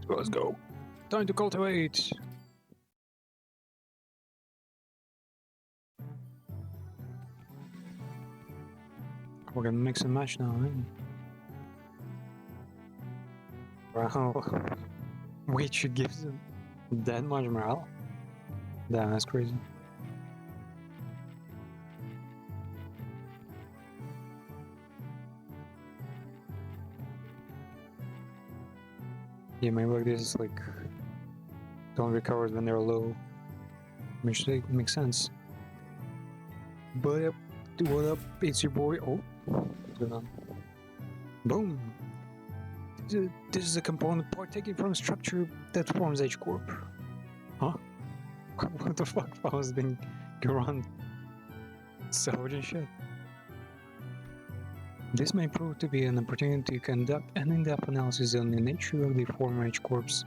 Let's go. Time to cultivate. We're gonna mix and match now, eh? Wow. Wait, she gives him that much morale? Damn, that's crazy. Yeah, maybe like this is like don't recover when they're low. Which makes sense. But what up? It's your boy. Oh, boom. This is a component partaking from a structure that forms H Corp. Huh? What the fuck? I was being around salvaging shit. This may prove to be an opportunity to conduct an in-depth analysis on the nature of the former H Corp's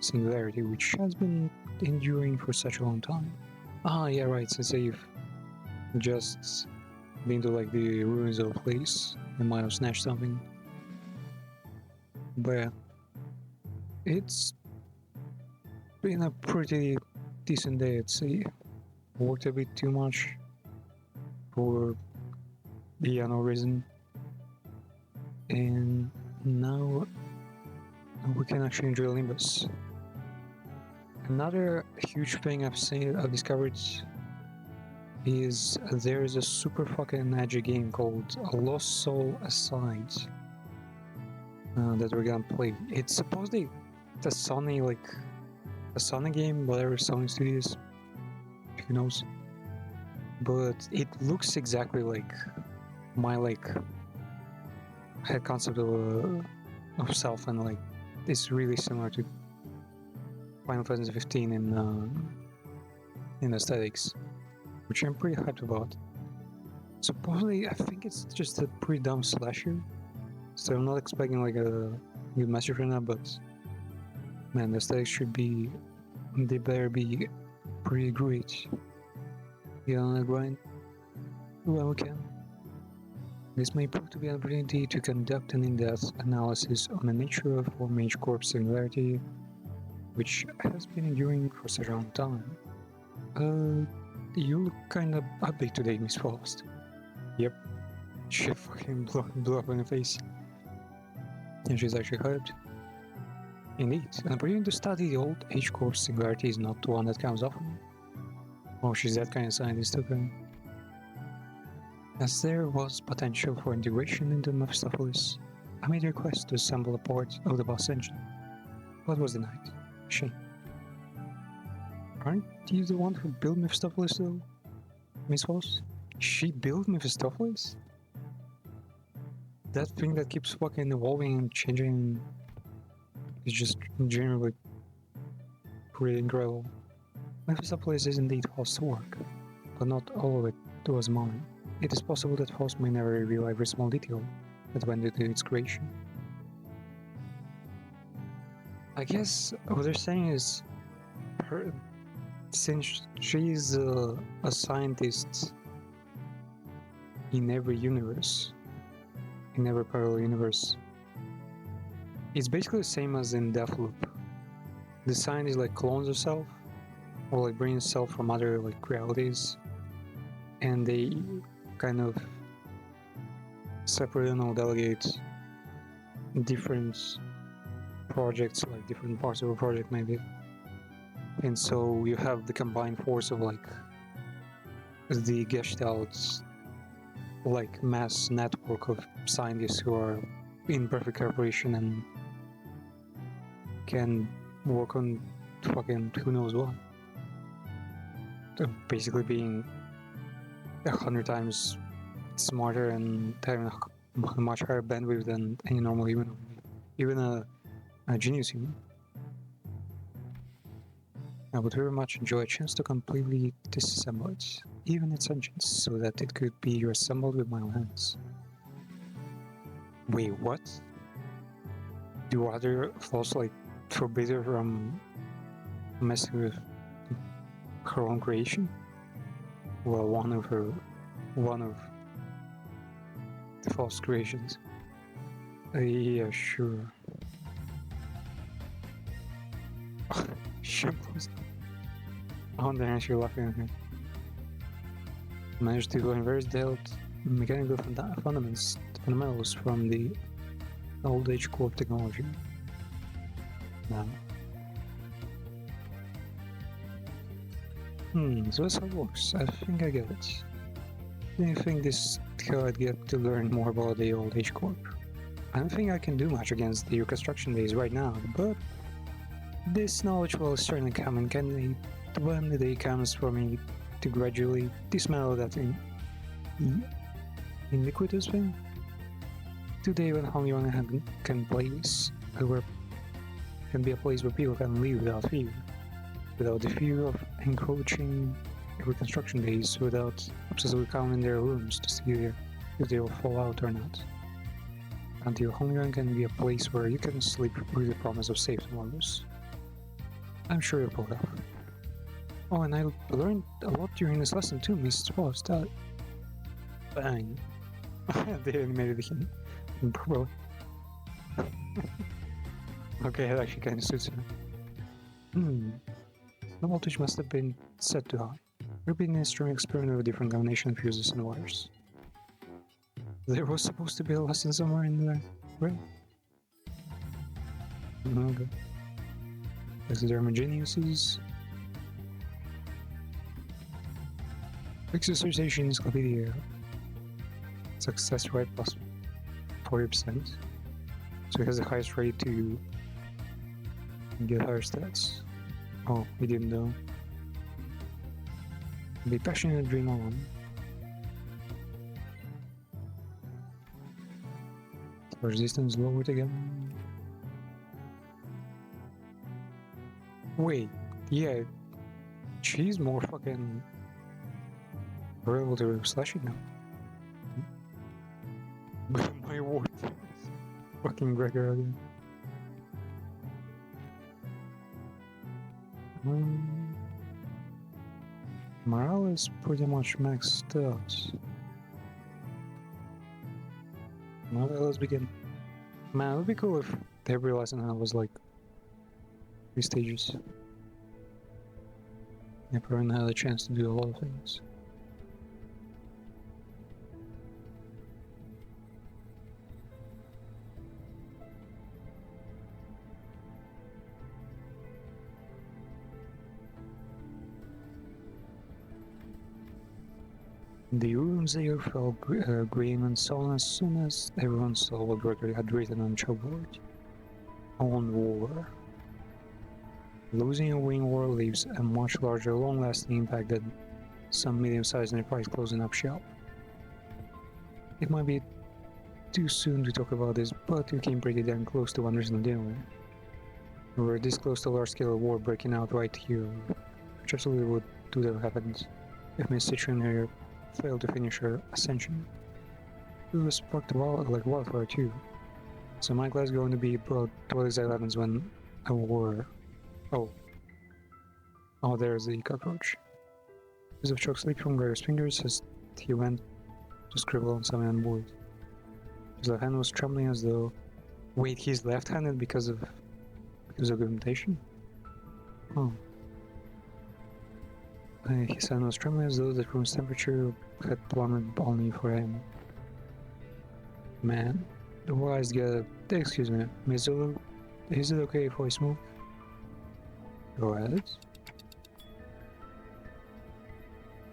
singularity, which has been enduring for such a long time. Ah, yeah, right. Since you've just been to like the ruins of a place and might have snatched something. But it's been a pretty decent day, I'd say. Worked a bit too much for no reason. And now we can actually enjoy Olympus. Another huge thing I've discovered is there's a super fucking edgy game called A Lost Soul Aside that we're gonna play. It's supposedly the Sony game, whatever Sony Studios, who knows. But it looks exactly like my head concept of self, and like it's really similar to Final Fantasy 15 in aesthetics, which I'm pretty hyped about. Supposedly, I think it's just a pretty dumb slasher, so I'm not expecting like a good message from that, but man, the aesthetics they better be pretty great. Get on the grind when we can. This may prove to be an opportunity to conduct an in-depth analysis on the nature of former H Corp's singularity, which has been enduring for such a long time. You look kinda upbeat today, Miss Frost. Yep. She fucking blew up in the face. And she's actually hyped. Indeed, an opportunity to study the old H Corp's singularity is not one that comes often. Oh, she's that kind of scientist, okay. As there was potential for integration into Mephistopheles, I made a request to assemble a part of the boss engine, but was denied. Shame. Aren't you the one who built Mephistopheles though, Miss Hoss? She built Mephistopheles? That thing that keeps fucking evolving and changing is just generally pretty incredible. Mephistopheles is indeed Faust's work, but not all of it was mine. It is possible that Faust may never reveal every small detail that went into its creation. I guess what they're saying is, since she's a scientist in every universe, in every parallel universe, it's basically the same as in Deathloop. The scientist like clones herself, or like brings herself from other like realities, and they kind of separate and delegate different projects, like different parts of a project maybe. And so you have the combined force of like the Gestalt like mass network of scientists who are in perfect cooperation and can work on fucking who knows what. Basically being 100 times smarter and having a much higher bandwidth than any normal human, even a genius human. I would very much enjoy a chance to completely disassemble it, even its engines, so that it could be reassembled with my own hands. Wait, what? Do other flaws like forbid her from messing with her own creation? Well, one of the false creations. Yeah, sure. Shambles. Oh, the hell you're laughing at me. Managed to inverse the held mechanical fundamentals from the old age core technology. Now. So that's how it works. I think I get it. Do you think this is how I'd get to learn more about the old age corp? I don't think I can do much against the reconstruction days right now, but this knowledge will certainly come in handy when the day comes for me to gradually dismantle that iniquitous thing. Today, when Hongyuan can be a place where people can live without fear, without the fear of encroaching reconstruction days, without obsessively counting their rooms to see if they will fall out or not. Until Hongyuan can be a place where you can sleep with the promise of safe tomorrows. I'm sure you'll pull it off. Oh, and I learned a lot during this lesson too, Miss Ross. That bang. They animated him properly. Okay, that actually kind of suits him. The voltage must have been set too high. Repeating this string experiment with different combination of fuses and wires. There was supposed to be a lesson somewhere in there, right? Okay. This is homogeneuses. Exercisation is completely success rate plus 40%. So he has the highest rate to get higher stats. Oh, we didn't know. Be passionate and dream on. Resistance lowered again. Wait, yeah, she's more fucking able to slash it now. My word. Fucking Gregor again. Morale is pretty much maxed out. Now let's begin. Man, it would be cool if every lesson was like 3 stages. Everyone had a chance to do a lot of things. The rooms there felt green and sullen as soon as everyone saw what Gregory had written on chalkboard. On war. Losing a wing war leaves a much larger, long-lasting impact than some medium-sized enterprise closing up shop. It might be too soon to talk about this, but we came pretty damn close to understanding. We were this close to a large-scale war breaking out right here, which absolutely would have happened if Miss Citron here failed to finish her ascension. It was sparked like wildfire too. So my class is going to be about what exactly happens when a war... Oh, there's the cockroach. A piece of chalk slipped from Gregor's fingers as he went to scribble on something on board. His left hand was trembling as though... Wait, he's left-handed because of augmentation? Oh. His hand was trembling as though the room's temperature had plummeted only for him. Man, the wise guy... Excuse me, Miss Zulu, is it okay if I smoke? Go ahead.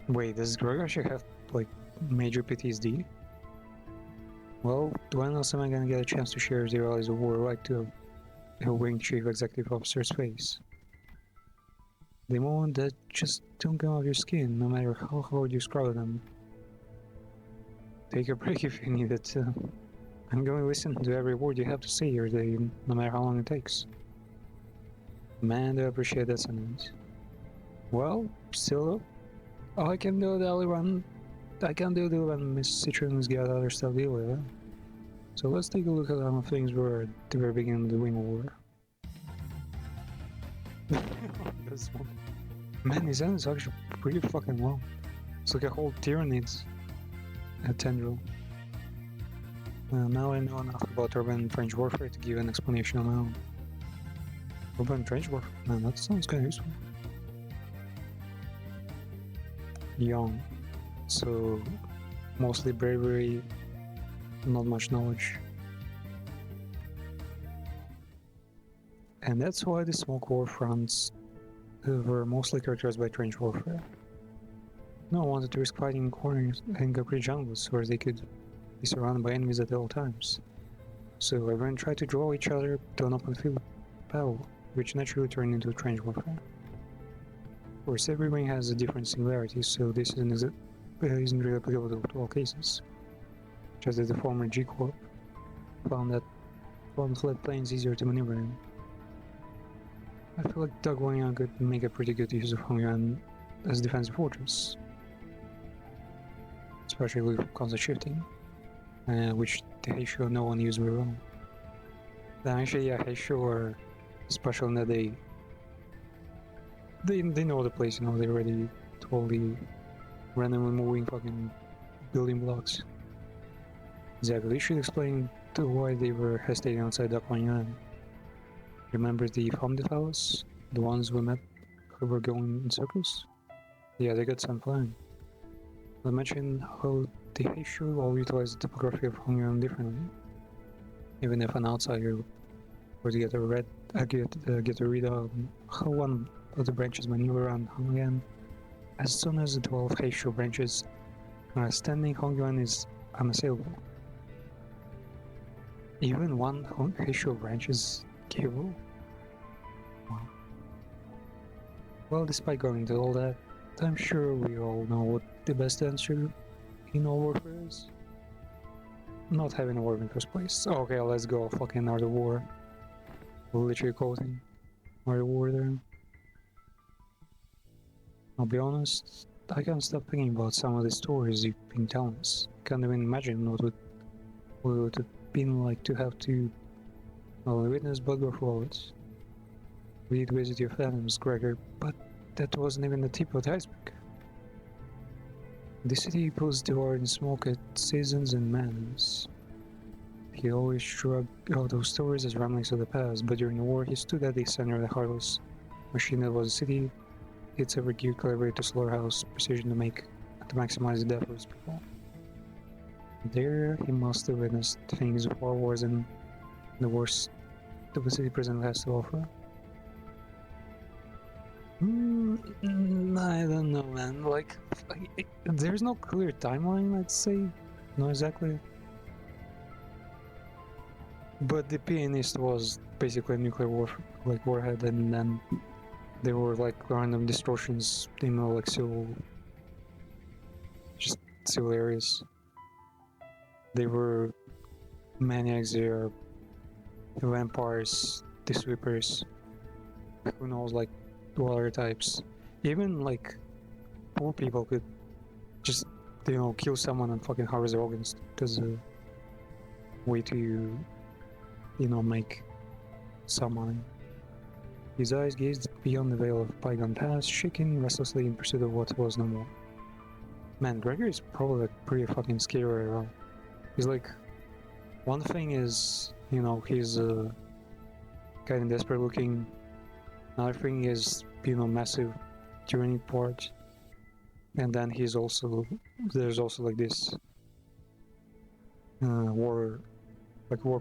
Wait, does Gregor actually have, like, major PTSD? Well, when else am I gonna get a chance to share the realities of war right to a wing chief executive officer's face? The moment that just don't come off your skin, no matter how hard you scrub them. Take a break if you need it. I'm going to listen to every word you have to say here today, no matter how long it takes. Man, do I appreciate that sentiment. Well, still, I can do the only one. I can do the one Miss Citron's got other stuff to deal with. So let's take a look at how things were at the very beginning of the Wing War. This one. Man, his hand is actually pretty fucking long. It's like a whole Tyranids tendril. Now I know enough about urban French warfare to give an explanation on my own. Urban trench warfare. Man, that sounds kind of useful. Young. So, mostly bravery, not much knowledge. And that's why the smoke war fronts were mostly characterized by trench warfare. No one wanted to risk fighting in corners and concrete jungles where they could be surrounded by enemies at all times. So everyone tried to draw each other to an open field battle, which naturally turned into trench warfare. Of course, every wing has a different similarity, so this isn't really applicable to all cases. Just as the former G Corp found that flat planes easier to maneuver in. I feel like Doug Wangyang could make a pretty good use of Hongyuan as a defensive fortress, especially with constant shifting, which the Heisho no one used very well. Then actually, yeah, Heisho are special in that they know the place, you know, they're already totally randomly moving fucking building blocks. Exactly, you should explain to why they were hesitating outside Doug Wangyang. Remember the Famde fellows? The ones we met who were going in circles? Yeah, they got some flying. I mentioned how the Heishu all utilize the topography of Hongyuan differently. Even if an outsider were to get a read on how one of the branches maneuver around Hongyuan, as soon as the 12 Heishu branches are standing, Hongyuan is unassailable. Even one Heishu branch is capable. Wow. Well, despite going into all that, I'm sure we all know what the best answer in all warfare is. Not having a war in the first place. Okay, let's go fucking Art of War. Literally quoting Art of War there. I'll be honest, I can't stop thinking about some of the stories you've been telling us. Can't even imagine what it would have been like to have to witness Bloodbath Wallets. We'd visit your families, Gregor, but that wasn't even the tip of the iceberg. The city pulls devoured in smoke at seasons and manners. He always shrugged out those stories as ramblings of the past, but during the war he stood at the center of the heartless machine that was the city. Its every gear calibrated to slaughterhouse precision to maximize the death of its people. There he must have witnessed things far worse than the worst the city presently has to offer. I don't know, man. Like, there's no clear timeline, I'd say. Not exactly. But the pianist was basically a nuclear warhead, and then there were like random distortions, you know, like civil areas. They were maniacs, they are vampires, the sweepers, who knows, like what other types. Even like poor people could just, you know, kill someone and fucking harvest their organs as a way to, you know, make some money. His eyes gazed beyond the veil of bygone past, shaking restlessly in pursuit of what was no more. Man, Gregor is probably like pretty fucking scary right now. He's like, one thing is, you know, he's kind of desperate looking. Another thing is, you know, massive tyranny part. And then there's also like this war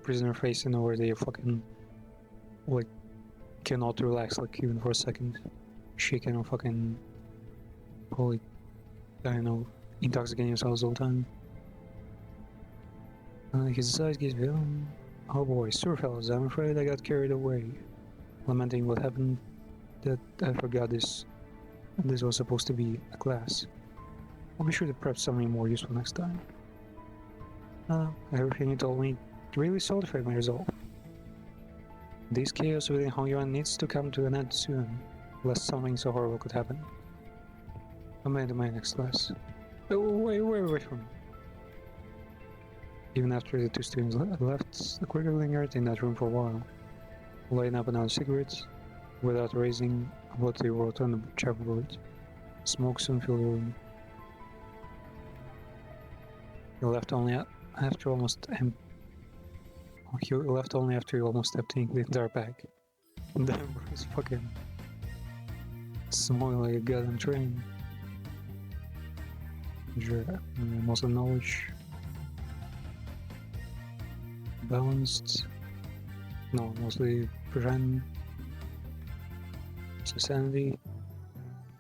prisoner face, you know, where they fucking like cannot relax like even for a second, shaking or fucking probably, I don't know, intoxicating themselves all the time. His eyes gazed beyond. Oh boy, sir fellas, I'm afraid I got carried away, lamenting what happened, that I forgot this was supposed to be a class. I'll be sure to prep something more useful next time. Everything you told me really solidified my resolve. This chaos within Hongyuan needs to come to an end soon, lest something so horrible could happen. I'm into my next class. Wait for me. Even after the two students left, the Quaker lingered in that room for a while, lighting up another cigarette, without raising what they wrote on the chapboard. Smoke soon filled the room. He left only after almost emptying the entire bag. Damn, bro, it's fucking smoking like a goddamn train. Muscle knowledge. Balanced. No, mostly prevent. Sanity.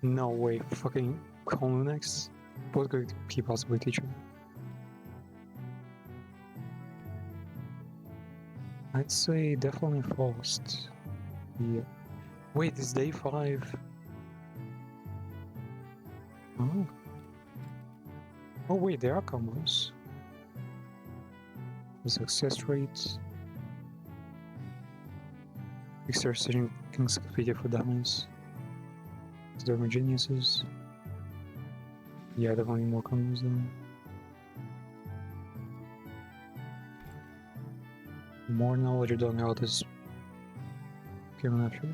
No way, fucking Home next. What could he possibly teach me? I'd say definitely fast. Yeah. Wait, it's day 5. Oh. Oh wait, there are combos. The success rate. Extra sitting encyclopedia for dummies. There are geniuses. Yeah, definitely more combos though. More knowledge on how this came after.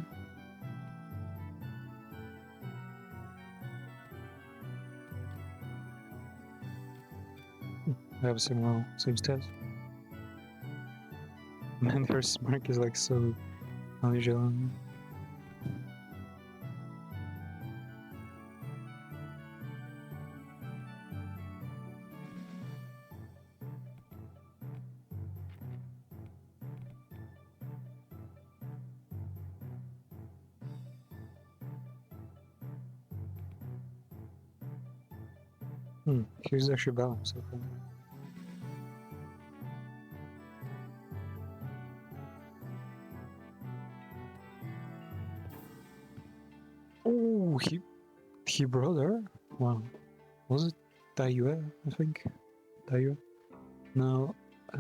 I have same stats. Man, their smirk is like so unusual. Here's actually balanced so far. Oh, he brought her? Wow. Was it Dayue, I think? Dayue? Now,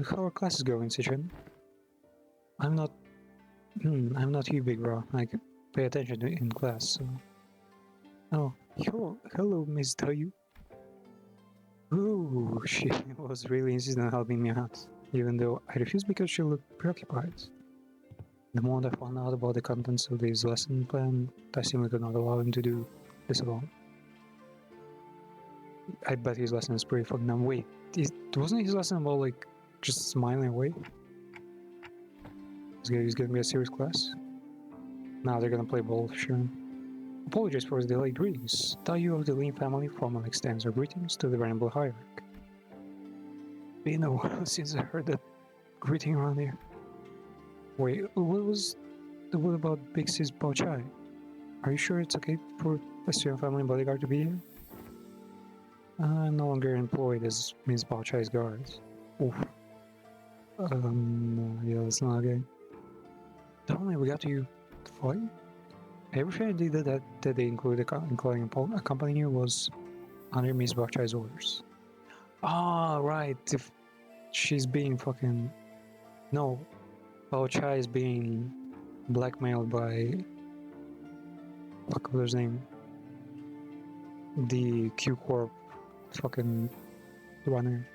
how our class is going, Sichin? I'm not you, big bro. I can pay attention to in class, so... Oh, hello, Miss Dayu. Ooh, she was really insistent on helping me out, even though I refused because she looked preoccupied. The moment I found out about the contents of his lesson plan, I simply could not allow him to do this alone. I bet his lesson is pretty fucking dumb. Wait, wasn't his lesson about, like, just smiling away? He's gonna be a serious class? Now they're gonna play ball, sure. Apologies for his delayed greetings. Dayu of the Lin family formally extends our greetings to the Rainbow Hierarch. Been a while since I heard that greeting around here. Wait, what about Big Sis Bao Chai? Are you sure it's okay for a student family bodyguard to be here? I'm no longer employed as Miss Bao Chai's guard. Oof. Yeah, that's not okay. Only we got to fight? Everything I did that they including accompanying you was under Miss Bao Chai's orders. Ah, right. If she's being fucking... No. Bao Chai is being blackmailed by... Fuck, what's his name? The Q Corp fucking runner.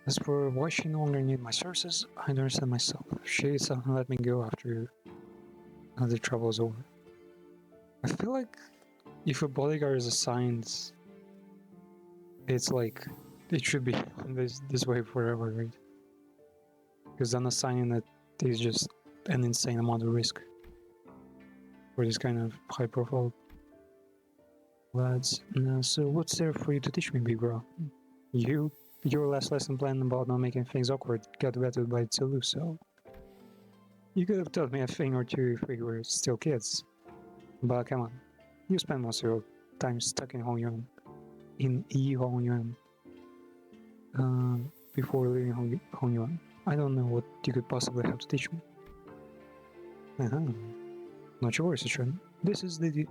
As for why she no longer needed my services, I don't understand myself. She suddenly let me go after the trouble is over. I feel like if a bodyguard is assigned, it's like it should be this way forever, right? Because unassigning it is just an insane amount of risk for this kind of high-profile lads. So what's there for you to teach me, big bro? Your last lesson plan about not making things awkward got vetted by Tsulu, so you could have taught me a thing or two if we were still kids. But come on, you spent most of your time stuck in Hongyuan, before leaving Hongyuan. I don't know what you could possibly have to teach me. Not your worries, Sichuan. This is the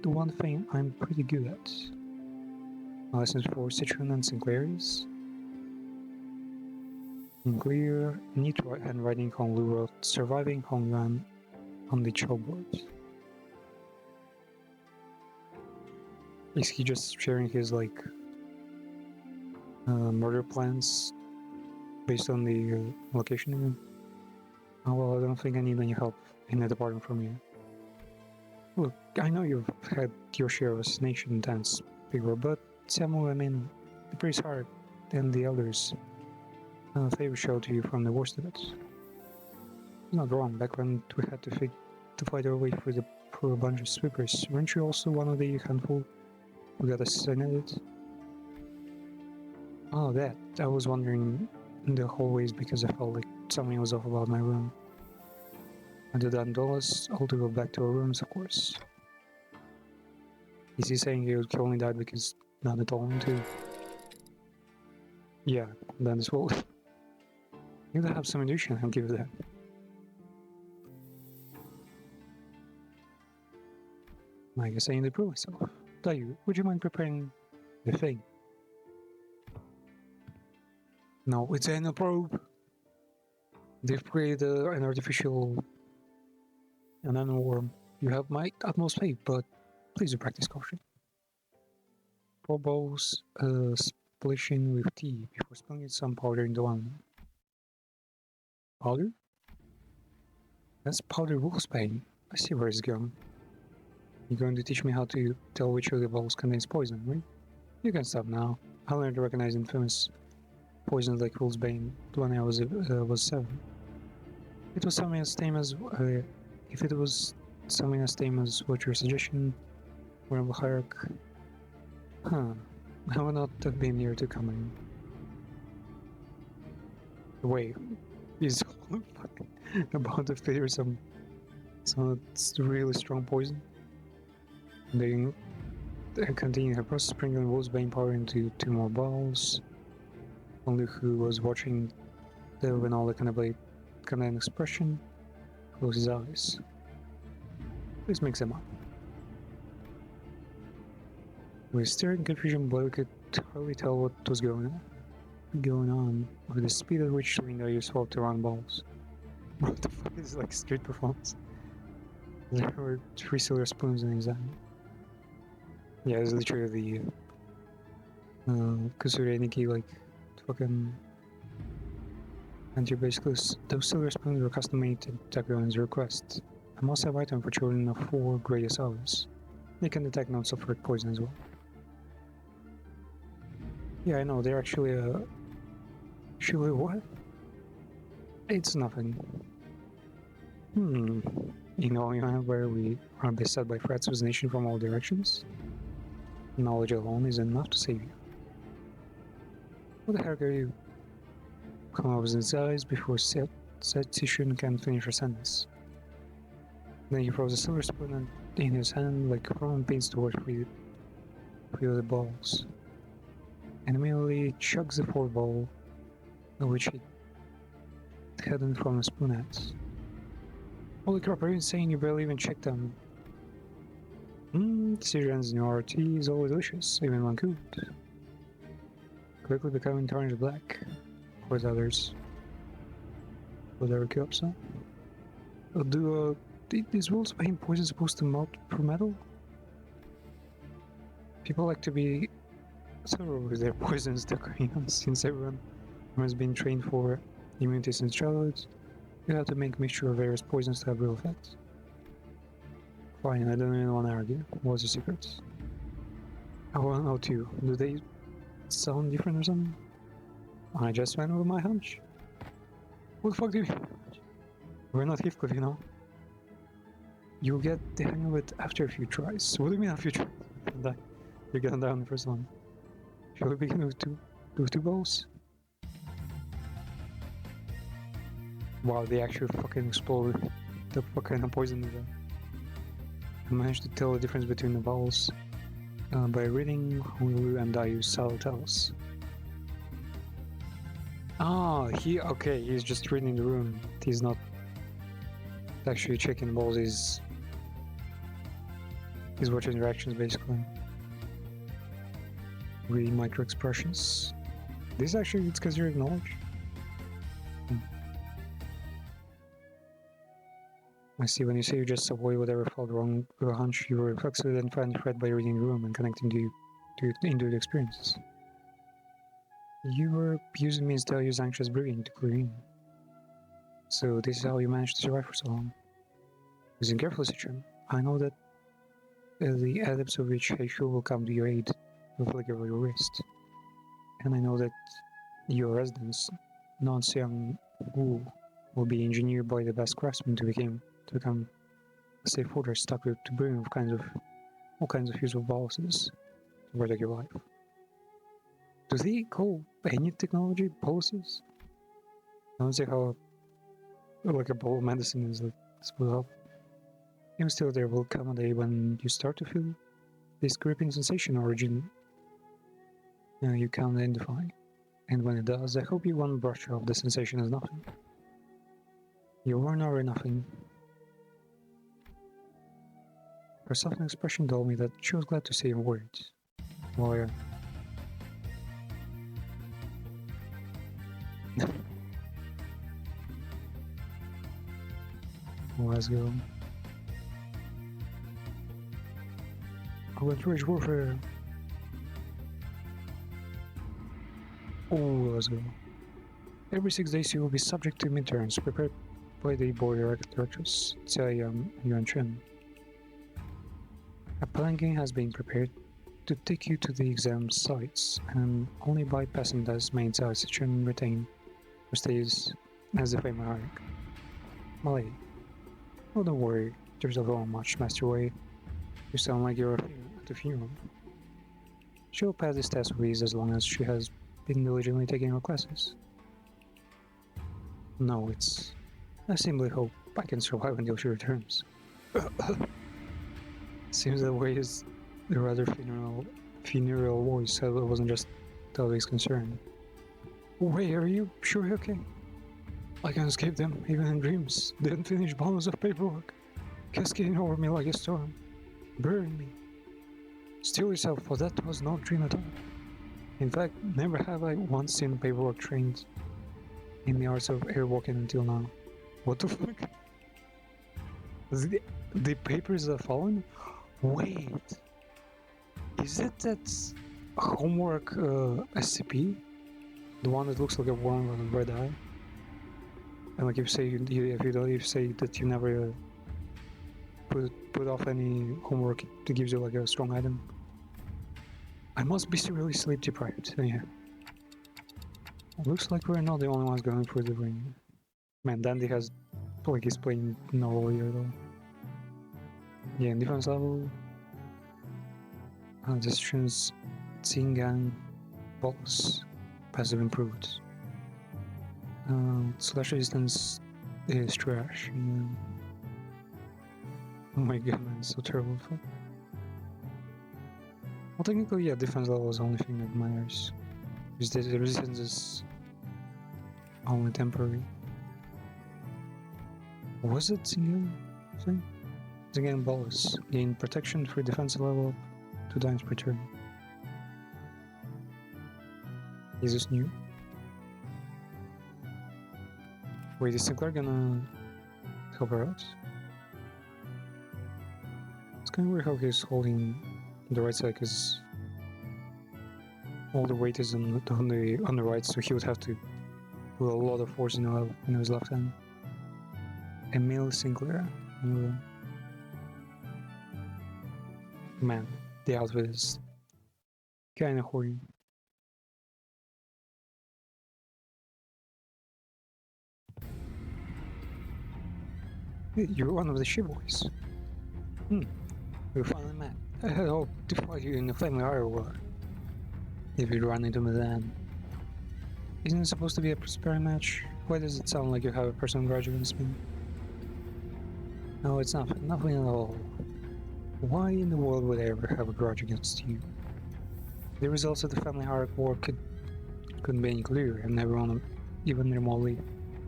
one thing I'm pretty good at. Lessons for Sichuan and Sinclair's. In clear, neat handwriting Honglu wrote surviving Hongyuan on the chalkboard. Is he just sharing his, like, murder plans based on the location even? Oh, well, I don't think I need any help in the department from you. Look, I know you've had your share of assassination attempts, Bigger, but Samu, I mean, the priest Heart and the elders, favor showed to you from the worst of it. Not wrong. Back when we had to fight our way through the poor bunch of sweepers, weren't you also one of the handful who got assassinated? Oh, that. I was wondering in the hallways because I felt like something was off about my room. And the Dan dollars all to go back to our rooms, of course. Is he saying he only died because Nana told him to? Yeah, then as well. You have some illusion, I'll give you that. I guess I need to prove myself. Dayu, would you mind preparing the thing? No, it's an probe. They've created an artificial nanoworm. You have my utmost faith, but please do practice caution. 4 bowls, splishing with tea before splitting some powder into one. Powder? That's powder wolfsbane. I see where it's going. You're going to teach me how to tell which of the bowls contains poison, right? You can stop now. I learned to recognize infamous poison like wolfsbane when I was 7. It was something as tame as if it was something as tame as what your suggestion were of hierarch. Huh. I would not have been here to comment. Wait, is about to figure some really strong poison? They continue her process, sprinkling wolfsbane powder into 2 more balls. Only who was watching the when all the kind of expression close his eyes. Please mix them up. We stared in confusion, but we could hardly tell what was going on with the speed at which Linda swapped around balls. What the fuck is like street performance? There were 3 silver spoons in his hand. Yeah, it's literally the Kusureniki, like fucking. And basically, those silver spoons were custom made to Takuyo's request. A must-have item for children of 4 greatest hours. They can detect non-sulfuric poison as well. Yeah, I know, they're actually Actually, what? It's nothing. You know where we are beset by threats of nation from all directions? Knowledge alone is enough to save you. What the heck are you? Come over his eyes before Setsushun can finish her sentence. Then he throws a silver spoon in his hand like throwing paints towards 3 of the balls. And immediately chugs the 4th ball, which he hidden from the spoon at. Holy crap, are you insane? You barely even checked them. Syrians in your tea is always delicious, even when cooked. Quickly becoming tarnished black. With others. With their cups, huh? Is wolfsbane poison supposed to melt through metal? People like to be thorough with their poisons, since everyone has been trained for immunity since childhood. You have to make mixture of various poisons to have real effects. Fine, I don't even want to argue. What's your secret? I want to know too. Do they sound different or something? I just went with my hunch. What the fuck do you mean? We're not Heathcliff, you know? You'll get the hang of it after a few tries. What do you mean after a few tries? You're gonna die on the first one. Shall we begin with two balls? Wow, they actually fucking exploded. The fuck kind of poison is that? I managed to tell the difference between the balls by reading Honolulu and Dayu's subtle tells. Okay, he's just reading the room. He's not actually checking the balls, he's watching reactions basically. Reading micro expressions. This actually it's considered knowledge. I see, when you say you just avoid whatever felt wrong with a hunch, you reflexively then find the thread by reading the room and connecting into the experiences. You were using me instead of use anxious breathing to clear in. So this is how you managed to survive for so long. Listen carefully, Citron. I know that the adepts of which Heishu will come to your aid with a flicker of your wrist. And I know that your residents, Non-Seong Wu, will be engineered by the best craftsmen to become a safe fortress stuck to bring all kinds of useful policies to protect your life. Do they call any technology policies? I don't see how like a bowl of medicine is like split up. Even still, there will come a day when you start to feel this gripping sensation origin you can't identify. And when it does, I hope you won't brush off the sensation as nothing. You are never nothing. Her softened expression told me that she was glad to say words. Lawyer. Let's go. Let's wage warfare. Oh, let's go. Every 6 days you will be subject to midterms prepared by the board of directors, Yuan Chen. A planking has been prepared to take you to the exam sites, and only by passing those main sites Chen retain or stays as the family hierarch. My lady. Oh, don't worry, there's a very much master way. You sound like you're at the funeral. She'll pass this test with ease as long as she has been diligently taking her classes. No, it's... I simply hope I can survive until she returns. Seems that way is the rather funereal voice wasn't just totally concerned. Wait, are you sure you're okay? I can't escape them, even in dreams. The unfinished bundles of paperwork, cascading over me like a storm, burying me. Still yourself, for that was no dream at all. In fact, never have I once seen paperwork trained in the arts of airwalking until now. What the fuck? The papers that fallen? Wait, is it that homework SCP? The one that looks like a worm with a red eye? And like if you say that you never put off any homework, it gives you like a strong item. I must be really sleep deprived. Yeah. Looks like we're not the only ones going for the ring. Man, Dandy has like he's playing no role here though. Yeah, in defense level, decisions, Tsingang, Boss, passive improved. Slash resistance is trash. Yeah. Oh my god, man, it's so terrible. Well, technically, yeah, defense level is the only thing that matters. Because the resistance is only temporary. Was it Tsingang thing? Tsingang Boss. Gain protection for defense level 2 times per turn. Is this new? Wait, is Sinclair gonna help her out? It's kind of weird how he's holding the right side, because all the weight is on the right, so he would have to put a lot of force in his left hand. Emil Sinclair. Man, the outfit is kinda horny. You're one of the ship boys. We finally met. I had hoped to fight you in the family hire war. If you'd run into me then. Isn't it supposed to be a sparring match? Why does it sound like you have a personal grudge against me? No, it's nothing at all. Why in the world would I ever have a grudge against you? The results of the family hierarch war couldn't be any clearer, and everyone, even remotely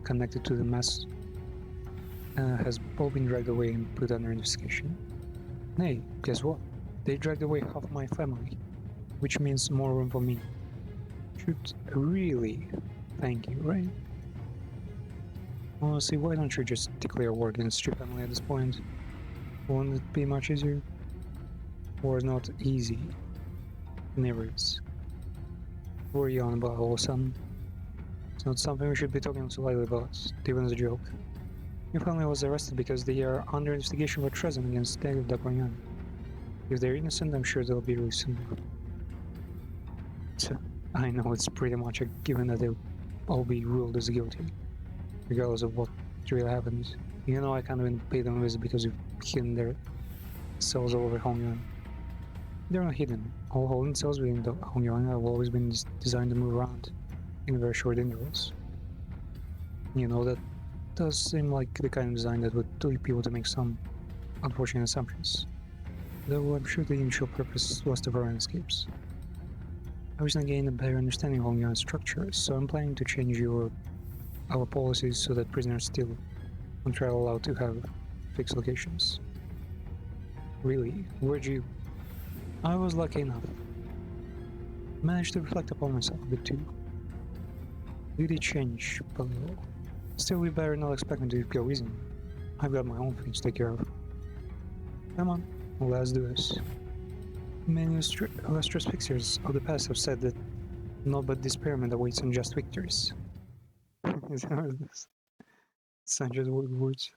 connected to the mess, has all been dragged away and put under investigation. Nay, guess what? They dragged away half my family, which means more room for me. Should really thank you, right? Honestly, why don't you just declare war against your family at this point? Won't it be much easier? War is not easy. It never is. What are you on about all of a sudden? It's not something we should be talking so lightly about, even as a joke. Your family was arrested because they are under investigation for treason against David D'Artagnan. If they're innocent, I'm sure they'll be released soon. So, I know it's pretty much a given that they'll all be ruled as guilty. regardless of what really happens. You know I can't even pay them a visit because you've hidden their cells all over Hongyang. They're not hidden. All holding cells within the Hongyang have always been designed to move around in very short intervals. You know, that does seem like the kind of design that would lead people to make some unfortunate assumptions. Though I'm sure the initial purpose was to prevent escapes. I recently gained a better understanding of Hongyang's structure, so I'm planning to change our policies so that prisoners still on trial are allowed to have fixed locations. Really? Where'd you... I was lucky enough. Managed to reflect upon myself a bit too. You did change, but still we better not expect me to go easy. I've got my own things to take care of. Come on, let's do this. Many illustrious fixers of the past have said that not but disparament awaits unjust victories. Is that what this? Such as words.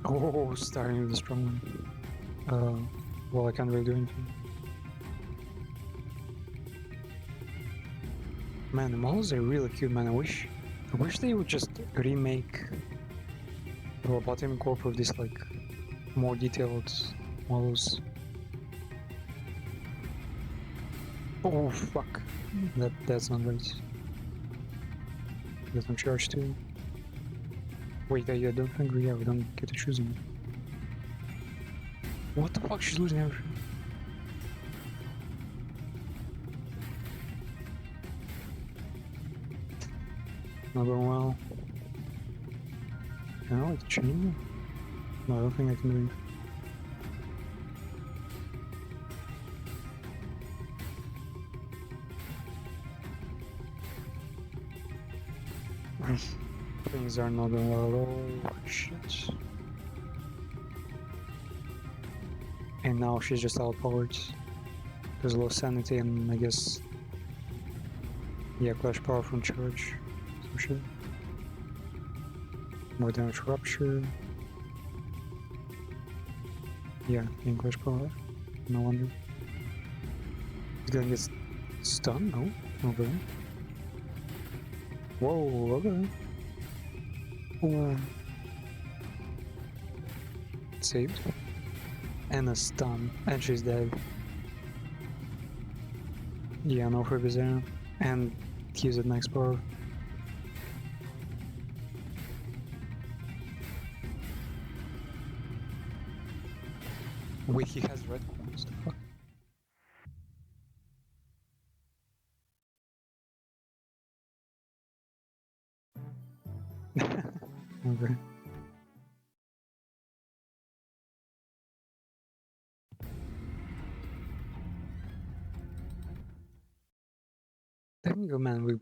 Oh, starting with the strong one. Well, I can't really do anything. Man, the models are really cute, man. I wish they would just remake the Robotium Corp with this, like, more detailed models. Oh, fuck. That's not right. There's no charge too. Wait, I don't think we don't get to choose them. What the fuck? She's losing everything. Not going well. Can I like change them? No, I don't think I can do it. Things are not going well at all. Shit. And now she's just outpowered. There's low sanity and I guess... yeah, clash power from charge. Some shit. More damage rupture. Yeah, in clash power. No wonder. He's gonna get stunned? No? Okay. Whoa, okay. Ooh. Saved. And a stun. And she's dead. Yeah, no for Bizarre. And he's at max power. Wait, he has red coins? The fuck? Okay. There you go, man. We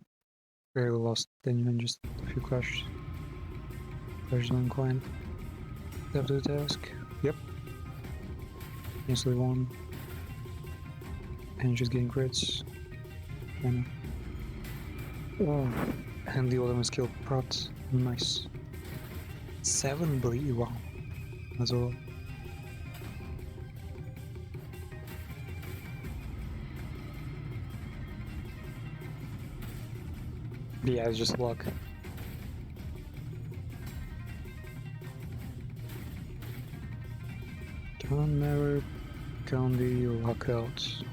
barely lost anyone, just a few clashes. Clashes on client. After the task. Yep. Instantly won. And she's getting crits. And, oh. And the ultimate skill prot. Nice. 7 bleed, wow. That's a lot. Yeah, it's just luck. Can never count the lockouts.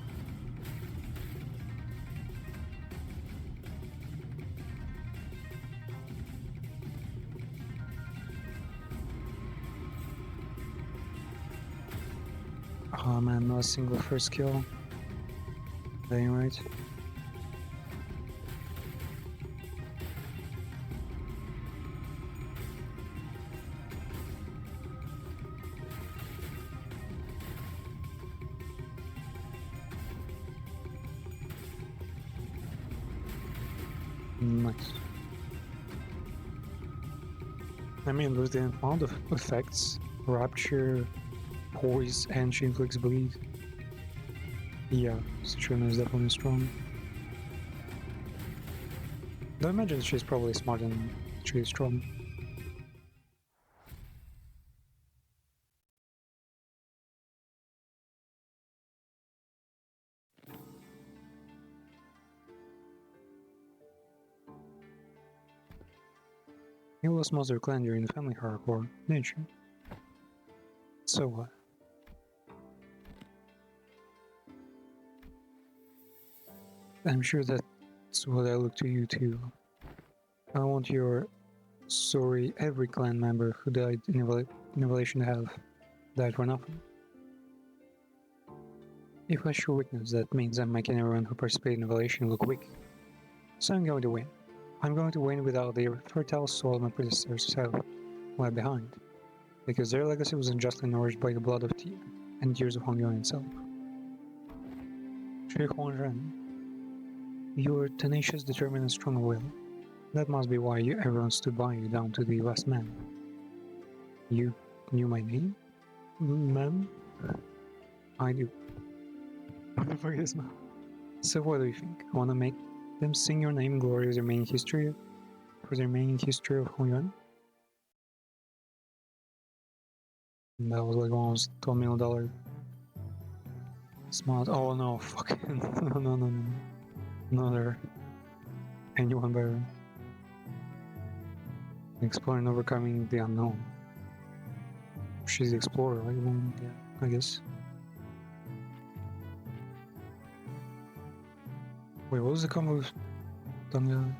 Oh man, not a single first kill. Dang right. Nice. I mean, with the amount of effects, Rapture, Poise, and she inflicts bleed. Yeah, Citrina is definitely strong. Though I imagine she's probably smart and she's strong. You lost most of your clan during the family hardcore, didn't you? So what? I'm sure that's what I look to you too. I want your story every clan member who died in Evolution to have died for nothing. If I show weakness, that means I'm making everyone who participated in Evolution look weak. So I'm going to win. I'm going to win without the fertile soil my predecessors have left behind, because their legacy was unjustly nourished by the blood of Tia and years of Hongyuan itself. Shui Huangzhen, you're tenacious, determined, and strong of will. That must be why everyone stood by you down to the last man. You knew my name? Ma'am? I do. Forget his mouth. So what do you think? Wanna make them sing your name in glory of their main history? For their main history of Hongyuan? That was like almost $12 million. Smart. Oh no, fucking. No. Another anyone better. Exploring overcoming the unknown. She's the explorer, right? Well, yeah, I guess. Wait, what was the combo with Danga?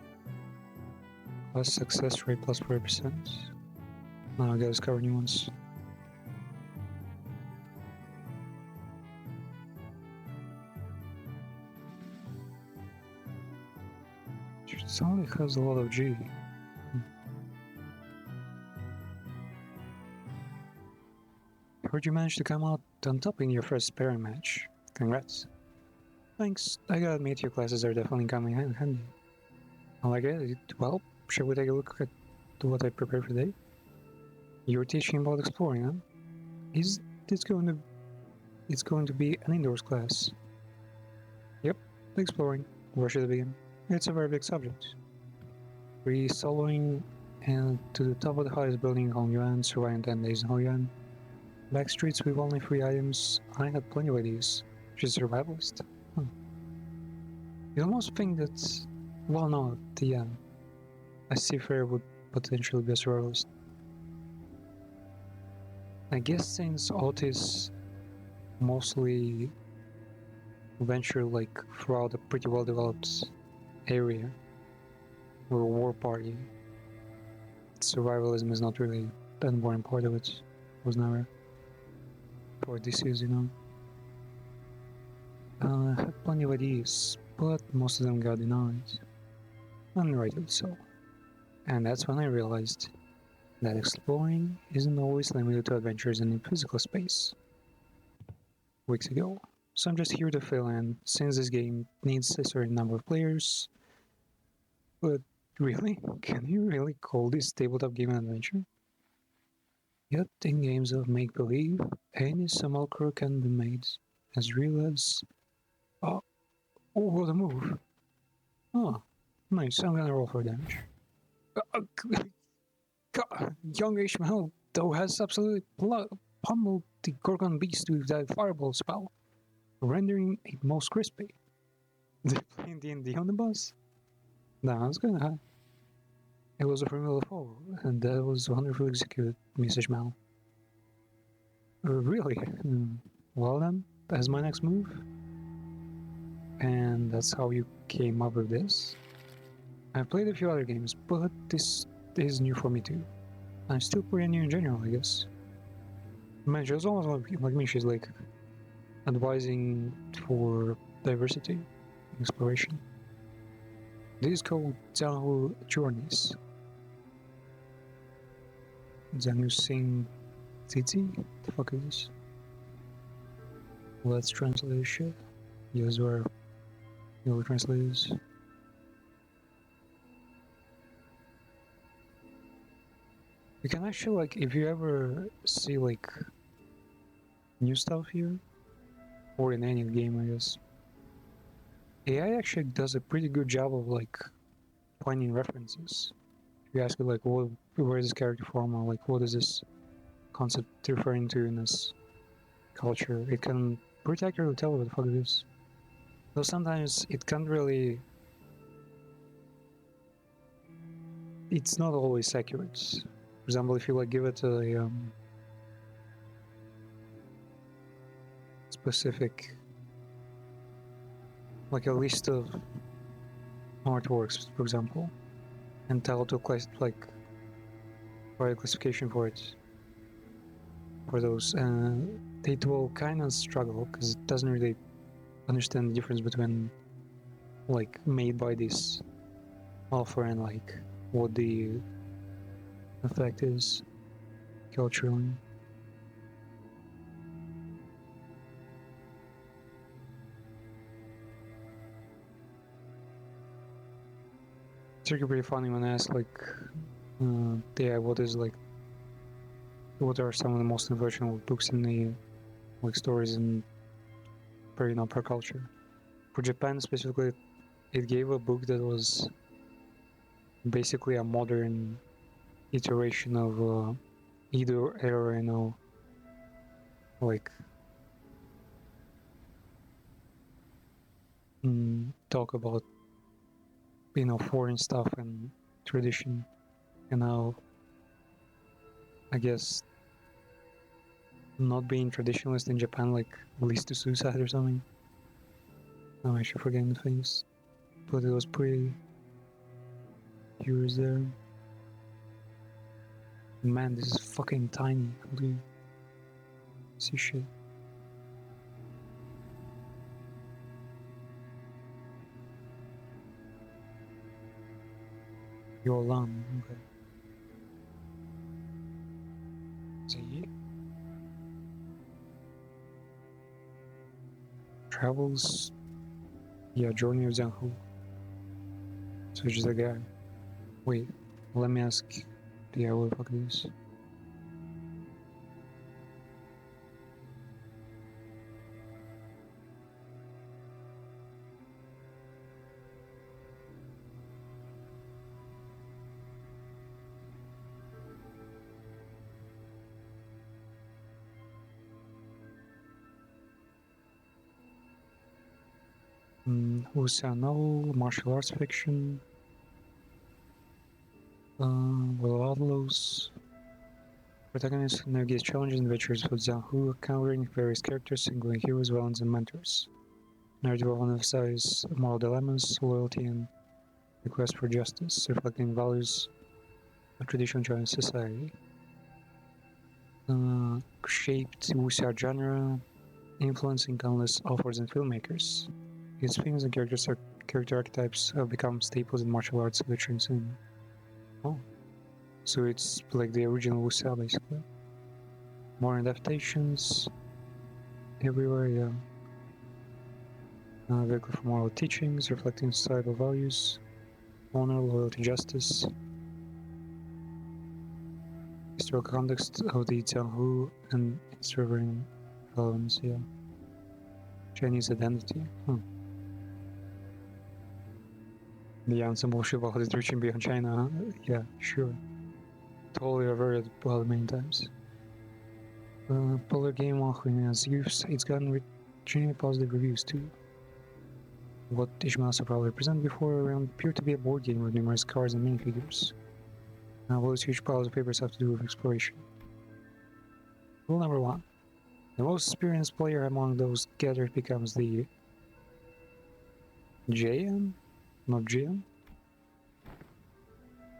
Plus success rate plus 40%. Now I gotta discover new ones. Sonic has a lot of G. Heard you managed to come out on top in your first sparring match. Congrats. Thanks. I gotta admit your classes are definitely coming in handy. I like it. Well, shall we take a look at what I prepared for today? You're teaching about exploring, huh? Is this going to... It's going to be an indoors class. Yep, exploring. Where should I begin? It's a very big subject. Free soloing and to the top of the highest building in Hongyuan, surviving 10 days in Hongyuan. Back streets with only 3 items. I had plenty of ideas. She's a survivalist. You almost think that... Well, no, a seafarer would potentially be a survivalist. I guess since Otis mostly venture like throughout a pretty well developed area or a war party, survivalism is not really an important part of it. Was never for Odysseus, you know. I had plenty of ideas, but most of them got denied. And rightly so. And that's when I realized that exploring isn't always limited to adventures in physical space. Weeks ago. So I'm just here to fill in, since this game needs a certain number of players. But really? Can you really call this tabletop game an adventure? Yet in games of make-believe, any simulacra can be made as real as... Oh, what a move. Oh, nice, I'm gonna roll for damage. Young Ishmael, though, has absolutely pummeled the Gorgon beast with that fireball spell, rendering it most crispy. They playing D&D on the bus? Nah, that's kinda high. It was a formula foe, and that was wonderfully executed, Miss Ishmael. Really? Well then, that's my next move. And that's how you came up with this? I've played a few other games, but this is new for me too. I'm still pretty new in general, I guess. Man, she was almost like me, she's like advising for diversity, exploration. This is called Zhanghu Journeys. Zhanghu Sing Titi? The fuck is this? Let's translate this shit. Use where you'll translate this. You can actually, like, if you ever see like new stuff here, or in any game, I guess, AI actually does a pretty good job of like finding references. If you ask it like, where is this character from, or like, what is this concept referring to in this culture, it can pretty accurately tell what the fuck it is. Though sometimes it can't really it's not always accurate. For example, if you like give it a specific, like a list of artworks, for example, and tell to like write a classification for it, for those, it will kind of struggle because it doesn't really understand the difference between like made by this author and like what the effect is culturally. It's really pretty funny when I ask like, yeah, what is like, what are some of the most influential books in the like stories in per culture. For Japan specifically, it gave a book that was basically a modern iteration of either era, like talk about foreign stuff and tradition and how I guess not being traditionalist in Japan like leads to suicide or something. I'm actually forgetting the things, but it was pretty curious there. Man, this is fucking tiny. How do you see shit? You're alone. Okay. See? Travels. Yeah, Journey of Zhanghu. So it's just a guy. Wait, let me ask. Yeah, what the fuck is this? Wuxia novel, martial arts fiction, Will Outlaws. Protagonist navigates challenges and adventures with Zhanghu, encountering various characters, including heroes, villains, and mentors. Narrative often emphasizes moral dilemmas, loyalty, and the quest for justice, reflecting values of traditional Chinese society. Shaped wuxia genre, influencing countless authors and filmmakers. Its themes and character archetypes have become staples in martial arts literature and cinema. Oh, so it's like the original wuxia, basically. Modern adaptations everywhere, yeah. Vehicle for moral teachings, reflecting societal values, honor, loyalty, justice. Historical context of the Jianghu and its relevant relevance, yeah. Chinese identity. Yeah, and some bullshit about it reaching beyond China. Yeah, sure. Totally reverted well many times. Polar game when as youth, it's gotten genuinely positive reviews too. What Ishmael probably presented before around appeared to be a board game with numerous cards and minifigures. Now, what those huge piles of papers have to do with exploration? Rule number 1. The most experienced player among those gathered becomes the JM? Not GM?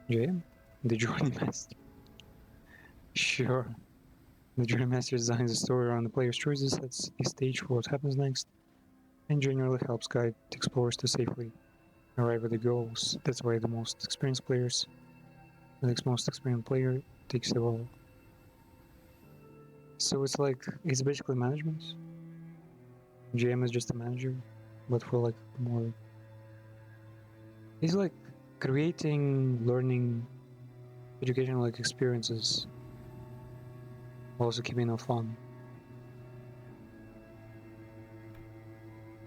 JM? The Journey Master. Sure. The Journey Master designs the story around the player's choices, sets the stage for what happens next, and generally helps guide explorers to safely arrive at the goals. That's why the most experienced player takes the role. So it's basically management. GM is just a manager, but for like more. He's like creating learning, educational like experiences, while also keeping it fun.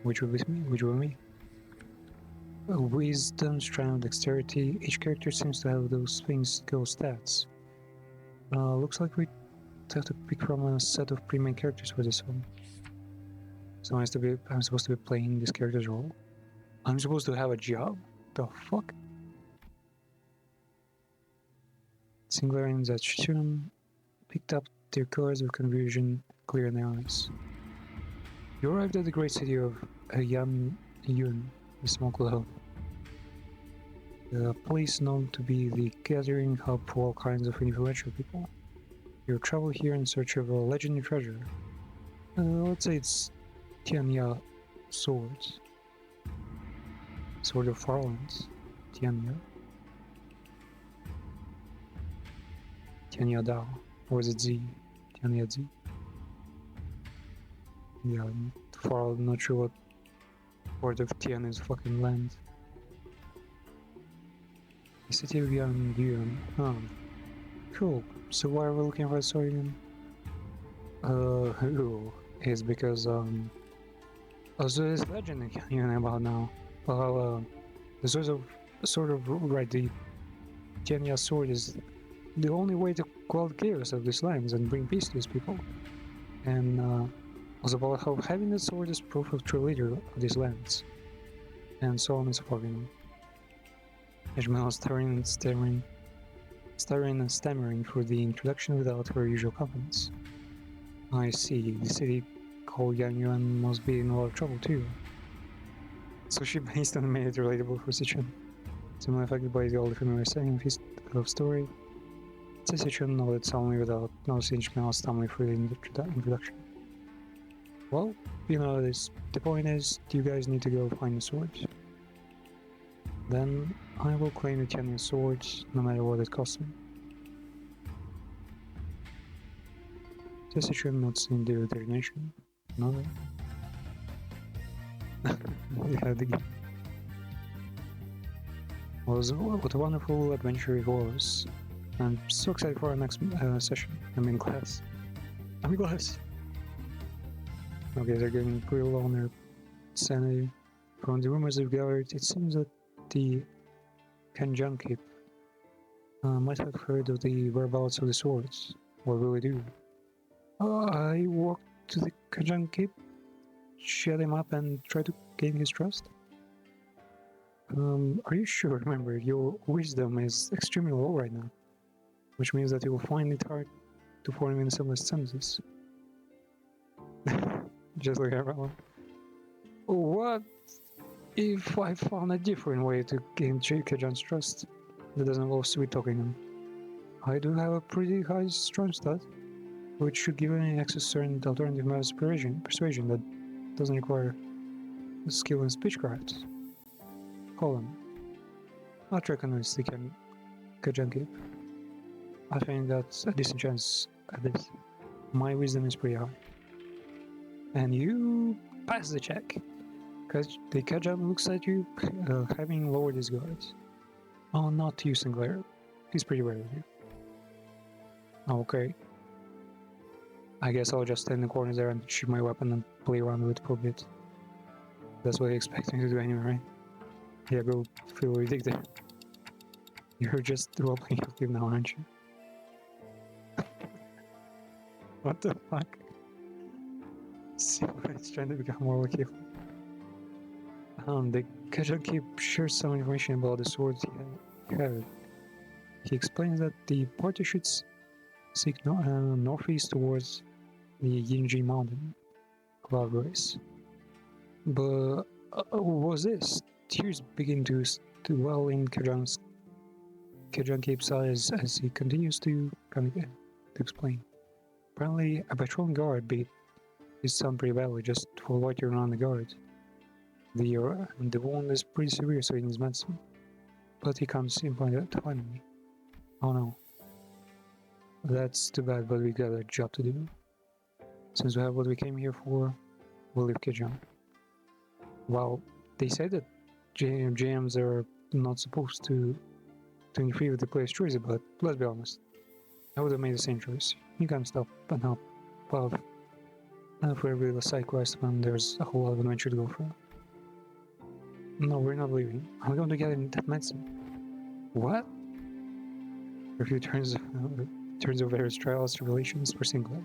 Which would be me. Wisdom, strength, dexterity. Each character seems to have those skill stats. Looks like we have to pick from a set of pre-main characters for this one. So I'm supposed to be playing this character's role. I'm supposed to have a job. The fuck? Sinclair and Zatchum picked up their cars with confusion clear in their eyes. You arrived at the great city of Yan Yun, the small hub. A place known to be the gathering hub for all kinds of influential people. You travel here in search of a legendary treasure. Let's say it's Tianya Swords. Sword of Farlands. Tianya. Tianya Dao. Or is it Z? Tianya Z. Yeah, Farland, not sure what part of Tian is fucking land. The city of Yan Yuan. Oh. Cool. So why are we looking for a sword again? Who is because also this legend you know about now. Well, the sort of right, the Tianya sword is the only way to quell the chaos of these lands and bring peace to these people. And was about how having the sword is proof of true leader of these lands. And so on and so forth, you know. Ishmael was staring and stammering for the introduction without her usual confidence. I see, the city called Yan Yuan must be in a lot of trouble too. So she based on made it relatable for Sichuan. Similarly affected by the old familiar setting of his story, Sichuan nodded solemnly without noticing Ishmael's stumbling through the introduction. Well, you know this. The point is, you guys need to go find the swords. Then I will claim the Tianya swords, no matter what it costs me. Sichuan nods in the determination. No. Yeah, the game. What a wonderful adventure it was. I'm so excited for our next session. I'm in class. Okay, they're getting pretty low on their sanity. From the rumors they've gathered, it seems that the Kanjan Keep might have heard of the whereabouts of the swords. What will they do? I walked to the Kanjan Keep, shut him up, and try to gain his trust. Are you sure? Remember, your wisdom is extremely low right now, which means that you will find it hard to form in similar sentences. Just like everyone. What if I found a different way to gain Kajan's trust that doesn't involve sweet talking him? I do have a pretty high strength stat, which should give me access to certain alternative methods of persuasion that doesn't require skill in speechcraft. Hold on. I'll try convince the Kajan Keep. I think that's a decent chance at this. My wisdom is pretty high. And you pass the check. Because the Kajan looks at you, having lowered his guards. Oh, not you, Sinclair. He's pretty rare with you. Okay. I guess I'll just stand in the corner there and shoot my weapon and play around with it for a bit. That's what you expect me to do anyway, right? Yeah, go feel what you dig there. You're just roleplaying active now, aren't you? What the fuck? See, it's trying to become more like you. The Kajan Keep shares some information about the swords he had. He explains that the party should seek northeast towards the Yinji Mountain, Cloud Race. But was this? Tears begin to well in Kajan Keep's eyes as he continues to explain. Apparently, a patrolling guard beat his son pretty badly just for loitering around the guard. The wound is pretty severe, so he needs medicine. But he can't seem to find me. Oh no. That's too bad, but we got a job to do. Since we have what we came here for, we'll leave Kajan. Well, they say that GMs are not supposed to interfere with the player's choice, but let's be honest. I would have made the same choice. You can't stop and help above. And for every side quest when there's a whole lot of adventure to go through. No, we're not leaving. I'm going to get in that medicine. What? For a few turns of various trials and tribulations for Sinclair.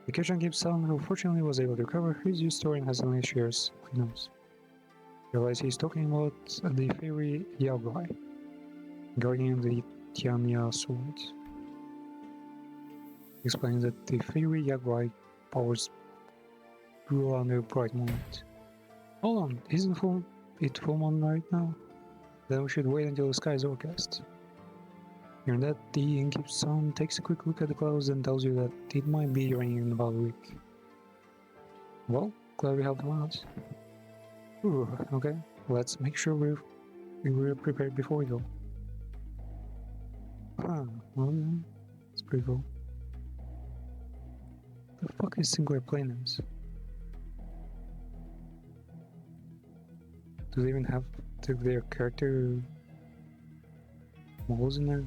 The Kajan Keep son, who fortunately was able to recover his used story and has only shares he knows. Realize he's talking about the fairy Yao guy, guardian of the Tianya sword. Explains that the fairy Yaguai powers grew under a bright moment. Hold on, isn't it full moon right now? Then we should wait until the sky is overcast. Hearing that, the innkeep's son takes a quick look at the clouds and tells you that it might be raining in about a week. Well, glad we helped him out. Ooh, okay, let's make sure we're prepared before we go. Huh, well, it's pretty cool. The fuck is Sinclair Plainlands? Do they even have their character models in there?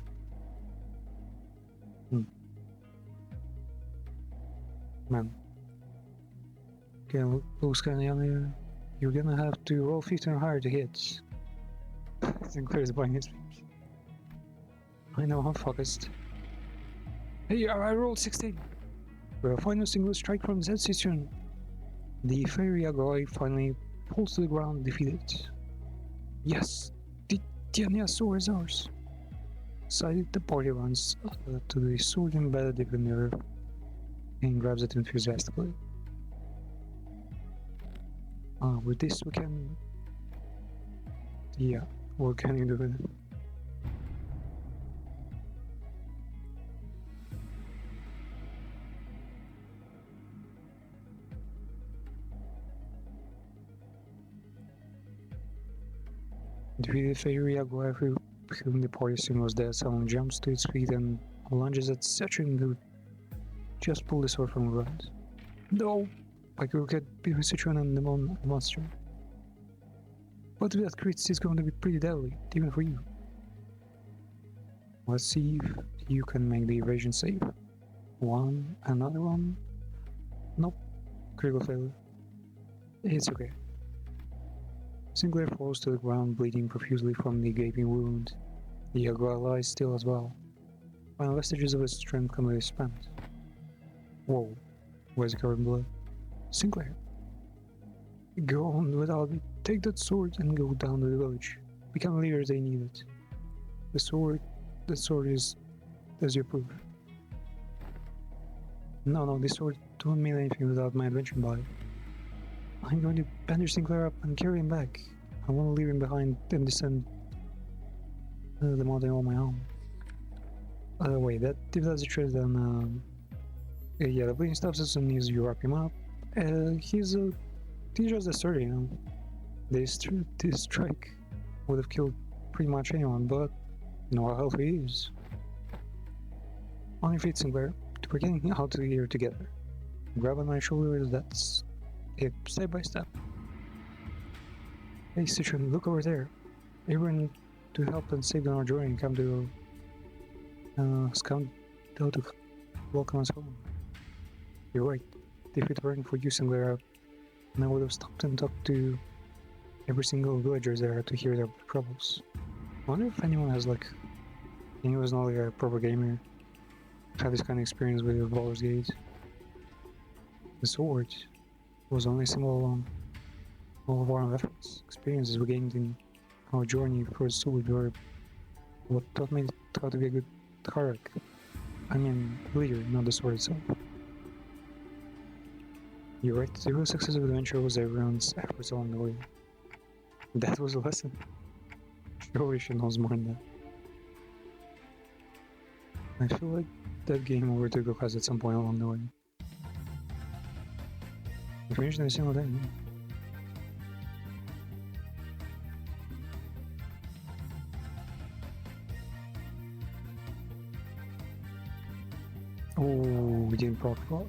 Man. Okay, looks kinda young here. You're gonna have to roll 15 or higher to hit. Sinclair's buying his speech. I know, I'm focused. Hey, I rolled 16! For a final single strike from Z Cistern. The fairy Agoi finally falls to the ground, defeated. Yes! The Tianya sword is ours! Excited, the party runs to the sword embedded deep in the earth and grabs it enthusiastically. With this we can... Yeah, what can you do with it? Defeated fairy Agua, whom the party soon was dead, suddenly jumps to its feet and lunges at Setrin, who just pulled the sword from the ground. No! Like we could be with Setrin and the monster. But if that crits, it's going to be pretty deadly, even for you. Let's see if you can make the evasion save. One, another one. Nope. Critical failure. It's okay. Sinclair falls to the ground, bleeding profusely from the gaping wound. The Agua lies still as well. Final vestiges of his strength completely spent. Whoa. Where's the covered in blood? Sinclair. Go on without me. Take that sword and go down to the village. Become leaders, they need it. The sword is as your proof. No, this sword don't mean anything without my adventure body. I'm going to bandage Sinclair up and carry him back. I want to leave him behind and descend the mountain on my own. Wait, if that's the truth, then yeah, the bleeding stops as soon as you wrap him up. He's just a sturdy, you know. This strike would have killed pretty much anyone, but you know how healthy he is. On your feet, Sinclair. We're getting out of here together. Grab on my shoulders, that's it, step by step. Hey, Citron, look over there. Everyone to help and save on our journey and come to scout to welcome us home. You're right. If it weren't for you, Sinclair, I would have stopped and talked to every single villager there to hear their troubles. I wonder if anyone has anyone's not like a proper gamer, had this kind of experience with Baldur's Gate. The sword was only a symbol along all of our efforts, experiences we gained in our journey for the sword were what taught me how to be a good cleric. I mean, leader, not the sword itself. You're right, the real success of the adventure was everyone's efforts along the way. That was a lesson. Surely she knows more than that. I feel like that game overtook the class at some point along the way. We finished in a single day. Oh, we didn't proc. Okay.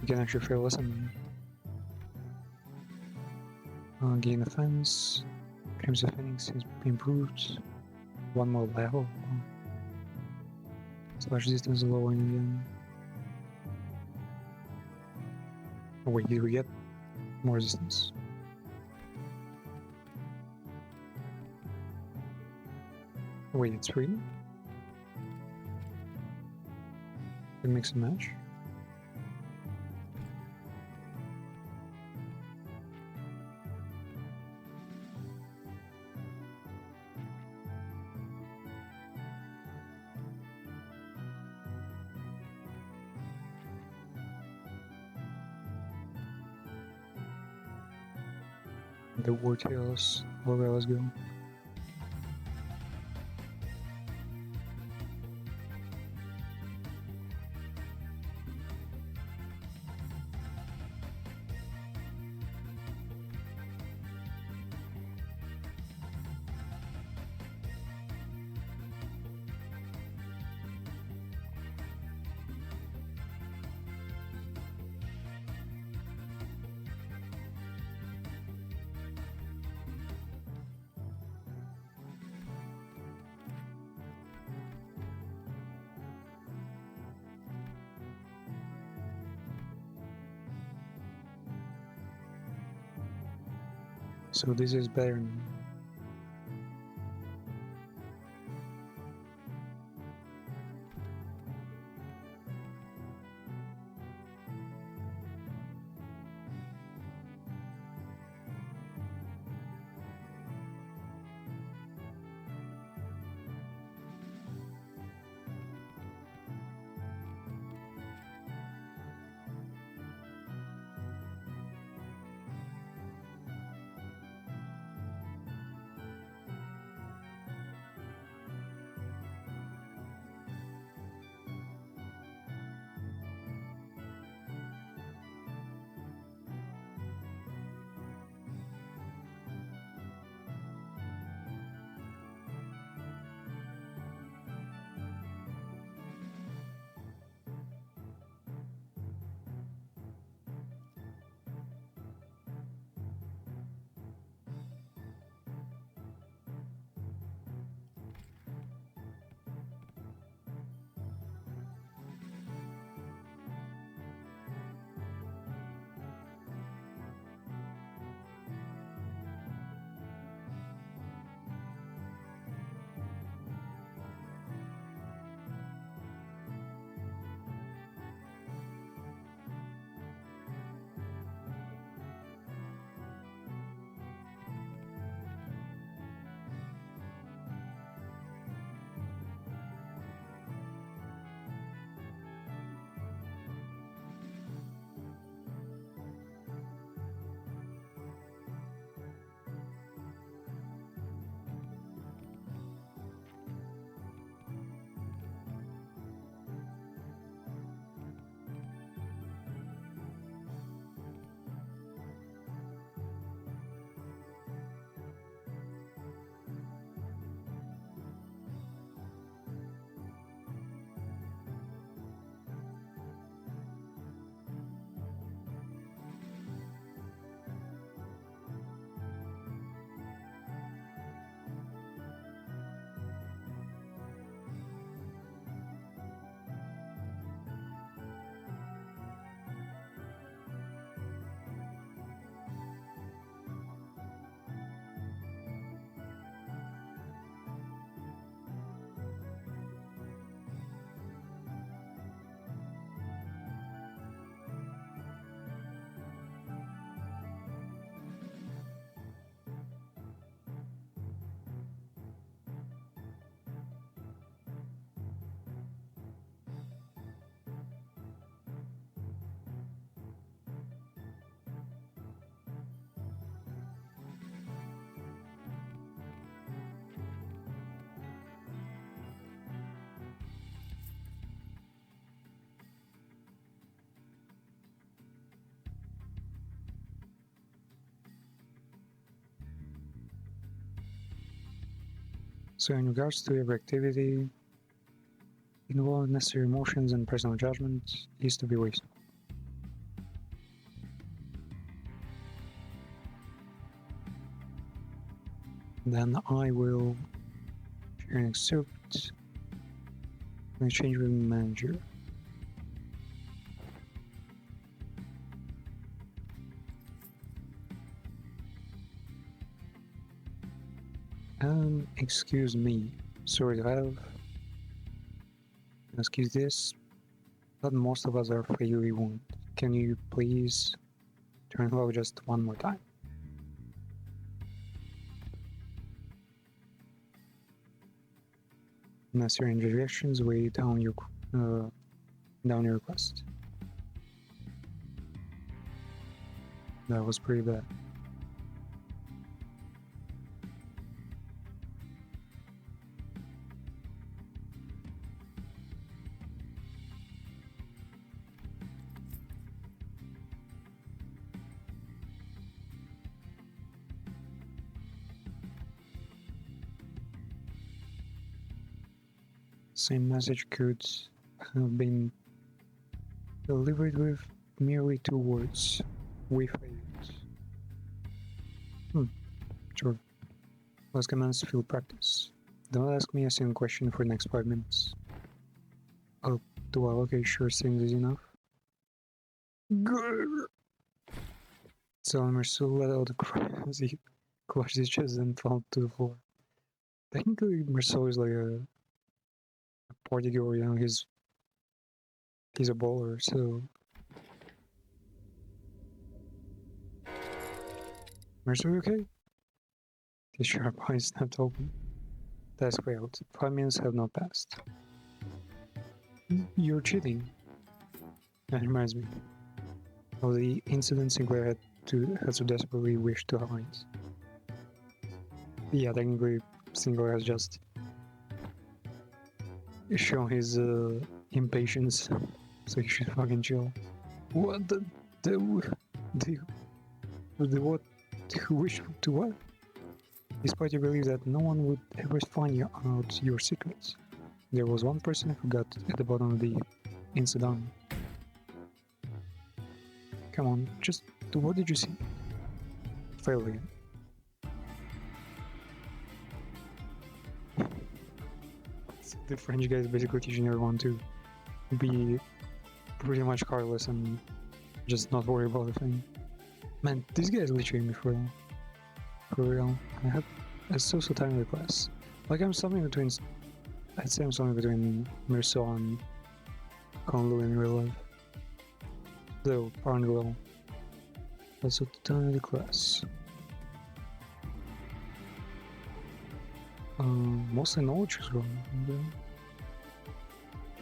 You can actually fail a lesson. Gain offense. Crimes of Phoenix has been improved. One more level. Slash distance lowering again. Oh wait, did we get more resistance? Oh, wait, it's free? We mix and match? The Wartails. Okay, let's go. So this is better now. So in regards to every activity, involve necessary emotions and personal judgment is to be wasted. Then I will share an excerpt and exchange with manager. Excuse me, sorry to have. Excuse this, but most of us are fatally wounded. Can you please turn low just one more time? Necessary interjections weigh down your request. That was pretty bad. Same message could have been delivered with merely 2 words. We failed. Sure. Let's commence field practice. Don't ask me a single question for the next 5 minutes. Oh, well, okay, sure, seems easy enough. Grrr. So Marcel let out a cry as he clutched his chest and fell to the floor. Technically, Marcel is like a party girl, you know, he's a baller, so... Marcel, okay? His sharp eyes snapped open. Task failed. 5 minutes have not passed. You're cheating. That reminds me of the incident Sinclair had so desperately wished to hide. Yeah, technically, Sinclair has just shown his impatience, so he should fucking chill. What the what? Who wish to what? Despite your belief that no one would ever find out your secrets, there was one person who got at the bottom of the incident. Come on, just what did you see? Fail again. The French guy is basically teaching everyone to be pretty much careless and just not worry about the thing. Man, this guy is literally me for real. I had a so timely class. Like I'm something between, I'd say I'm something between Mirso and Conlu in real life. Though, apparently well. That's what the time of the class. Mostly knowledge is wrong.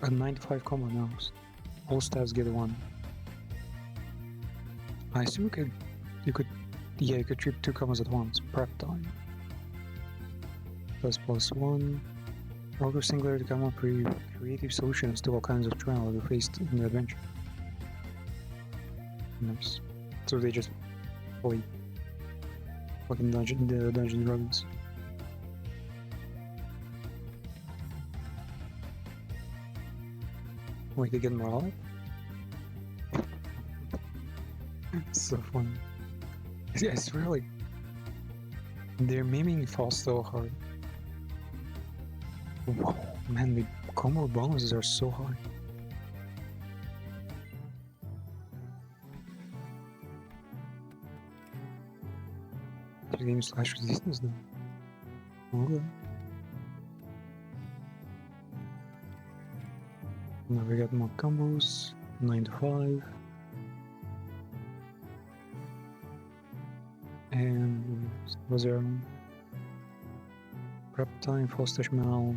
A 95 combo now. All stats get 1. I assume you could trip 2 combos at once. Prep time. +1. Roger Sinclair to come up with creative solutions to all kinds of trials we faced in the adventure. Nice. So they just play fucking Dungeon Dragons. Wait, they get morale up? So funny. I swear, like, they're miming fall so hard. Whoa, man, the combo bonuses are so high. This game slash resistance though. Okay. Now we got more combos. 9 to 5. And was there prep time, fast touch mal,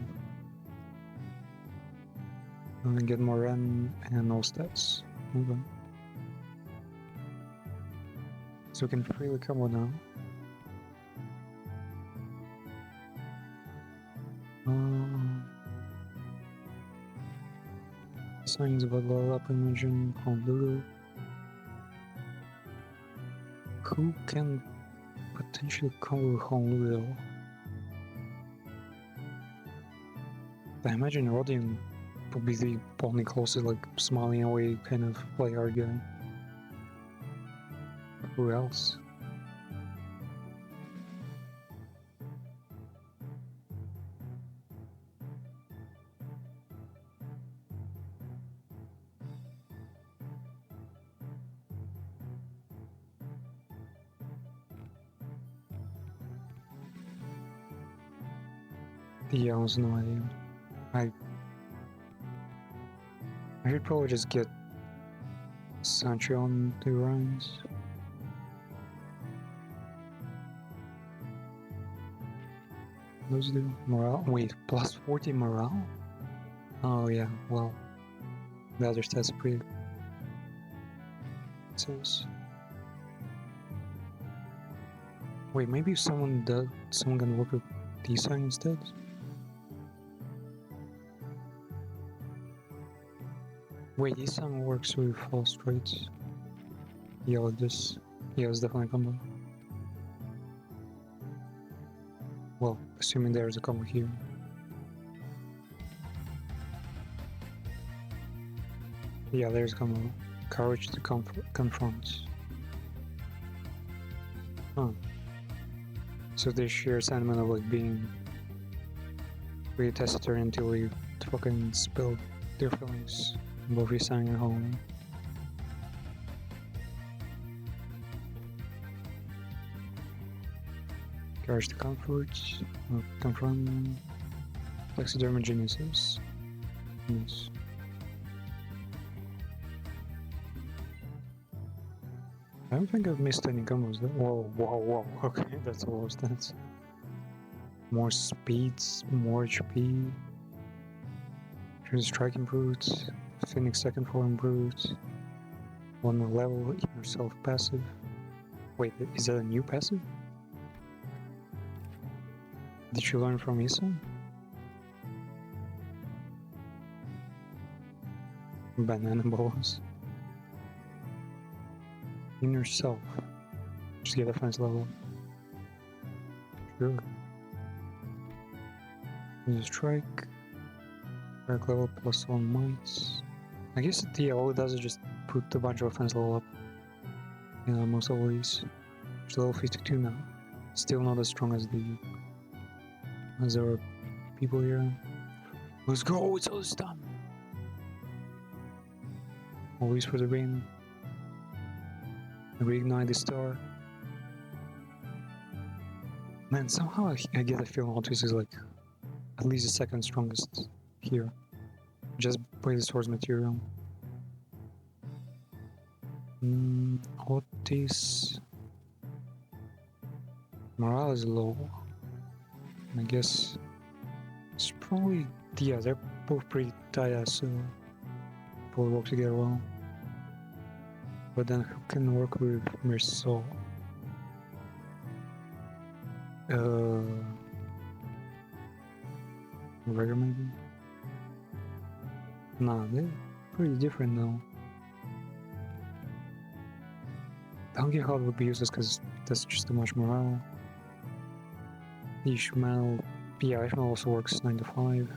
and get more run and no stats. Okay. So we can freely combo now. Signs about level up imagine Honolulu. Who can potentially cover Honolulu? I imagine Rodion would be the only closest, like smiling away kind of play hard guy. Who else? Yeah, I have no idea. I should probably just get Sancho on the runs. Those do morale. Wait, plus 40 morale? Oh yeah, well, the other stats are pretty. Sense. Wait, maybe if someone can work with D-Sign instead? Wait, D-Sign works with false traits. Yeah, like this. Yeah, it's definitely a combo. Well, assuming there's a combo here. Yeah, there's gonna courage to confront. Huh. So this sheer sentiment of like being really taciturn until you fucking spill their feelings both you sang at home. Courage to confront taxidermogenesis. Yes. I don't think I've missed any combos though. Whoa. Okay, that's a lot of stats. More speeds, more HP. Strike improved. Phoenix second form improved. One more level, inner self passive. Wait, is that a new passive? Did you learn from Isa? Banana balls. Inner self. Just get offense level. Sure. Use strike. Strike level plus 1 might. I guess all it does is just put a bunch of offense level up. Most of these. It's level 52 now. Still not as strong as there are people here. Let's go, it's all done. Always for the rain. Reignite the star. Man, somehow I get a feeling Otis is like at least the second strongest here. Just by the source material. Otis. Morale is low. I guess it's probably, yeah, they're both pretty tight, so probably work together well. But then who can work with Mirso? Rare maybe? Nah, they're pretty different though. Donkey Hall would be useless because that's just too much morale. Ishmael, yeah, Ishmael also works 9 to 5.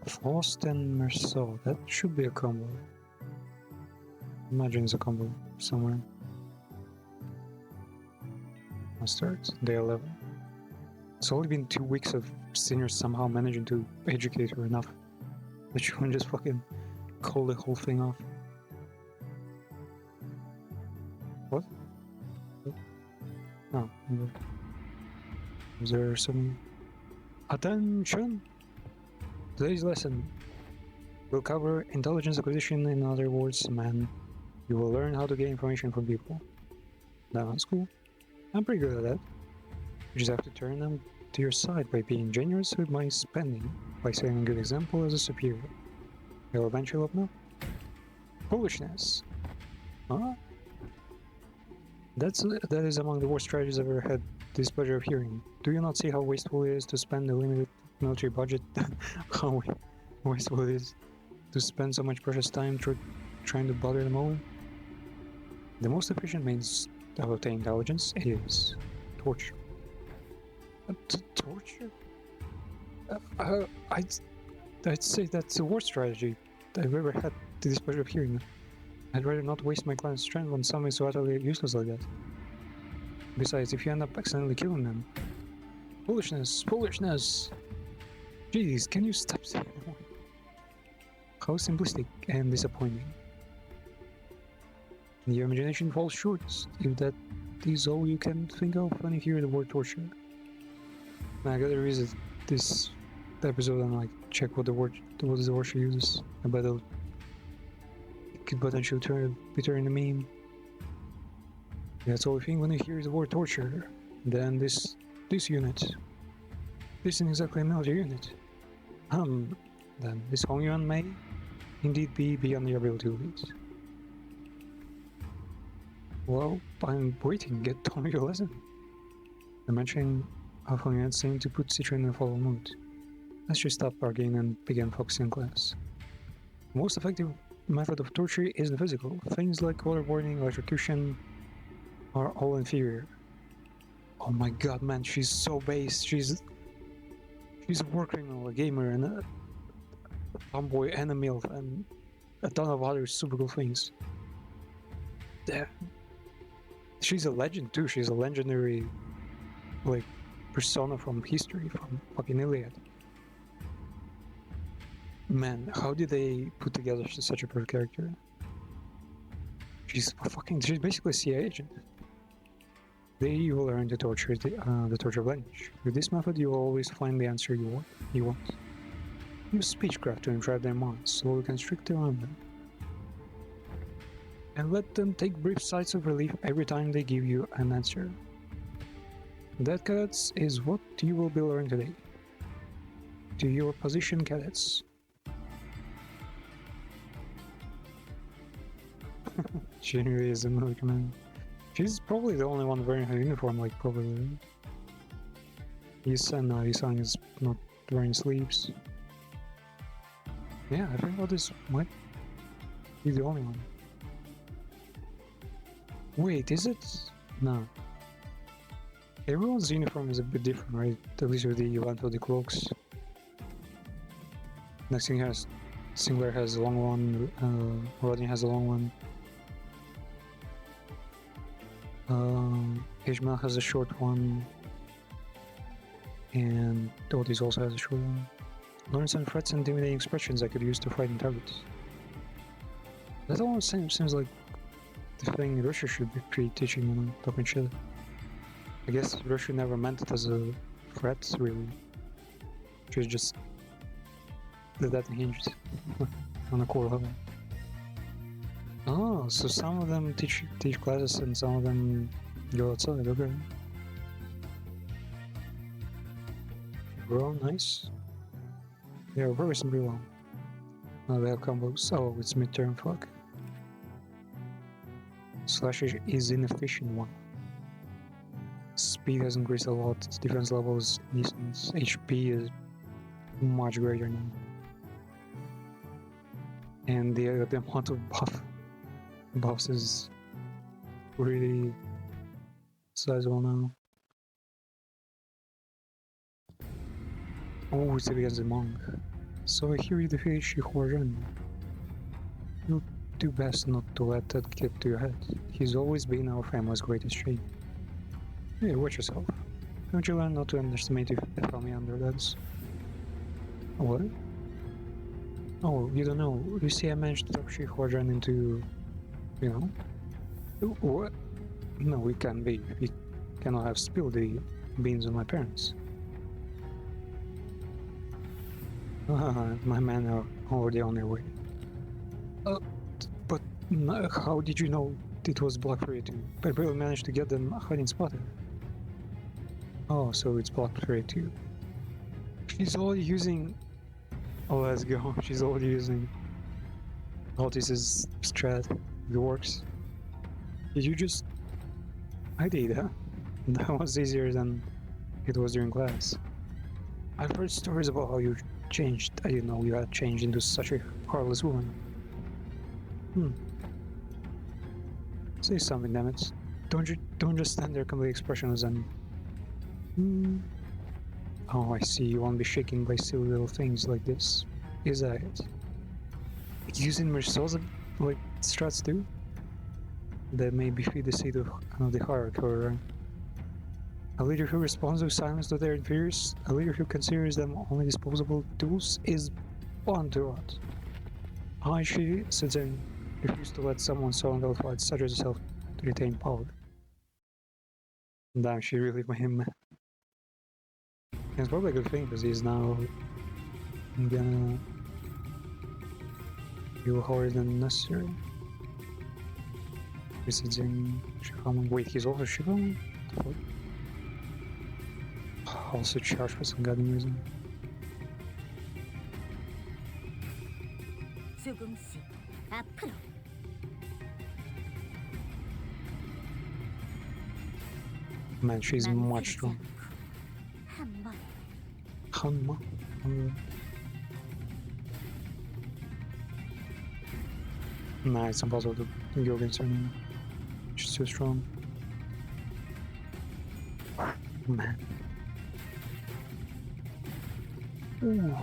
Frost and Merceau, that should be a combo. Imagine it's a combo somewhere. I'll start day 11. It's only been 2 weeks of seniors somehow managing to educate her enough that she can just fucking call the whole thing off. What? Oh, is there some... Attention! Today's lesson will cover intelligence acquisition. In other words, man, you will learn how to get information from people. That's cool. I'm pretty good at that. You just have to turn them to your side by being generous with my spending, by setting a good example as a superior. You'll eventually open up. Foolishness. Huh? That is among the worst strategies I've ever had the displeasure of hearing. Do you not see how wasteful it is to spend a limited military budget? How wasteful it is to spend so much precious time trying to bother them all? The most efficient means of obtaining intelligence is torture. Torture? I'd say that's the worst strategy I've ever had the displeasure of hearing. I'd rather not waste my client's strength on something so utterly useless like that. Besides, if you end up accidentally killing them... Foolishness! Foolishness! Jeez, can you stop saying that? How simplistic and disappointing. Your imagination falls short if that is all you can think of when you hear the word torture. I gotta revisit this episode and like check what is the word she uses. I bet it could potentially be turned a meme. That's all we think when you hear the word torture. Then this unit. This isn't exactly a military unit. Then this Hong Yuan may indeed be beyond your ability to lead. Well, I'm waiting. Get told me your lesson. I'm mentioning how Hong Yuan seemed to put Citron in a follow mood. Let's just stop arguing and begin focusing on class. The most effective method of torture is the physical. Things like waterboarding, electrocution are all inferior. Oh my god, man, she's so base. She's a war criminal, a gamer, and a tomboy and a MILF, and a ton of other super cool things. Yeah. She's a legend too. She's a legendary, like, persona from history, from fucking Iliad. Man, how did they put together such a perfect character? She's basically a CIA agent. They will learn to torture the torture of language. With this method, you will always find the answer you want. Use speechcraft to entrap their minds, slowly constrict around them, and let them take brief sighs of relief every time they give you an answer. That, cadets, is what you will be learning today. To your position, cadets. She really is a military command. She's probably the only one wearing her uniform, like, probably. Yisan is not wearing sleeves. Yeah, I think this might be the only one. Wait, is it? No. Everyone's uniform is a bit different, right? At least with the length of the cloaks. Next thing Singler has a long one, Rodney has a long one. Ishmael has a short one. And Otis also has a short one. Learn some threats and intimidating expressions I could use to frighten targets. That almost seems like the thing Russia should be teaching when talking shit. I guess Russia never meant it as a threat, really. She just did that hinged on a core level. Oh, so some of them teach classes and some of them go outside, okay. Bro, nice. Yeah, very simply well. Now they have combos. Oh, it's midterm, fuck. Slash is inefficient one. Speed has increased a lot, its defense level is decent, HP is much greater now. And the amount of buffs is really sizable now. Oh, it's against the monk. So I hear you defeated Shihuaran. You'll do best not to let that get to your head. He's always been our family's greatest shame. Hey, watch yourself. Don't you learn not to underestimate the family underdogs? What? Oh, you don't know. You see, I managed to talk Shihuaran into, you know? What? No, we can't be. We cannot have spilled the beans on my parents. My men are already on their way. But how did you know it was Black 32? I barely managed to get them hiding spotted. Oh, so it's Black 32. She's already using... Oh, let's go. She's already using Otis's strat. It works. Did you just... I did, huh? That was easier than it was during class. I've heard stories about how you changed. I didn't know you had changed into such a heartless woman. Say something, damn it. Don't just stand there completely expressionless and... Oh, I see. You won't be shaken by silly little things like this. Is that it? Using Merceau's, like, strats too? That may defeat the seat of the hierarchy, right? A leader who responds with silence to their inferiors, a leader who considers them only disposable tools, is born to rot. I, she, Suzanne, refuse to let someone so unqualified such as herself to retain power. Damn, she really made him. It's probably a good thing because he's now gonna go harder than necessary. Suzanne, Shihaman. Wait, he's also Shihaman? What? Also charged for some goddamn reason. 조금씩 앞으로. Man, she's much stronger. Hanma. Nah, it's impossible to go against her now. She's too strong. Man. Ooh.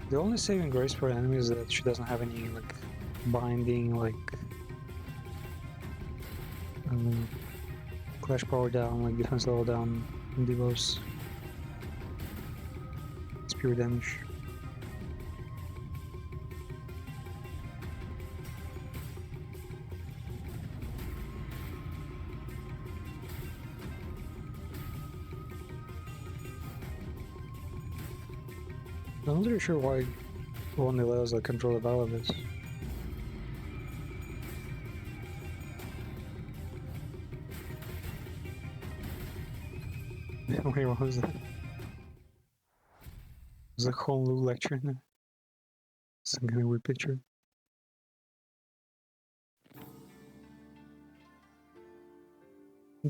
The only saving grace for enemy is that she doesn't have any like binding like clash power down, like defense level down, debuffs. It's pure damage. I'm not really sure why one allows like control the battle of this. Wait, what was that? There's a whole new lecture in there. Some kind of weird picture.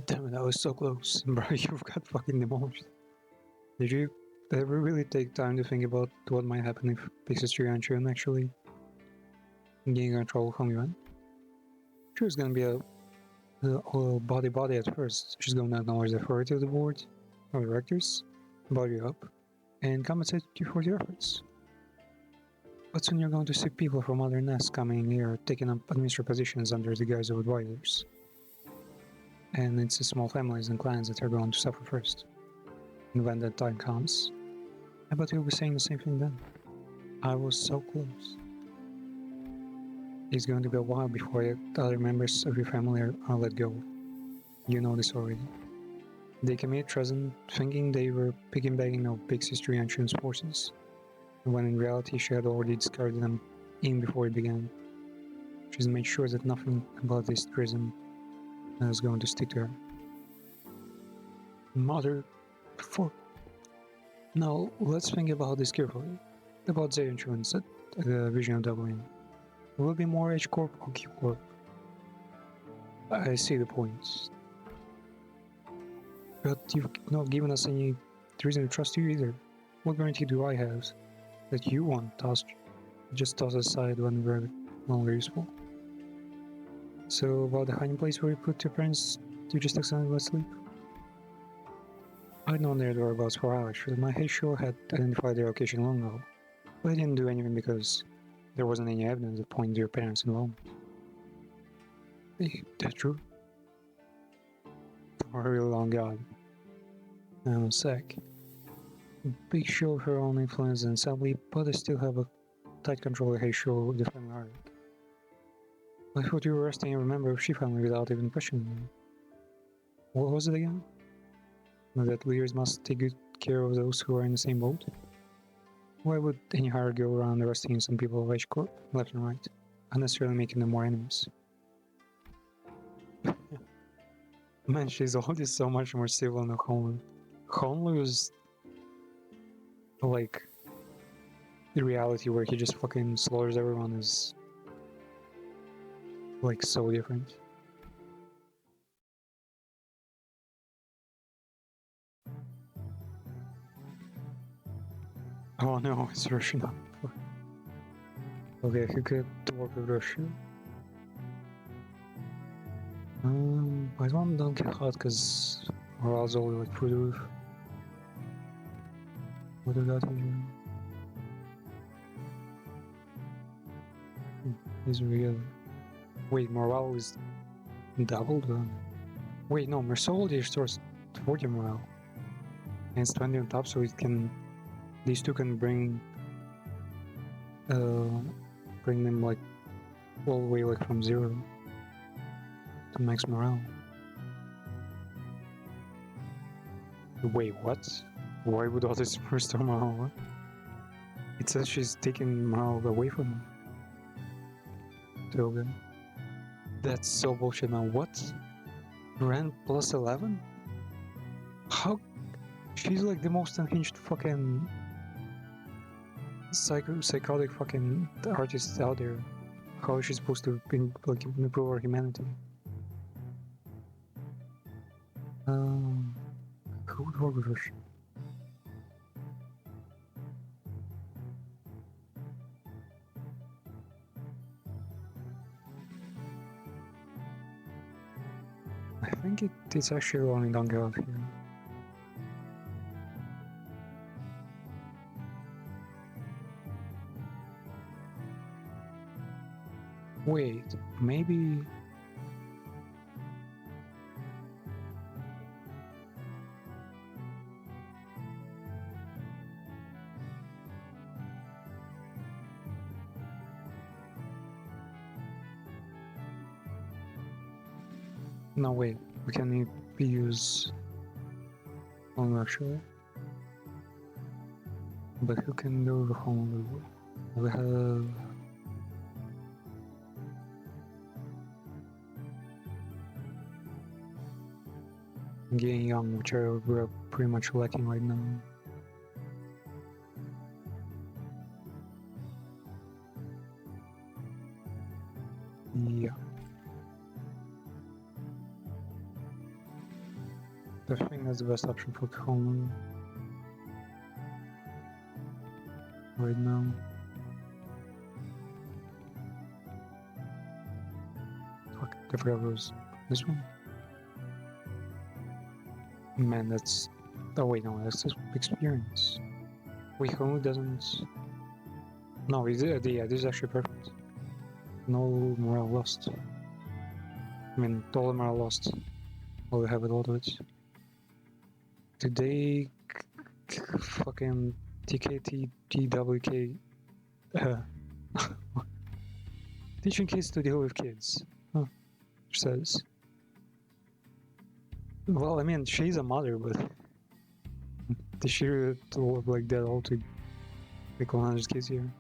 Damn it, that was so close. Bro, you've got fucking demolished. Did you ever really take time to think about what might happen if Pixis Triantrian actually gain control from you? Sure, it's gonna be a body at first. She's gonna acknowledge the authority of the board, of directors, build you up, and compensate you for your efforts. But soon you're going to see people from other nests coming here, taking up administrative positions under the guise of advisors. And it's the small families and clans that are going to suffer first. And when that time comes, I bet you'll be saying the same thing then. I was so close. It's going to be a while before the other members of your family are let go. You know this already. They committed treason, thinking they were piggybacking of Big Sister Yanchun's forces, when in reality she had already discarded them even before it began. She's made sure that nothing about this treason is going to stick to her. Mother... fuck. Now, let's think about this carefully. About the insurance at the Vision of Dublin. Will it be more H Corp or Q Corp? I see the point. But you've not given us any reason to trust you either. What guarantee do I have that you won't just toss aside when we're no longer useful? So about the hiding place where you put your parents, you just accidentally let sleep? I'd known their whereabouts for hours, because my head show had identified their location long ago, but I didn't do anything because there wasn't any evidence that pointed to your parents' involvement. Is that true? For a really long god. I'm sick. Big show of her own influence and sadly, but I still have a tight control of Heisho of the family heart. I thought you were arresting every member of She family without even questioning them. What was it again? That leaders must take good care of those who are in the same boat? Why would any hierarchy go around arresting some people of H Corp, left and right, unnecessarily making them more enemies? Man, she's always so much more civil than Honlu. Honlu is like the reality where he just fucking slaughters everyone is like so different. Oh no, it's Russian. Okay, who could work with Russia? I don't get hot because morale's always like through the roof. What do we got here? These are real. Wait, morale is doubled? Wait, no, Mersoldi restores 40 morale. And it's 20 on top, so it can. These two can bring them like all the way like from 0 to max morale. Wait, what? Why would all this restore morale? What? It says she's taking morale away from him. So good. That's so bullshit now. What? Ren plus 11? How? She's like the most unhinged fucking psychotic fucking artist out there. How is she supposed to like improve our humanity? Who would work with her? I think it's actually only Donkey out here. Wait, maybe... No, wait, we can use... I'm not sure. But who can go home? We have... Getting young, which we're pretty much lacking right now. Yeah. I think that's the best option for Coleman right now. Fuck, I forgot what was this one. Man, that's... Oh wait, no, that's just experience. Wait, Homewood doesn't... No, yeah, this is actually perfect. No morale lost. I mean, all the morale lost. Well, we have a lot of it. Today, fucking TKTGWK, teaching kids to deal with kids. Huh. Says. Well, I mean, she's a mother, but did she really look like that all to pick 100 kids here?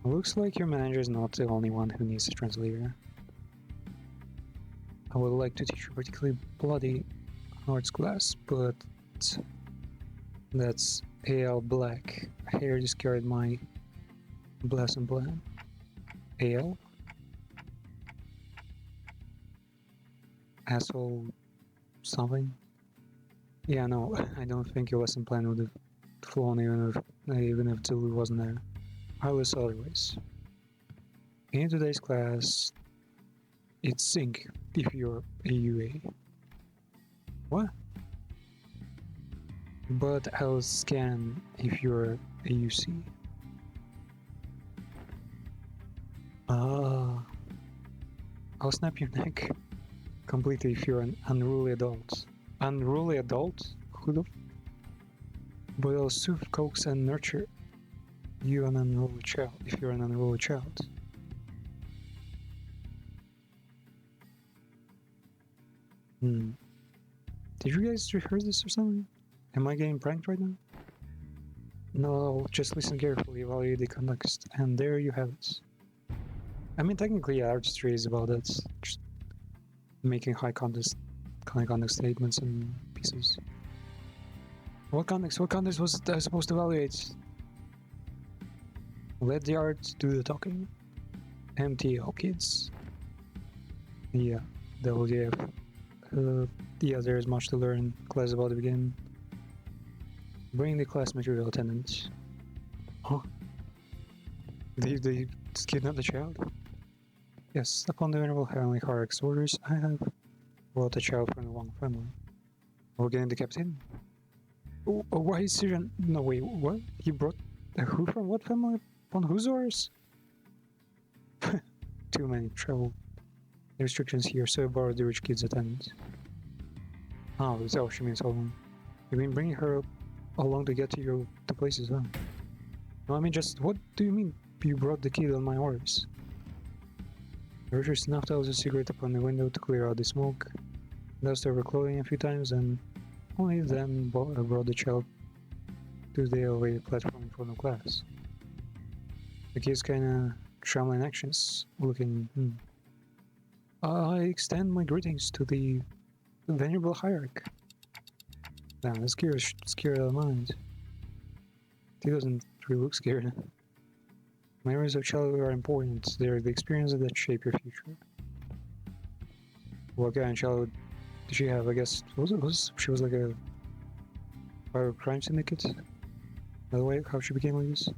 Looks like your manager is not the only one who needs a translator. I would like to teach a particularly bloody arts class, but that's AL Black. Hair discarded my blessing plan. AL? Asshole something? Yeah, no, I don't think your lesson plan would have flown even if Tulu wasn't there. I was otherwise. In today's class, it's sync if you're a UA. What? But I'll scan if you're a UC. Ah. I'll snap your neck completely if you're an unruly adult. Unruly adult? Who the... But I'll soothe, coax, and nurture you an unruly child if you're an unruly child. Did you guys rehearse this or something? Am I getting pranked right now? No, just listen carefully, evaluate the context, and there you have it. I mean, technically, artistry is about that. Just making high context statements and pieces. What context? What context was I supposed to evaluate? Let the art do the talking. MTL kids. Yeah, WDF. Yeah, there is much to learn. Class about to begin. Bring the class material attendance. Huh? They kidnapped the child? Yes, upon the Venerable Heavenly Hierarch's orders, I have brought the child from the wrong family. We're getting decapitated. Oh, why is Syrian? No, wait, what? He brought who from what family? Upon whose orders? Too many travel restrictions here, so I borrowed the rich kid's attendance. Oh, is that what she means, hold on. You mean bringing her along to get to places, huh? No, I mean just, what do you mean you brought the kid on my orders? Richard snuffed out a cigarette upon the window to clear out the smoke, dusted over clothing a few times, and only then brought the child to the elevated platform in front of class. The kid's kinda trembling actions, looking, I extend my greetings to the Venerable Hierarch. Damn, that scared out of mind. He doesn't really look scared. Memories of childhood are important. They're the experiences that shape your future. What kind of childhood did she have? I guess she was like a part of a crime syndicate. By the way, how she became like this?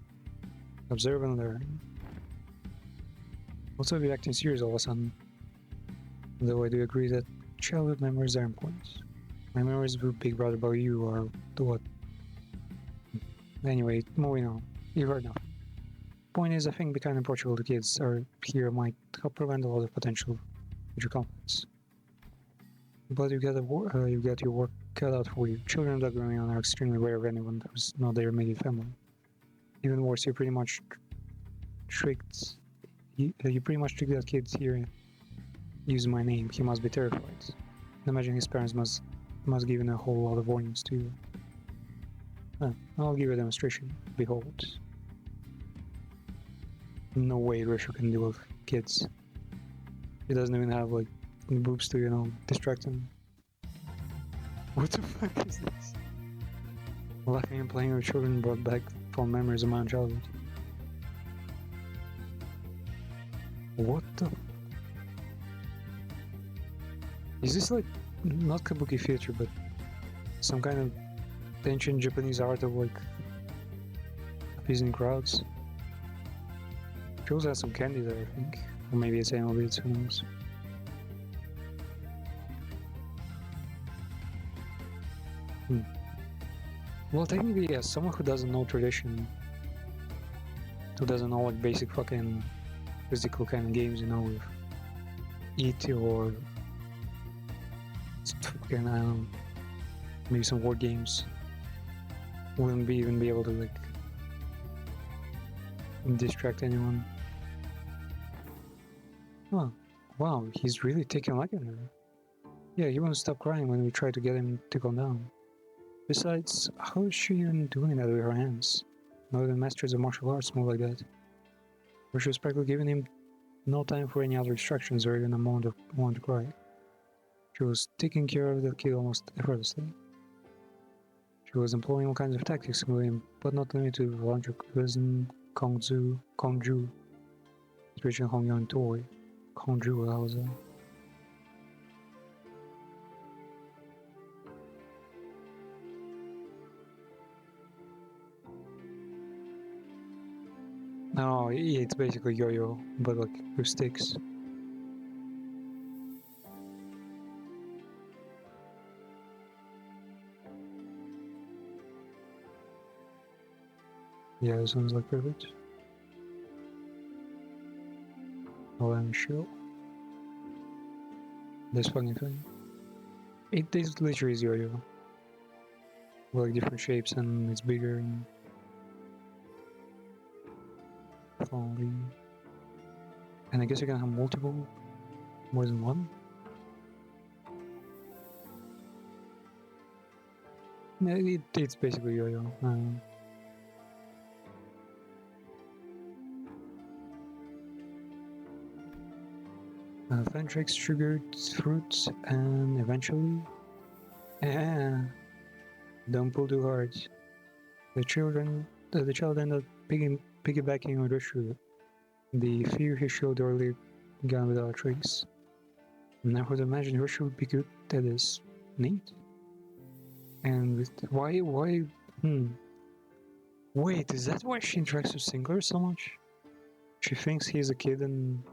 Observe and learn. What's up with acting serious all of a sudden? Though I do agree that childhood memories are important. My memories with Big Brother about you are the what? Anyway, moving on. You've heard enough. point is, I think the kind of Portugal the kids are here might help prevent a lot of potential future conflicts. But you get your work cut out for you. Children that growing on are extremely rare of anyone who's not their immediate family. Even worse, you pretty much tricked. You pretty much tricked that kid here using my name. He must be terrified. Imagine his parents must give him a whole lot of warnings too. I'll give you a demonstration. Behold. No way Rishu can deal with kids. He doesn't even have like boobs to, distract him. What the fuck is this? Laughing and playing with children brought back fond memories of my own childhood. What the? Is this like not kabuki theater, but some kind of ancient Japanese art of like appeasing crowds? She also has some candy there, I think. Or maybe it's anal beads, who knows? Well, technically, yeah, someone who doesn't know tradition, who doesn't know like basic fucking physical kind of games, with ET or fucking, I don't know, maybe some word games, wouldn't even be able to like distract anyone. Oh, wow, he's really taking a liking to her. Yeah, he won't stop crying when we try to get him to calm down. Besides, how is she even doing that with her hands? Not even masters of martial arts move like that. Or she was practically giving him no time for any other distractions or even a moment to cry. She was taking care of the kid almost effortlessly. She was employing all kinds of tactics with him, but not limited to laundry prison, Kongju, reaching Hongyang Toy. Kongju, how was that? No, yeah, it's basically yo-yo, but like with sticks. Yeah, this one's like perfect. Oh, and show. This fucking thing. It is literally yo-yo. Like different shapes and it's bigger and probably. And I guess you can have multiple, more than one. It's basically yo-yo. Fentrix triggered fruits and eventually. Don't pull too hard. The child ended up piggybacking on Rishu. The fear he showed earlier gone without a trace. And I would imagine Rishu would be good at this. Neat. And why? Wait, is that why she interacts with Sinclair so much? She thinks he's a kid and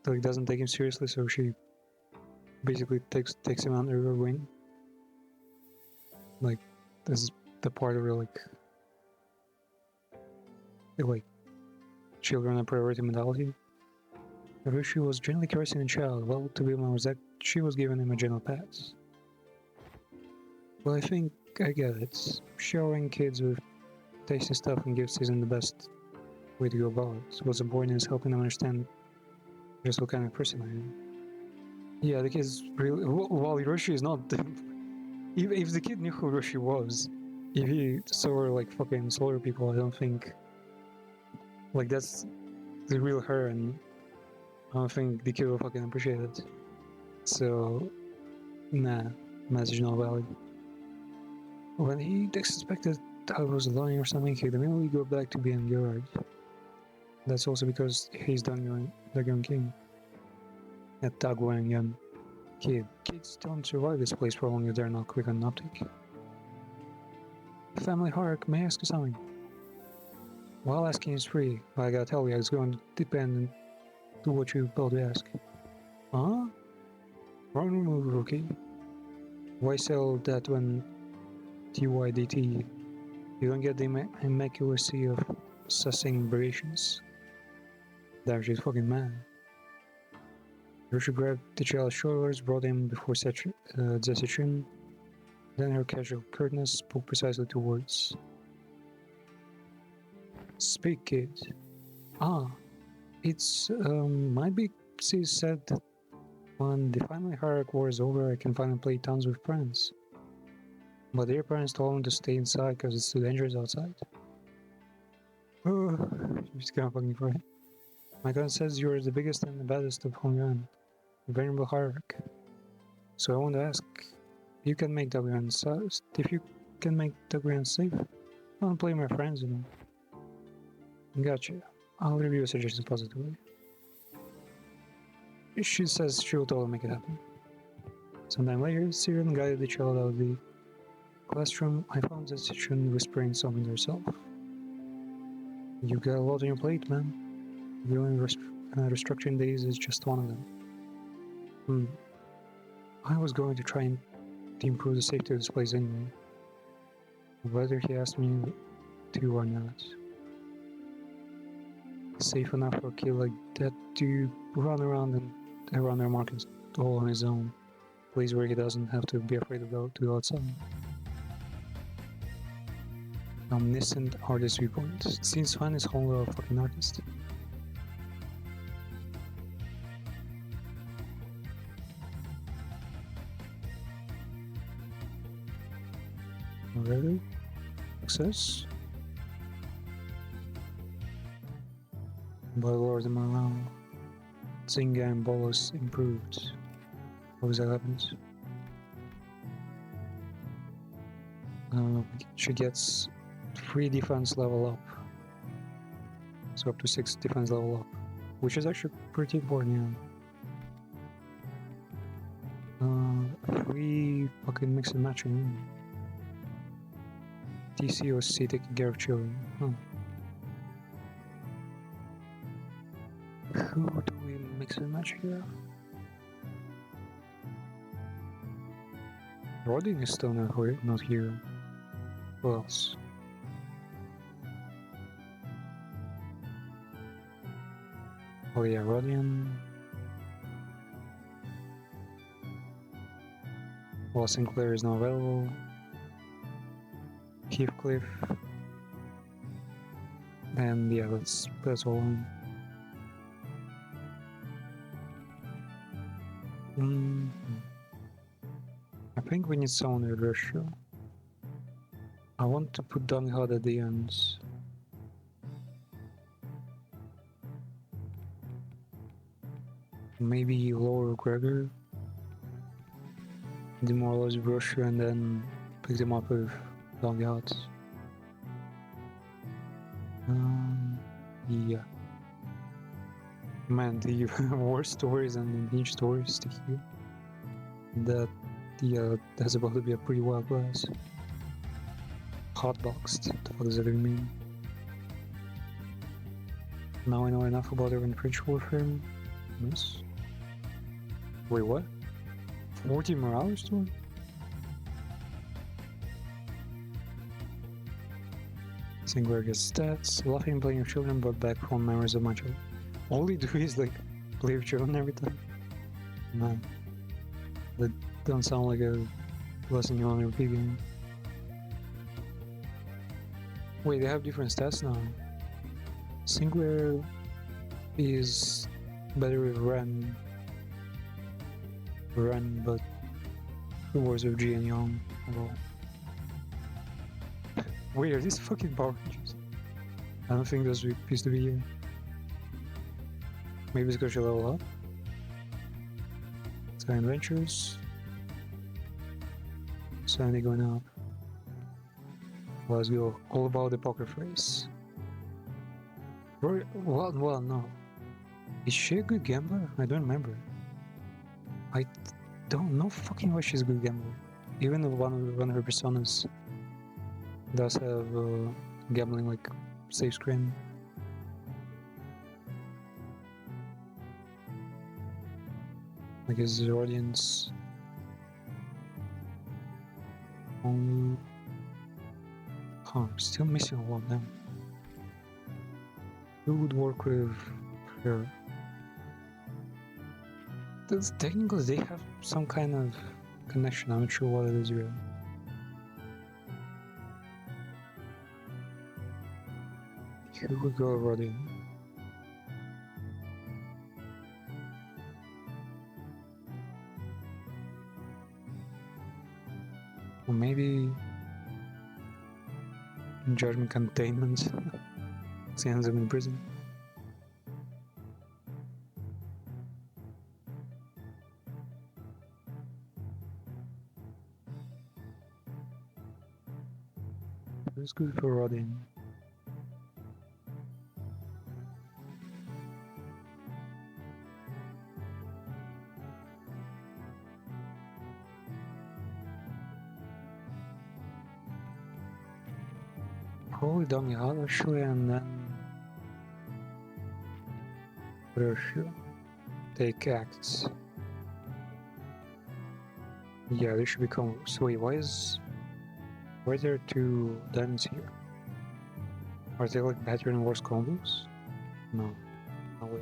like doesn't take him seriously, so she basically takes him under her wing. Like this is the part of her like children and priority mentality. If she was gently caressing the child, well, to be more exact, she was giving him a gentle pat. Well, I think I get it. Showering kids with tasty stuff and gifts isn't the best way to go about it. What's important is helping them understand just what kind of person I am. Yeah, the kid's really. While Hiroshi is not. If the kid knew who Hiroshi was, if he saw her like fucking slaughter people, I don't think. Like, that's the real her, and I don't think the kid will fucking appreciate it. So, nah, message not valid. When he suspected I was lying or something, he'd immediately go back to being Gerard. That's also because he's the young king. A Dagwang young kid. Kids don't survive this place for long if they're not quick on optic. Family Hark, may I ask you something? While asking is free, but I gotta tell you, it's going to depend on what you both ask. Huh? Wrong move, rookie. Why sell that when TYDT? You don't get the immaculacy of sussing variations. Damn, she's fucking mad. Rushi grabbed T'Challa's shoulders, brought him before Zesichin. Then her casual curtness spoke precisely to words. Speak, kid. Ah, it's, might be, she said that when the family hierarchy war is over, I can finally play tons with friends. But their parents told them to stay inside because it's too dangerous outside. Oh, she's kind of fucking friend. My cousin says you're the biggest and the baddest of Hongyuan, the venerable hierarch. So I want to ask, you can make Dogran if you can make Dogran safe, I want to play my friends, you know. Gotcha. I'll review your suggestions positively. She says she will totally make it happen. Sometime later, Siren guided the child out of the classroom. I found that she shouldn't whispering something to herself. You got a lot on your plate, man. Viewing restructuring days is just one of them. I was going to try and improve the safety of this place anyway. Whether he asked me to or not. Safe enough for a kid like that to run around our markets all on his own. Place where he doesn't have to be afraid to go outside. Omniscient artist viewpoint. It seems fun is whole little fucking artist. Already? Success? By Lord Morale. Zinga and Bolos improved. What was that happened? She gets 3 defense level up. So up to 6 defense level up. Which is actually pretty important, yeah. 3 fucking mix and matching. TC or C taking care of children. Huh. Who do we mix and match here? Rodin is still not here. Who else? Oh yeah, Rodin. Well, Sinclair is not available. Heathcliff. And yeah, that's all. I think we need someone with Russia. I want to put Donghad at the ends. Maybe lower Gregor. Demoralize Russia and then pick them up with Donghad. Yeah. Man, the worst stories and niche stories to hear. That, yeah, that's about to be a pretty wild class. Hotboxed. What the fuck does that even mean? Now I know enough about urban French warfare. Yes. Wait, what? 40 morale store? Singular gets stats. Laughing playing with children brought back fond memories of my childhood. All they do is like play with children every time. Man. That don't sound like a lesson you want to repeat game. Wait, they have different stats now. Singular is better with Ren, but it was with G and Young. Well. Wait, are these fucking Power Rangers? I don't think those used to be here. Maybe it's because you level up. Sky Adventures. Sandy going up. Let's go. All about the poker face. Well, no. Is she a good gambler? I don't remember. I don't know fucking why she's a good gambler. Even if one of her personas does have gambling like save screen. Like his audience. Huh, still missing a lot of them. Who would work with her? Technically, they have some kind of connection. I'm not sure what it is really. Who would go Rodin? Or maybe judgment containment. Sends him in prison. Who's good for Rodin? Probably Dong Yao actually, and then take acts. Yeah, they should be combos. Wait, why are there two diamonds here? Are they like better and worse combos? No. No way.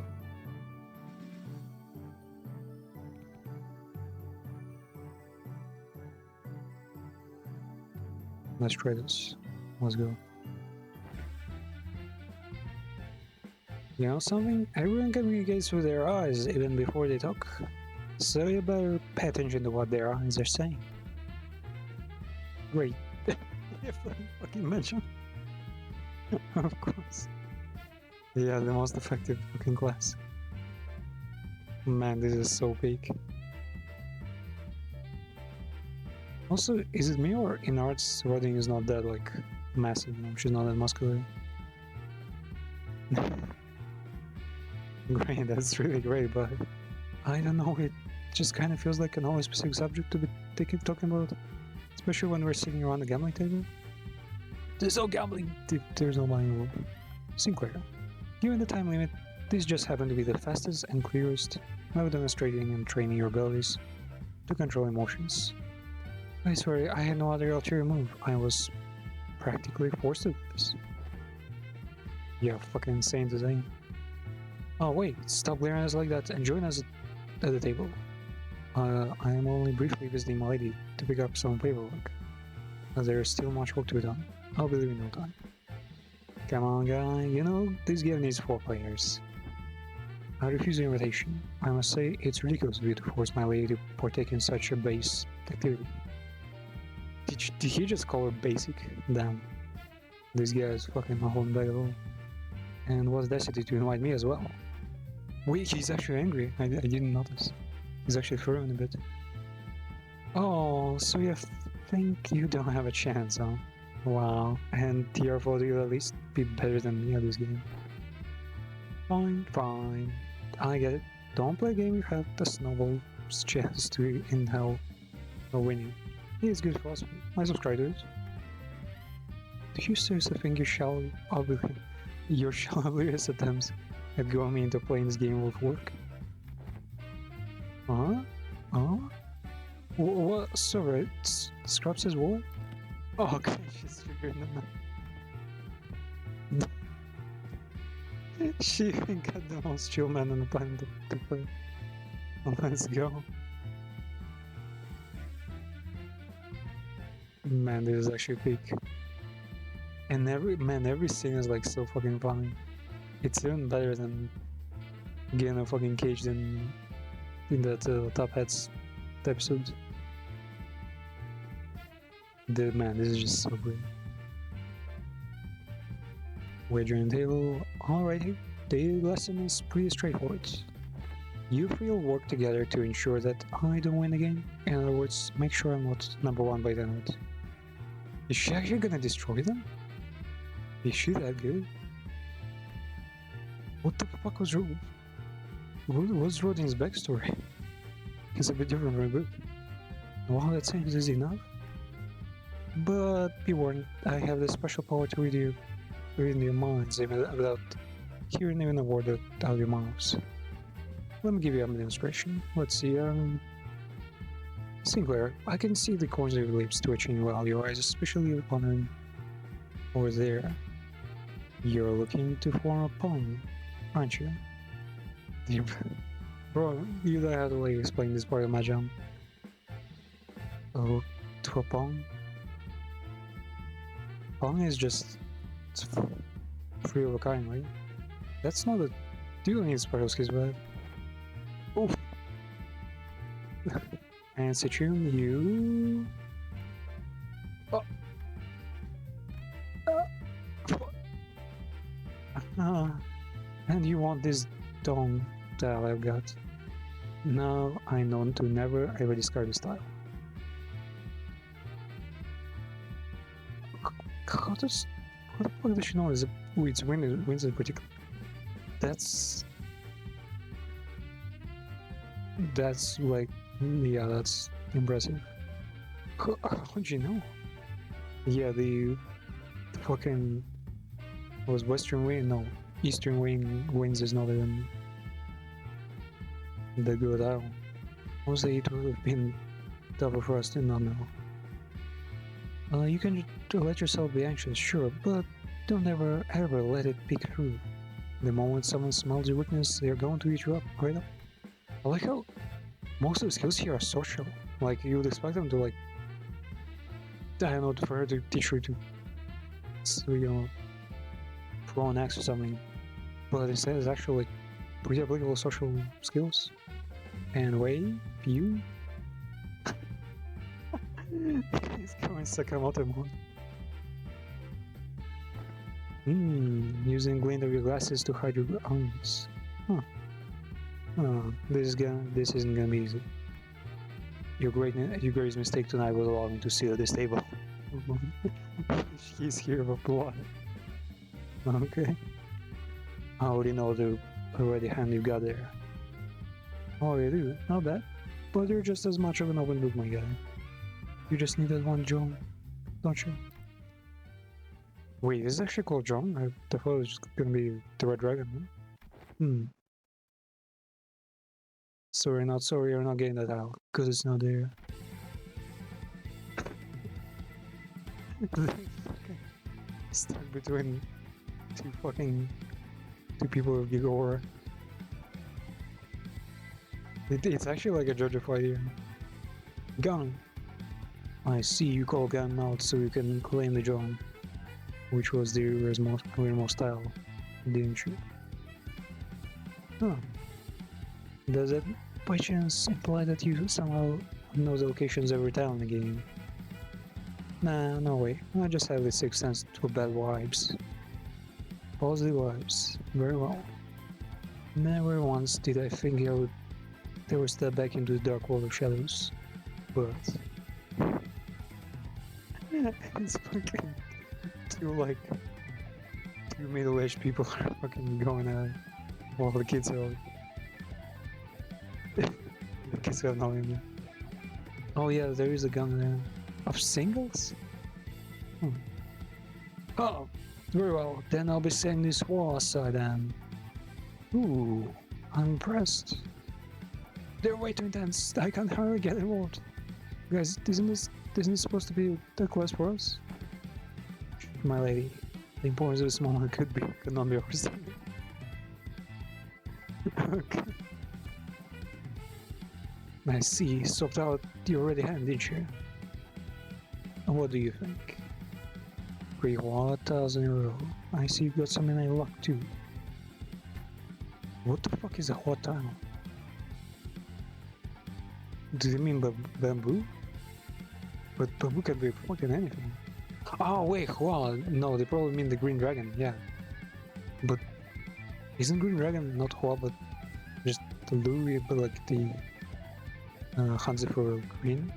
Let's try this. Let's go. You know something? Everyone communicates with their eyes even before they talk. So you better pay attention to what their eyes are saying. Great. If I fucking mention. Of course. Yeah, the most effective fucking class. Man, this is so big. Also, is it me or in arts Rodin is not that like massive? You know, she's not that muscular. Great, that's really great, but I don't know, it just kind of feels like an always specific subject to be talking about, especially when we're sitting around the gambling table. There's no gambling, there's no money rule. Sinclair, given the time limit, this just happened to be the fastest and clearest way of demonstrating and training your abilities to control emotions. I swear, I had no other ulterior move. I was practically forced to do this. Yeah, fucking insane to say. Oh wait, stop glaring at us like that and join us at the table. I am only briefly visiting my lady to pick up some paperwork. There is still much work to be done. I'll be leaving in no time. Come on, guy, you know, this game needs 4 players. I refuse the invitation. I must say, it's ridiculous of you to force my lady to partake in such a base activity. Did he just call her basic? Damn. This guy is fucking not holding back at all. And was audacity to invite me as well. Wait, he's actually angry. I didn't notice. He's actually throwing a bit. Oh, so you think you don't have a chance, huh? Wow. And therefore you'll at least be better than me at this game. Fine, fine. I get it. Don't play a game you have the snowball's chance to in hell or winning. It is good philosophy. I subscribe to it. Do you seriously think your chivalrous attempts at going me into playing this game will work? Huh? Huh? What? Sorry, Scrub says what? Oh, okay, she's figuring it out. She even got the most chill man on the planet to play. Let's go. Man, this is actually peak. And every scene is like so fucking funny. It's even better than getting a fucking caged in that Top Hats episode. Man, this is just so great. Wager on the table. Alrighty, the lesson is pretty straightforward. You three will work together to ensure that I don't win the game. In other words, make sure I'm not number 1 by the end of it. Is she actually gonna destroy them? Is she that good? What the fuck was what's Rodin's backstory? It's a bit different from a book. Wow, that seems easy enough. But be warned, I have the special power to read your minds even without hearing even a word out of your mouths. Let me give you a demonstration. Let's see, Sinclair, I can see the corners of your lips twitching while your eyes, especially wandering over there. You're looking to form a pong, aren't you? Bro, you don't have to like explain this part of my jump. Oh, to a pong? Pong is just it's free of a kind, right? That's not a. Do you need special skills for that? Oof. And Citrium, you. Oh. And you want this dong that I've got. Now I know to never ever discard this tile. How does. How the fuck does she know it's wins in particular? That's like, yeah, that's impressive. How'd you know? Yeah, the fucking was Western Wing, no, Eastern Wing wins is not even the good out. Mostly it would have been double frost and not know. You can let yourself be anxious, sure, but don't ever let it peek through. The moment someone smells your weakness, they're going to eat you up, right up. I like how most of the skills here are social. Like, you would expect them to, like, I don't know, for her to teach you to, you know, throw an axe or something. But instead, it's actually, like, pretty applicable social skills. And wait, you? He's going Sakamoto mode. Using glint of your glasses to hide your eyes. Huh. Oh, this isn't gonna be easy. Your greatest mistake tonight was allowing me to sit at this table. She's here for blood. Okay. I already know the already hand you got there. Oh, you do? Not bad. But you're just as much of an open book, my guy. You just need that one John, don't you? Wait, is it actually called John? I thought it was just gonna be the Red Dragon. Sorry, not sorry, you're not getting that out, because it's not there. Stuck between two people with big aura. It's actually like a JoJo fight here. Gun. I see you call gun out so you can claim the John, which was the real style, didn't you? Huh. Does it by chance imply that you somehow know the locations every town in the game? Nah, no way. I just have the sixth sense to bad vibes. Positive vibes. Very well. Never once did I think I would ever step back into the dark world of shadows. But it's fucking two middle-aged people are fucking going at it while the kids are the kids have no idea. Oh yeah, there is a gun there. Of singles? Oh, very well. Then I'll be saying this war side then. Ooh, I'm impressed. They're way too intense. I can't hardly get involved. Guys, isn't this supposed to be a quest for us? My lady, the importance of this moment could not be overstated. Okay. I see, soaked out you already had, didn't you? What do you think? 3,000 euro. I see you got some in a luck too. What the fuck is a hot tile? Do they mean bamboo? But bamboo can be fucking anything. Oh wait, wow, no, they probably mean the green dragon, yeah. But isn't green dragon not Hua, but just the Louis, but like the Hanzi for green?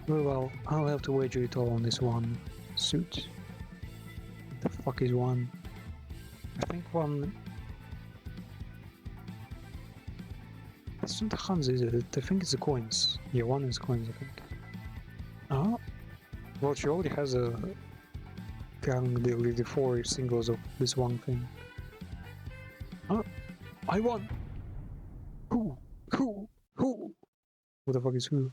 Very well, I'll have to wager it all on this one suit. The fuck is one? I think one. It's not the Hanzi, is it? I think it's the coins. Yeah, one is coins, I think. Oh, well, she already has a gang, the 4 singles of this one thing. Oh, I won! Who? Who? Who? Who the fuck is who?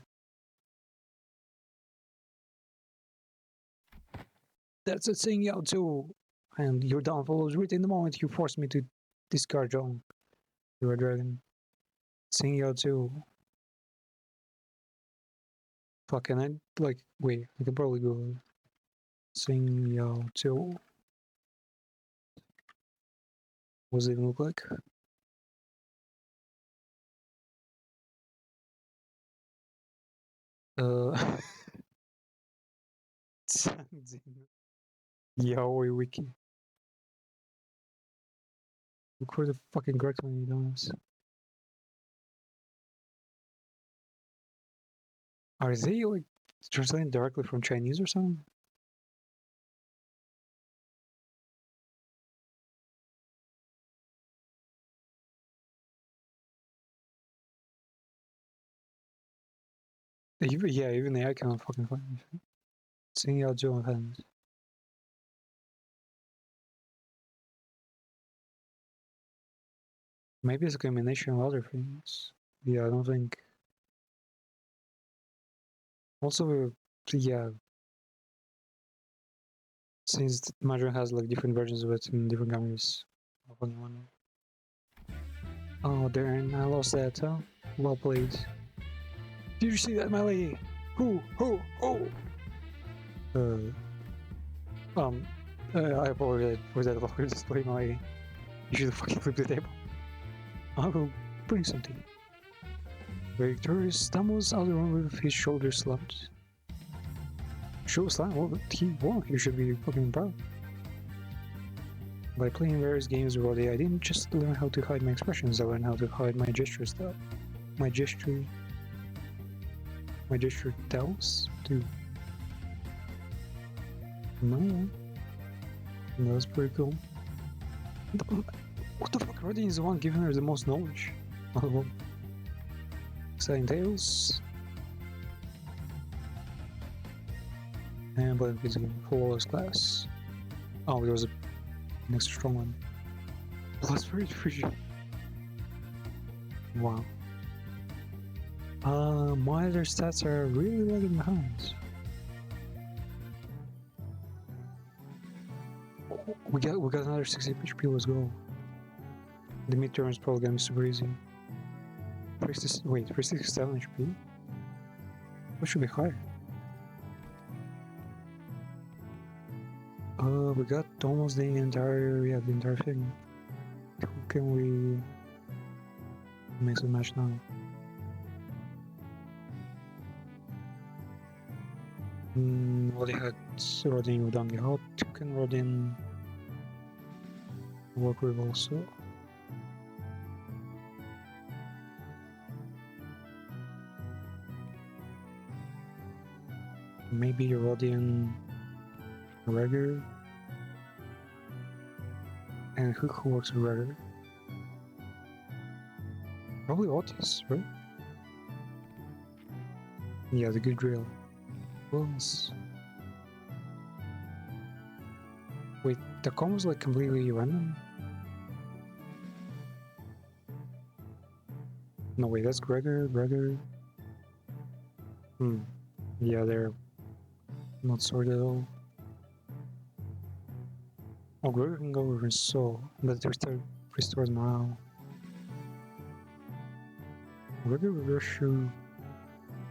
That's a thing, Yao too. and your downfall was written the moment you forced me to discard John. You are dragon. Sing Yao too. Fucking I like wait, I can probably go Sing Yao too. What does it even look like? Uh Yaoi wiki. Look for the fucking correct one, you dumbass. Are they like translating directly from Chinese or something? Even, yeah, even the AI cannot fucking find me. Sing Yao Zhou hands. Maybe it's a combination of other things. Yeah, I don't think. Also, yeah, since Mahjong has like different versions of it in different countries. Oh, Darren, I lost that, huh? Well played. Did you see that, my lady? Who? Oh! I apologize for that vulgar display, my lady. You should fucking flip the table. I will bring something. Victor stumbles out of the room with his shoulders slumped. Show slam? Well, he won. You should be fucking proud. By playing various games with Roddy, I didn't just learn how to hide my expressions, I learned how to hide my gesture style. My gesture tells too. No. That's pretty cool. What the fuck? Roddy is the one giving her the most knowledge. Oh. Exciting tales. And Blame Kids again. Flawless class. Oh, there was an extra strong one. Plus very frigid. Wow. My other stats are really lagging behind. We got another 60 HP, let's go. The midterm is probably gonna be super easy. 367 HP? What should be higher? We got almost the entire thing. Who can we mix and match now? Well, they had Rodin with Dangi Hot, who can Rodin work with also? Maybe Rodin Regger? And who works with Regger? Probably Otis, right? Yeah, the good drill. Who else? Wait, the combo's like completely random? No, wait, that's Gregor. Yeah, they're not sorted at all. Oh, Gregor can go over his soul, but it restores morale. Gregor reverse shoe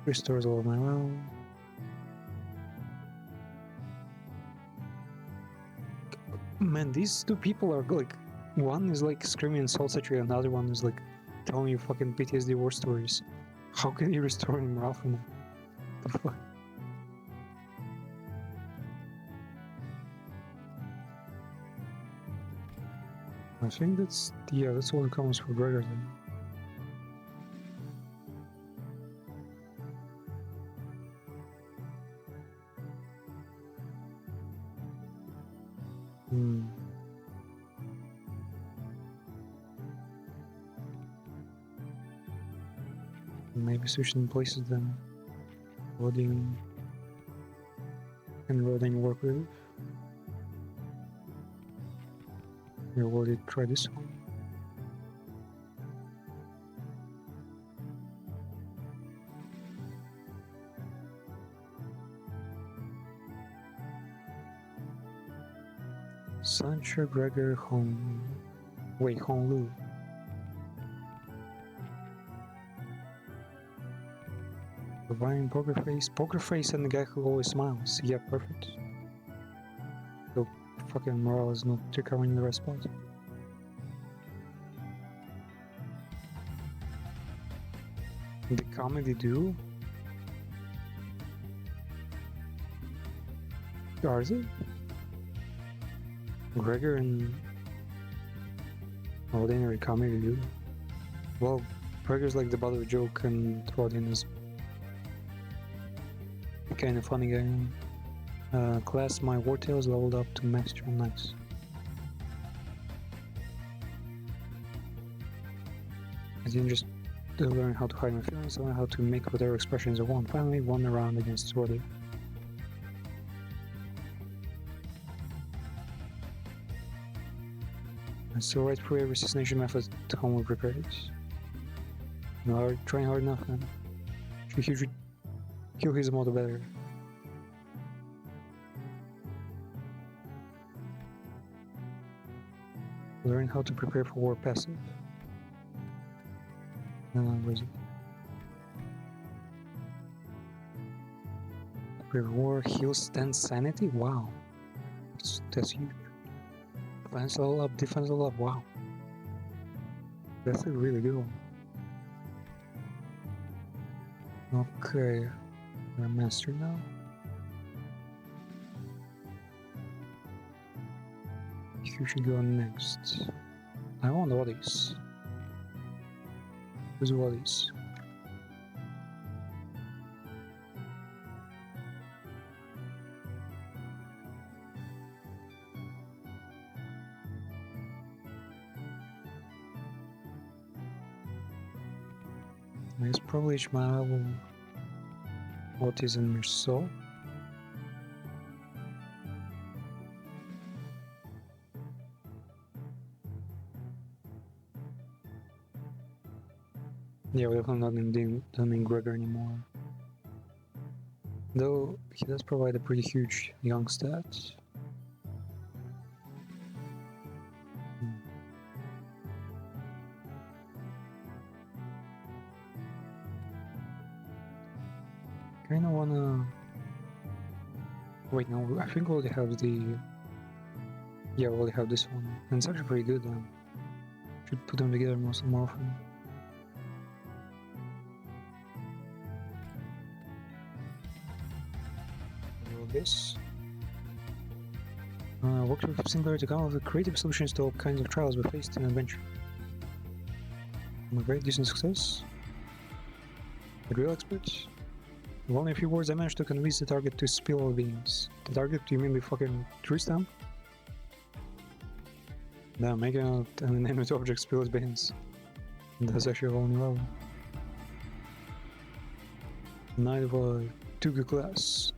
restores all of morale. Man, these two people are like, one is like screaming insults at you, and the other one is like telling you fucking PTSD war stories. How can you restore morale from them? The fuck? I think that's all that comes for Gregor then. Maybe switching places then. Loading and loading work with. We already tried this one. Challenger Gregor Hong. Wait, Honglu. Providing poker face. Poker face and the guy who always smiles. Yeah, perfect. So fucking morale is not recovering in the right spot. The comedy duo? Are they? Gregor and Ordinary comedy duo? Well, Gregor's like the butt of the joke and Rodin is kind of funny guy. Class my Wartails leveled up to master. Nice. I didn't just learn how to hide my feelings, I learned how to make whatever expressions I want. Finally won a round against Rodin. So right for every assassination method Homer prepared. No, trying hard enough, man. He should kill his mother better. Learn how to prepare for war passive. Where is it? Prepare for war, heal, stand sanity? Wow. That's huge. Defense level up, defense level up, wow. That's a really good one. Okay, we're a master now. Who should go next? I want Waddies. Who's Waddies? It's probably Ishmael, Otis, and Mirso. Yeah, we're definitely not naming Gregor anymore. Though he does provide a pretty huge young stat. Kinda wanna... Wait, no, I think we already have the... Yeah, we already have this one. And it's actually pretty good, should put them together more often. This. Worked with Singularity to come up with creative solutions to all kinds of trials we faced in adventure. I'm a very decent success. A real expert. In only a few words I managed to convince the target to spill all beans. The target? You mean the fucking tree stump? Yeah, making an inanimate object spill its beans. That's actually a whole new level. Knight of a Tugu class.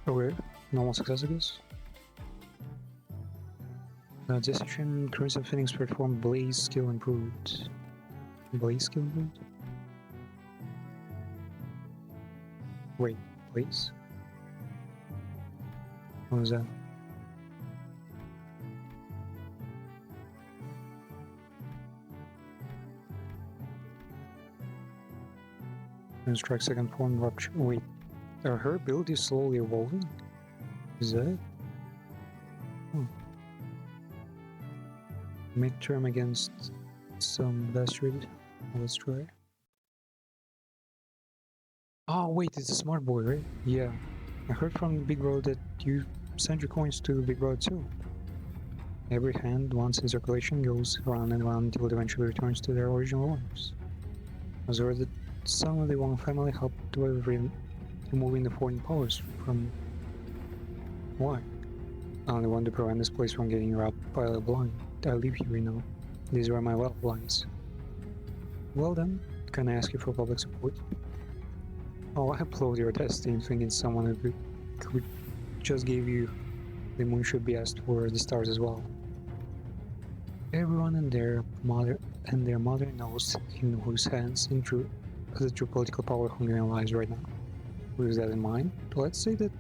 Okay, normal success I guess. Decision, currency of Phoenix performed, blaze skill improved. Blaze skill improved? Wait, blaze? What was that? And strike second form rupture. Wait. Are her abilities slowly evolving? Is that it? Hmm. Midterm against some bastard. Let's try. Oh wait, it's a smart boy, right? Yeah. I heard from the Big Bro that you send your coins to the Big Bro too. Every hand, once in circulation, goes round and round until it eventually returns to their original owners. I was aware that some of the Wong family helped with removing the foreign powers from... Why? I only want to prevent this place from getting robbed by a blind. I live here, you know. These are my wealth blinds. Well then, can I ask you for public support? Oh, I applaud your audacity in thinking someone who just gave you the moon should be asked for the stars as well. Everyone and their mother knows in whose hands the true political power of Hungarian lies right now. With that in mind, let's say that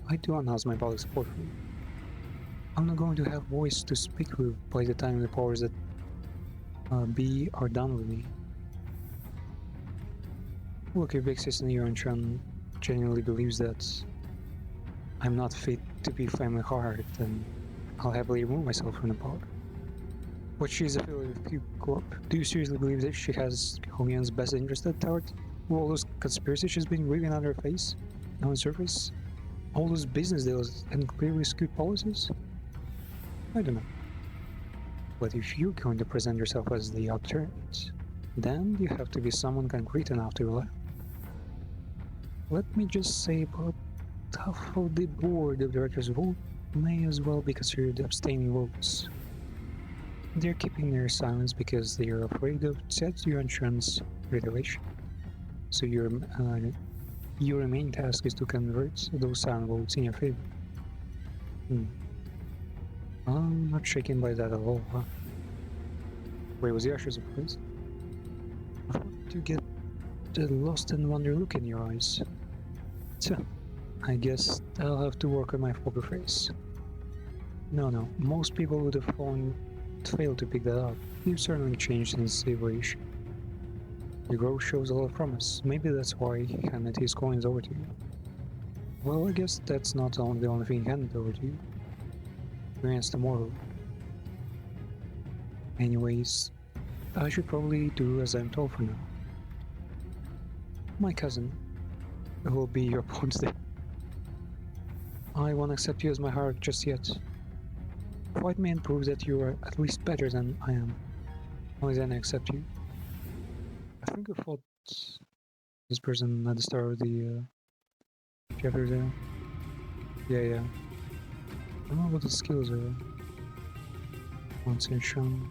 I do announce my public support for you. I'm not going to have voice to speak with by the time the powers that be are done with me. Look, if Big Sis Neuron genuinely believes that I'm not fit to be family heart, then I'll happily remove myself from the power. But she's affiliated with Cube Corp. Do you seriously believe that she has Hongyun's best interest at heart? With all those conspiracies she's been weaving on her face, on the surface? All those business deals and clearly skewed policies? I don't know. But if you're going to present yourself as the alternate, then you have to be someone concrete enough to rely on. Let me just say about half of the board of directors vote may as well be considered abstaining votes. They're keeping their silence because they are afraid of Tetsuya Insurance regulation. So your main task is to convert those silent votes in your favor. I'm not shaken by that at all, huh? Wait, was he actually surprised? I thought you get the lost and wonder look in your eyes. So, I guess I'll have to work on my poker face. No, most people would have failed to pick that up. You've certainly changed since the evaluation. Your growth shows a lot of promise. Maybe that's why he handed his coins over to you. Well, I guess that's not the only thing he handed over to you. Experience tomorrow. Anyways, I should probably do as I'm told for now. My cousin will be your pawn today. I won't accept you as my heart just yet. Fight me and prove that you are at least better than I am. Only then I accept you. I think I fought this person at the start of the chapter there. Yeah. I don't know what the skills are. Concentration.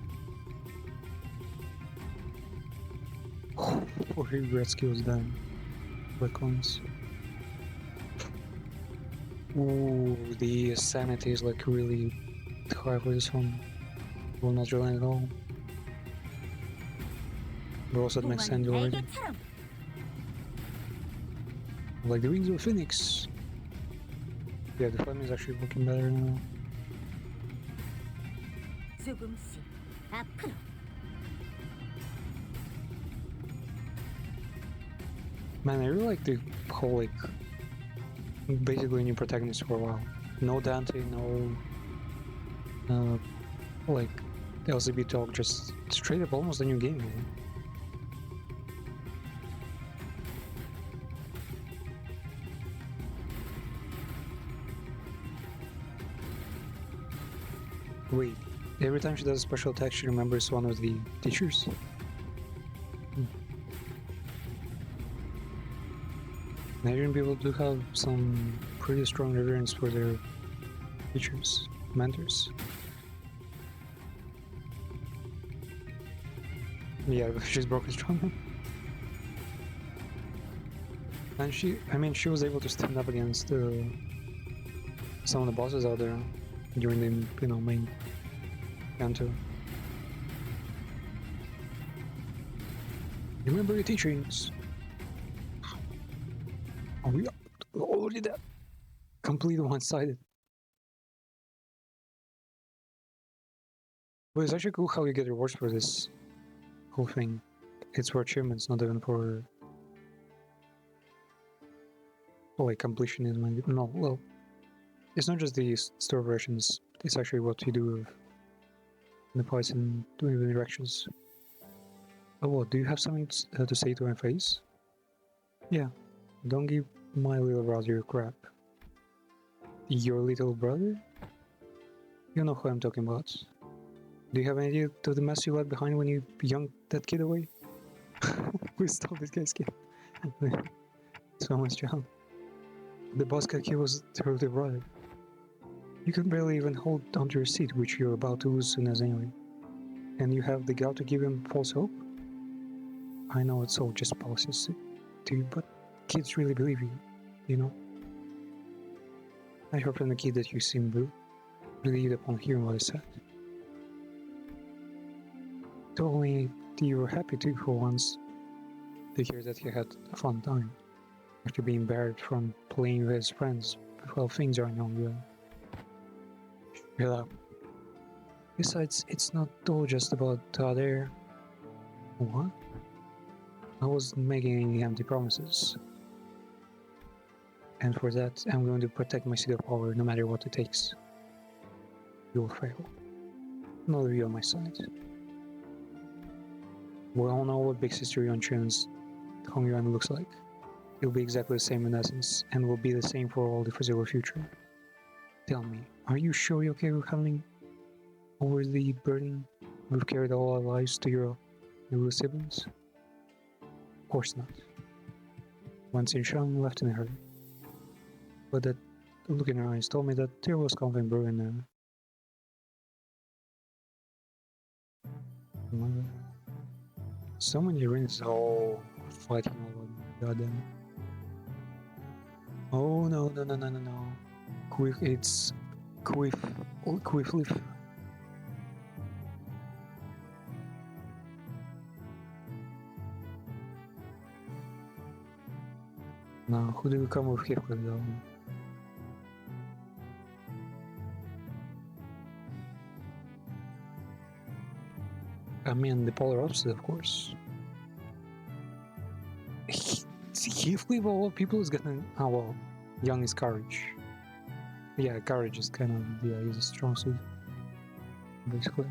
Or regret skills then. What coins? Ooh, the sanity is like really high for this one. Will not rely at all. But also it makes sense already. 날개처럼 Like the wings of Phoenix. Yeah, the flame is actually looking better now. 조금씩 앞으로. Man, I really like the whole like basically new protagonist for a while. No Dante, no like LCB talk, just straight up almost a new game, man. Wait, every time she does a special attack, she remembers one of the teachers? Nigerian people do have some pretty strong reverence for their teachers, mentors. Yeah, she's broken strong. And she was able to stand up against some of the bosses out there during the main canto. Remember your teachings. Oh, we already that completely one-sided. But it's actually cool how you get rewards for this whole thing. It's for achievements, not even for like completionism. No, well, it's not just the store versions. It's actually what you do with the parts and doing the directions. Oh, what? Do you have something to say to my face? Yeah. Don't give my little brother crap. Your little brother? You know who I'm talking about. Do you have any idea of the mess you left behind when you yonked that kid away? We stole this guy's kid. So much job. The boss cat kid was her little brother. You can barely even hold onto your seat, which you're about to lose soon as anyway. And you have the gall to give him false hope? I know it's all just policies to you, but kids really believe you, you know? I heard from the kid that you seemed relieved upon hearing what I said. Told me you were happy too for once to hear that he had a fun time after being barred from playing with his friends while things are not good. Yeah. Besides, it's not all just about there. What? I wasn't making any empty promises. And for that, I'm going to protect my seat of power no matter what it takes. You'll fail. Not you on my side. We all know what Big Sister Yuan-Chun's Hong Yuan looks like. It'll be exactly the same in essence, and will be the same for all the foreseeable future. Tell me, are you sure you're okay with handling over the burden we've carried all our lives to your little siblings? Of course not. Wan Xinshang left in a hurry. But that look in her eyes told me that there was something brewing there. So many rings all fighting over goddamn. Oh no. Quiff, it's Quiffleaf. Now, who do we come with Heathcliff though? I mean, the polar opposite, of course. Heathcliff of all people is gonna. Oh well, young is courage. Yeah, courage is kind of. Yeah, he's a strong suit. Basically.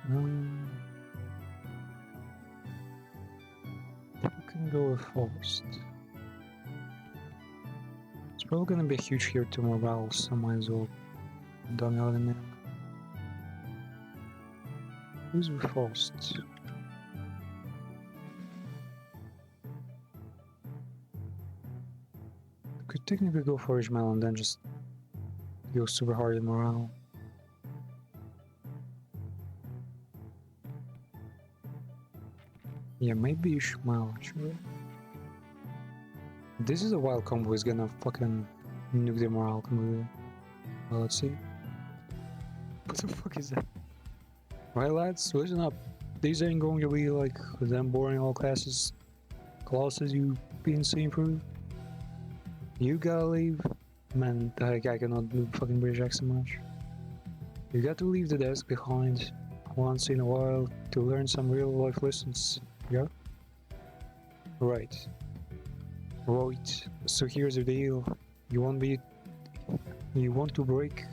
We can go with Forest. It's probably gonna be a huge hit to morale, so might as well dung out in there. Who's with Forest? Could technically go for Ishmael and then just go super hard in morale. Yeah, maybe Ishmael, actually. This is a wild combo who's gonna fucking nuke the morale completely. Well, let's see. What the fuck is that? Right, lads, listen up. These ain't going to be like them boring all classes you've been seeing through. You gotta leave. Man, I cannot do fucking British accent much. You got to leave the desk behind once in a while to learn some real life lessons. Yeah? Right. So here's the deal. You want to break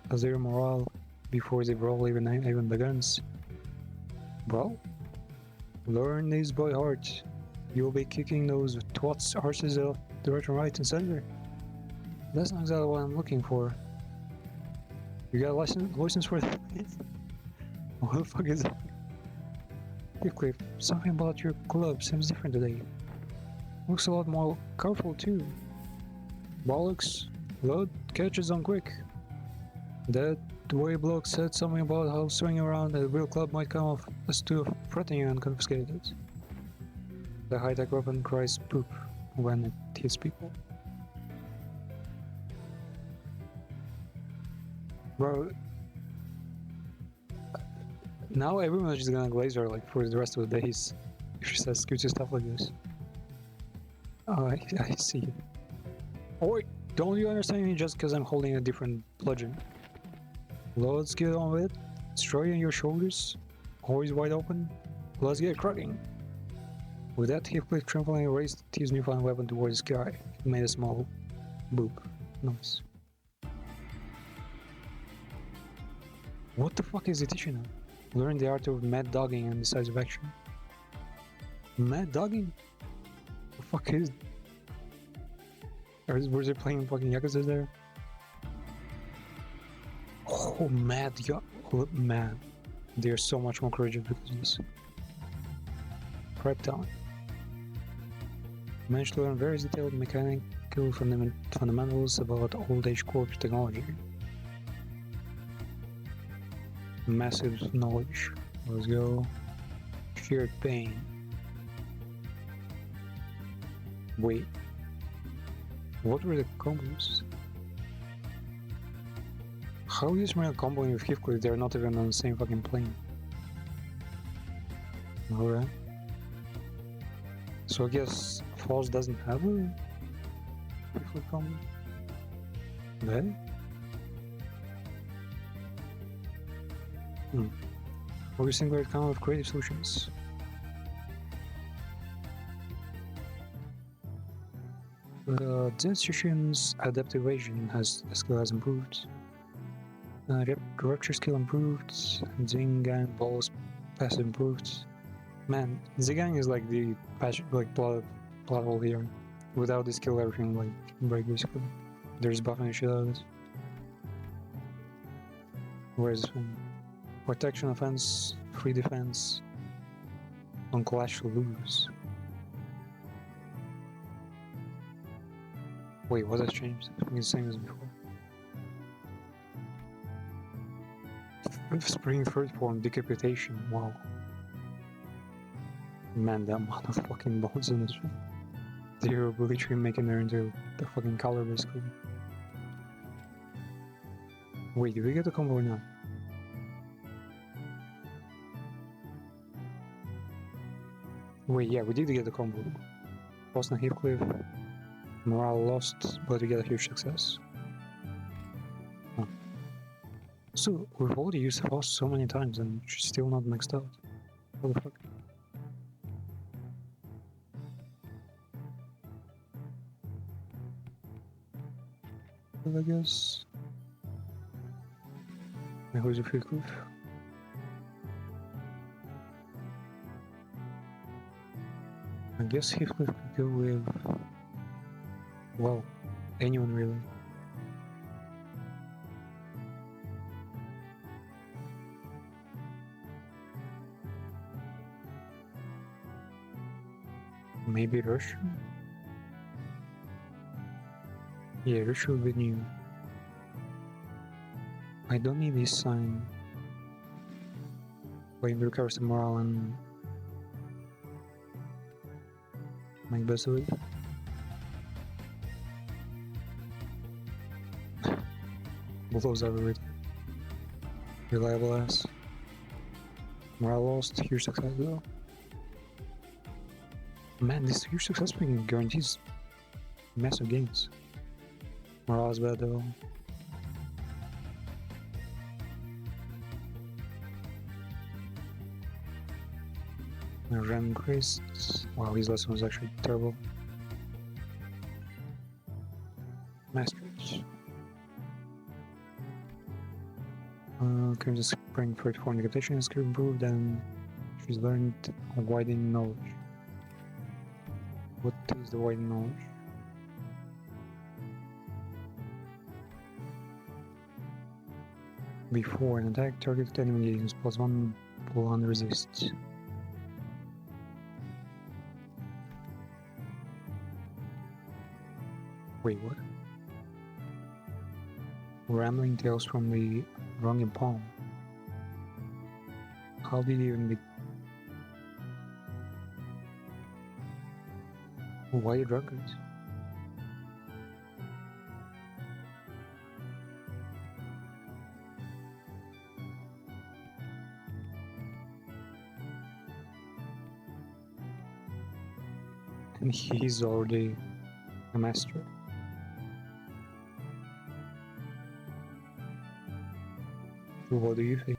their morale before the brawl even begins. Well, learn this by heart. You'll be kicking those twats' arses off the right and center. That's not exactly what I'm looking for. You got a license for that? What the fuck is that? Heathcliff, something about your club seems different today. Looks a lot more colorful too. Bollocks, load catches on quick. That way bloke said something about how swinging around a real club might come off as too threatening and confiscated it. The high-tech weapon cries poop when it hits people. Bro, now everyone's just gonna glaze her like for the rest of the days if she says cute stuff like this. Oh, I see. Oh wait, don't you understand me just because I'm holding a different bludgeon? Let's get on with it. Straight on your shoulders, always wide open. Let's get cracking. With that, Heathcliff trembling raised his newfound weapon towards the sky. It made a small boop noise. What the fuck is he teaching him? Learn the art of mad dogging and decisive action. Mad dogging? The fuck is? Or was he playing fucking Yakuza there? Oh, man. They're so much more courageous because of this. Prep time. Managed to learn very detailed mechanical fundamentals about old age corpse technology. Massive knowledge. Let's go. Shared pain. Wait. What were the combos? How is Mario comboing with Heathcliff? They're not even on the same fucking plane. Alright. So I guess Falls doesn't have a kickflip combo. That? Always think we're kind of creative solutions. Zetsushin's adaptive evasion skill has improved. Rupture skill improved. Zingang balls passive improved. Man, Zingang is like the plot hole here. Without this skill, everything like break basically. There's buffing the shit out of it. Where is this one? Protection offense, free defense, on clash lose. Wait, what has changed? I think it's the same as before. Spring third form, decapitation, wow. Man, the amount of fucking bones in this one. They're literally making her into the fucking color basically. Wait, did we get the combo or not? Wait, yeah, we did get the combo. Lost on Heathcliff. Morale lost, but we get a huge success. Huh. So, we've already used the boss so many times and she's still not maxed out. What the fuck? Well, I guess... Now who's a Heathcliff? I guess Heathcliff could go with... Well, anyone really. Maybe Rush? Yeah, Rush will be new. I don't need this sign. When it recovers the morale and make best of it. Both those are really reliable ass. Morale lost, huge success though. Man, this huge success making guarantees massive gains. Morale is bad though. Ram increased. Wow, his lesson was actually terrible. Masters. Current spring for form decapitation is improved and she's learned widening knowledge. What is the widening knowledge? Before an attack, target enemy gains +1 +1 resist. Wait, what? Rambling tales from the wrong in palm. How did he even be? Why a drunkard? And he's already a master. What do you think?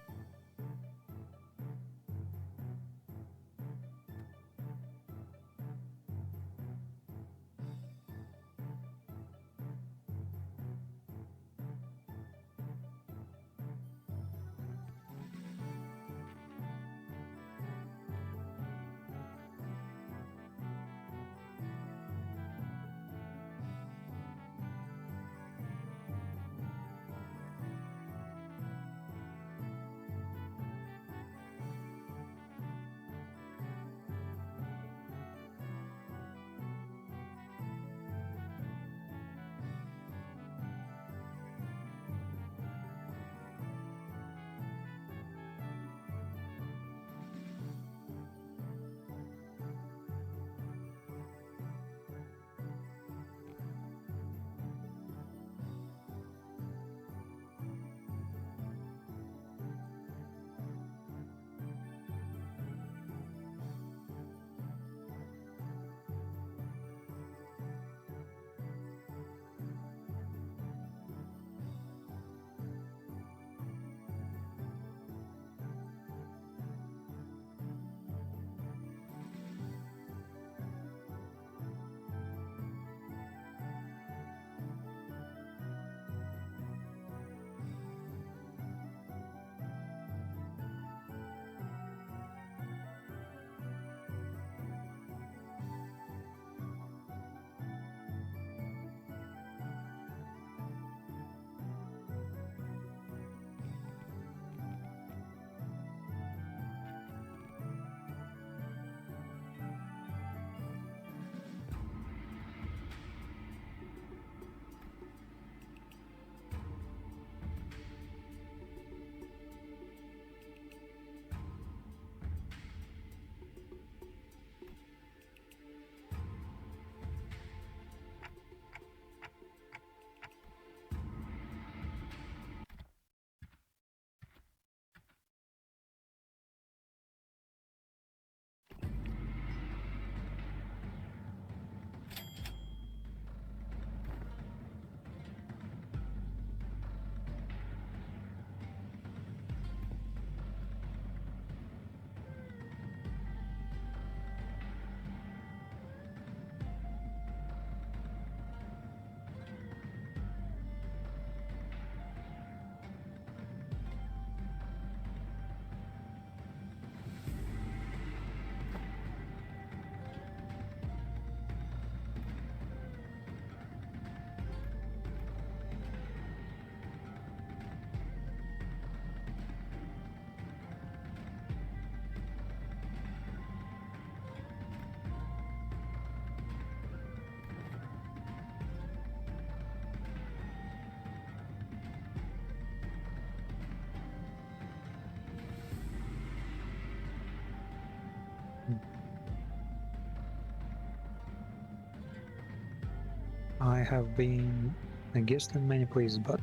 have been a guest in many places, but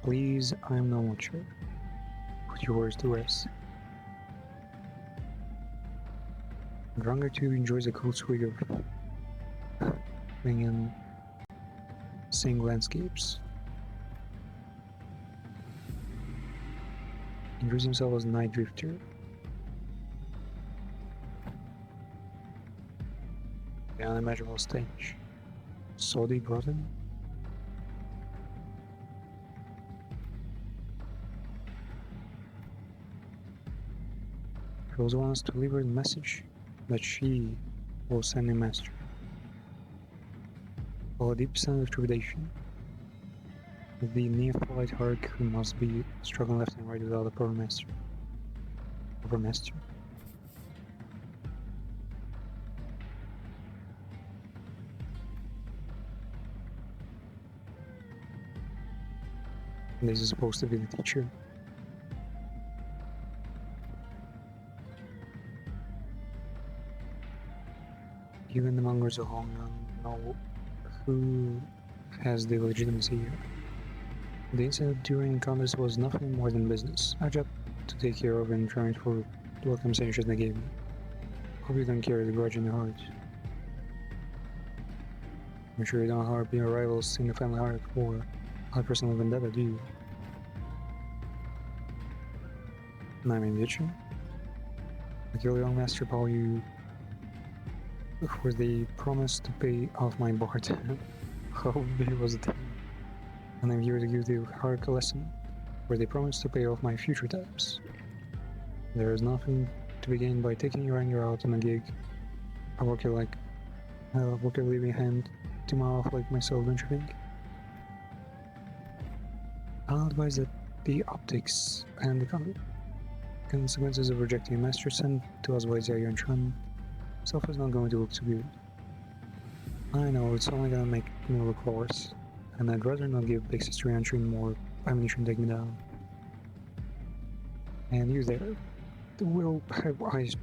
please, I'm no watcher. Put your words to rest. Drunger 2 enjoys a cool swig of being in seeing landscapes. Introduces himself as Night Drifter. The unimaginable stench. Sodi rotten? She also wants to deliver the message that she will send a master. While a deep sense of trepidation. The neophyte Hark who must be struggling left and right without a proper master. Proper master? This is supposed to be the teacher. Even the mongrels of Hong Kong know who has the legitimacy here. The incident during Congress was nothing more than business. I job to take care of and trying for the compensation they gave me. Hope you don't carry the grudge in your heart. I'm sure you don't harp your rivals in the family heart for a personal vendetta, do you? I mean, did you? I killed young Master Paul you for the promise to pay off my bar tab. How big was it? And I'm here to give you a hard lesson, where they promise to pay off my future tabs. There is nothing to be gained by taking your anger out on a gig. I work you like work a leaving hand to my off like myself, don't you think? I'll advise that the optics and the consequences of rejecting a master sent to us by Zaya and Chun self is not going to look too good. I know it's only gonna make me look worse, and I'd rather not give Big Sister and Chun more ammunition to take me down. And you there, will have eyes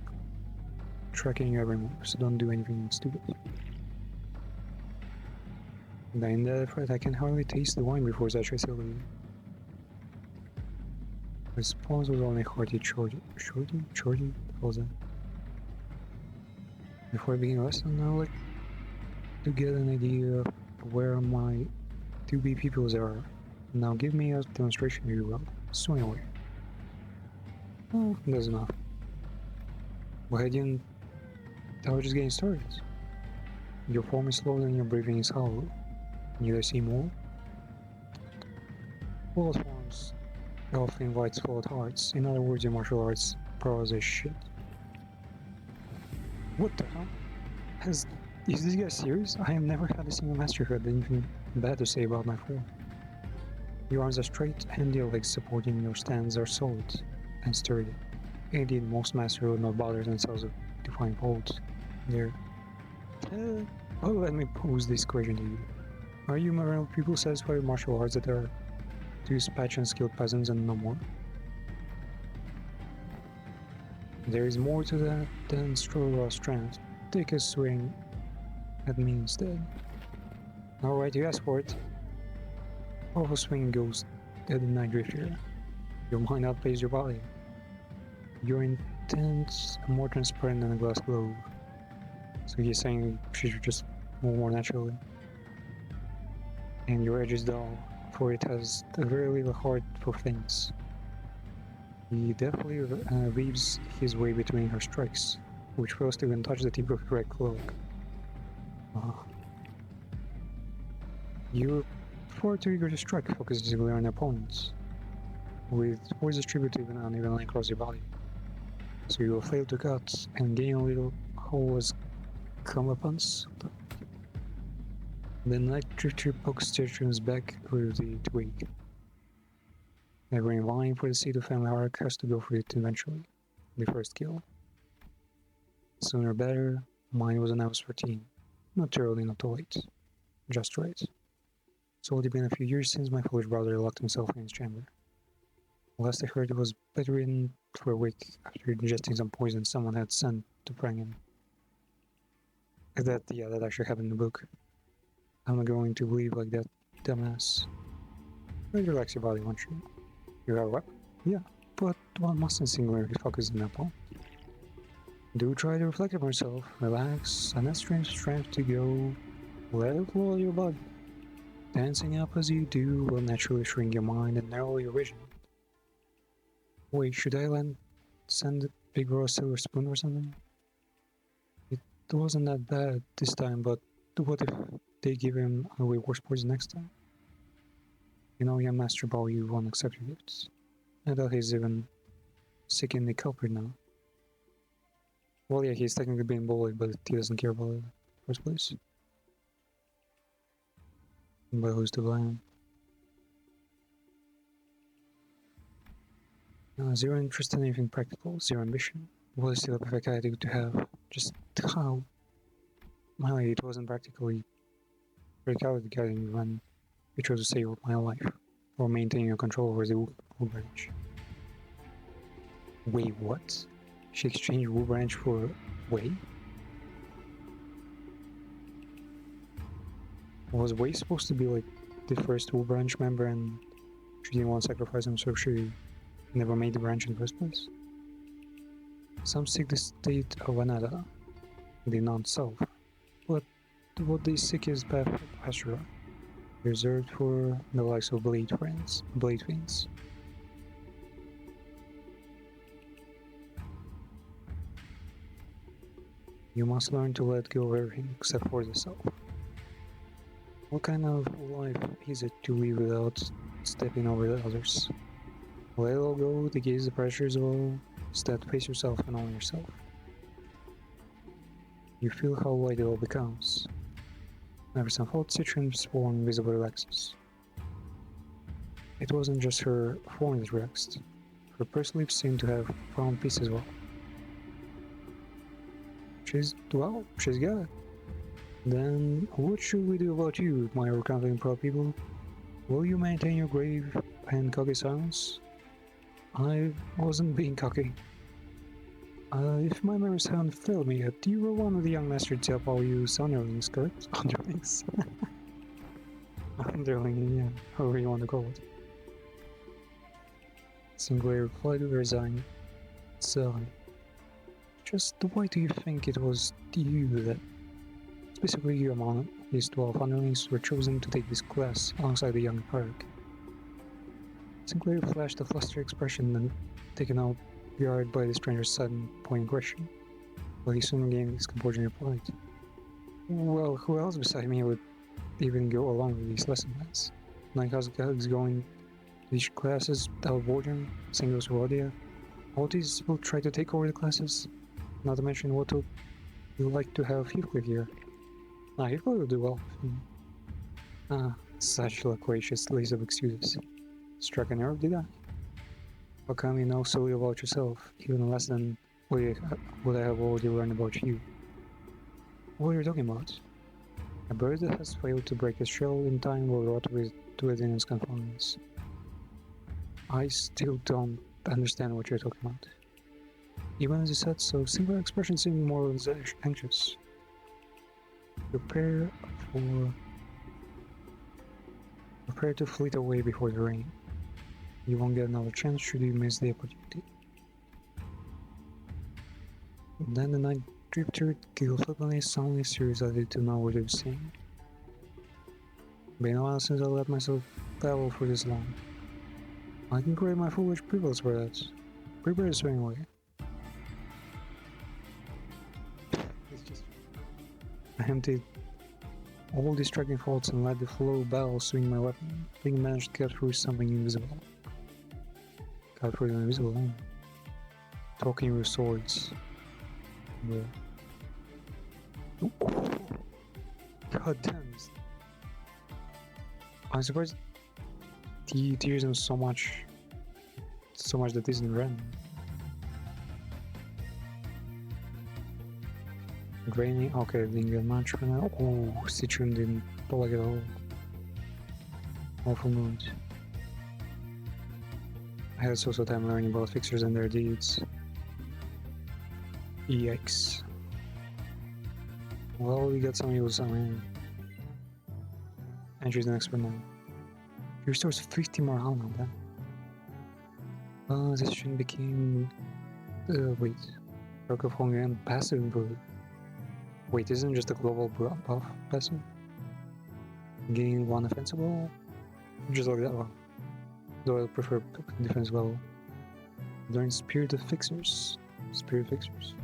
tracking your every move, so don't do anything stupid. In that effort, I can hardly taste the wine before I try silver. My response was only hearty shorty? What was that? Before I begin the lesson, I would like to get an idea of where my to-be peoples are. Now give me a demonstration if you will. Swing away. Oh, that's enough. Why didn't I was just getting started? Your form is slow and your breathing is hollow. Need I see more? Full forms often invites full hearts. In other words, your martial arts prowess is shit. What the hell? Is this guy serious? I have never had a single master who had anything bad to say about my form. Your arms are straight and your legs supporting your stands are solid and sturdy. Indeed, most masters would not bother themselves with defining folds. There. Oh, let me pose this question to you. Are you Morel people satisfied with martial arts that are to use patch and skilled peasants and no more? There is more to that than raw strength. Take a swing at me instead. Alright, you asked for it. Powerful swing goes at the Night Drifter. Your mind outplays your body. Your intent more transparent than a glass globe. So he's saying she should just move more naturally. And your edge is dull, for it has a very little heart for things. He definitely weaves his way between her strikes, which fails to even touch the tip of her red cloak. You're far too eager to strike, focusing on opponents, with force distributed unevenly across your body. So you will fail to cut and gain a little hole as comeuppance. The Night Drifter pokes Stertron's back with the twig. Every vying for the seat of family hierarchy has to go for it eventually. The first kill. Sooner better, mine was announced 14. Not too early, not too late. Just right. It's already been a few years since my foolish brother locked himself in his chamber. Last I heard, he was bedridden for a week after ingesting some poison someone had sent to prank him. That actually happened in the book. I'm not going to believe like that, dumbass. Relax your body, won't you? You have a weapon? Yeah, but one mustn't singularly focus on that point. Do try to reflect on yourself, relax, and that strength to go. Let it flow your body. Dancing up as you do will naturally shrink your mind and narrow your vision. Wait, should I send the big bro a silver spoon or something? It wasn't that bad this time, but what if they give him a way worse poison next time? You know, young Master Ball, you won't accept your gifts. I thought he's even sick in the culprit now. Well, yeah, he's technically being bullied, but he doesn't care about it in the first place. But who's to blame? Zero interest in anything practical, zero ambition. What is still a perfect attitude to have? Just how? Well, it wasn't practically practicality guiding me when he tried to save my life, or maintaining control over the wood branch. Wait, what? She exchanged wood branch for Wei? Was Wei supposed to be like the first wood branch member and she didn't want to sacrifice him, so she never made the branch in the first place? Some seek the state of Anada, the non-self, but what they seek is path Ashura, reserved for the likes of Blade Fiends. You must learn to let go of everything except for the self. What kind of life is it to live without stepping over the others? Let it all go, negate the pressures of all, instead face yourself and own yourself. You feel how light it all becomes. Never some thought Citron spawned visibly relaxes. It wasn't just her form that relaxed. Her pursed lips seemed to have found peace as well. She's got it. Then what should we do about you, my confident proud people? Will you maintain your grave and cocky silence? I wasn't being cocky. If my memories haven't failed me yet, you were one of the young masters to help all use underlings, correct? Underlings? Underling, yeah, however you want to call it. Sinclair replied with resigned sigh. Just why do you think it was you that, specifically you among these 12 underlings, were chosen to take this class alongside the young Park? Sinclair flashed a flustered expression and, taken out guard by the stranger's sudden pointing question, but he soon regained his composure and replied, well, who else beside me would even go along with these lesson plans? Like us guys going to these classes without boredom, singles to Rodia. All these will try to take over the classes, not to mention what would you like to have Heathcliff here. Heathcliff will do well. Such loquacious list of excuses. Struck a nerve, did I? How come you know so little about yourself, even less than what I have already learned about you? What are you talking about? A bird that has failed to break its shell in time will rot within its confines. I still don't understand what you're talking about. Even as you said so, singular expression seemed more or less anxious. Prepare to fleet away before the rain. You won't get another chance should you miss the opportunity. Then the night drifter giggled flippantly, soundly serious as if to know what he was saying. Been a while since I let myself babble for this long. I can create my foolish privilege for that. Prepare to swing away. I emptied all distracting thoughts and let the flow barrel swing my weapon. I think I managed to cut through something invisible. Cut through the invisible line. Talking with swords. Yeah. God damn. I'm surprised he tears him so much that isn't random. Draining, okay, didn't get much for now. Oh, Citron didn't like it at all. Awful mood. I had so time learning about fixers and their deeds. Yikes. Well, we got some use, I mean. entries the next one. He restores 50 morale now. Then. This shouldn't became. Wait. Perk of Hunger and passive improved. Wait, isn't just a global buff passive? Gain 1 offensive level? Just like that one. Though I prefer defense level. Learn Spirit of Fixers. Spirit Fixers.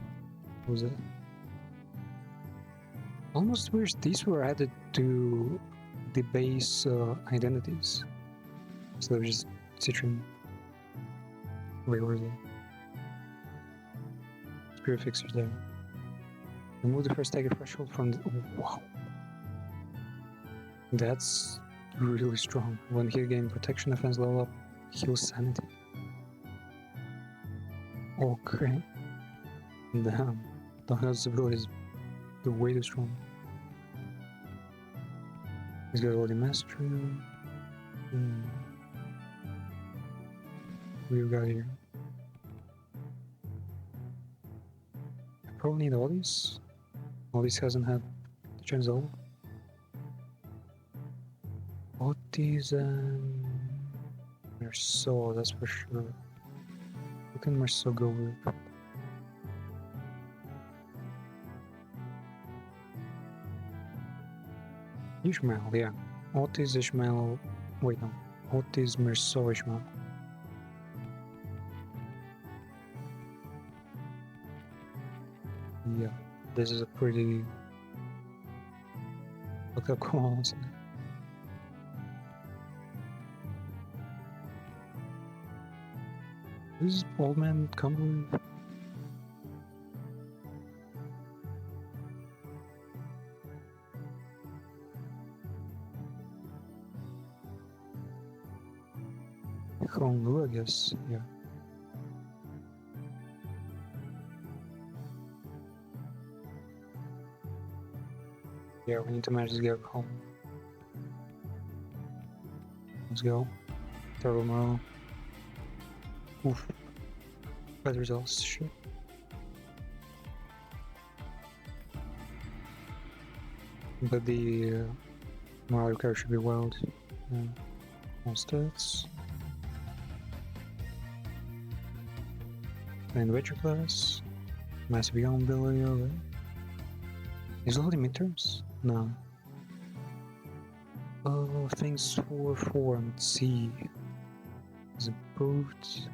What was that? Almost wish these were added to the base identities. So they're just Citron. Wait, where is it? Spirit Fixers there. Remove the first stagger threshold from the. Oh, wow. That's really strong. When he gain protection offense level up, heal sanity. Okay. Damn. Donghaz's ability is the way too strong. He's got all the mastery. We've got here. I probably need all these. All these hasn't had the chance of. What is Merceau, that's for sure. Who can Merceau go with? Ishmael, yeah. What is Ishmael? Wait, no. What is Merceau Ishmael? Yeah, this is a pretty. Look how cool, honestly. This is old man come with. Honglu, I guess, yeah. Yeah, we need to manage this guy home. Let's go. Terrible morale. Oof. Bad results, shit. But the morale recovery should be wild. All stats. And Witcher class. Massive Young ability, okay. Is all the midterms? No. Oh, things for form. C is improved.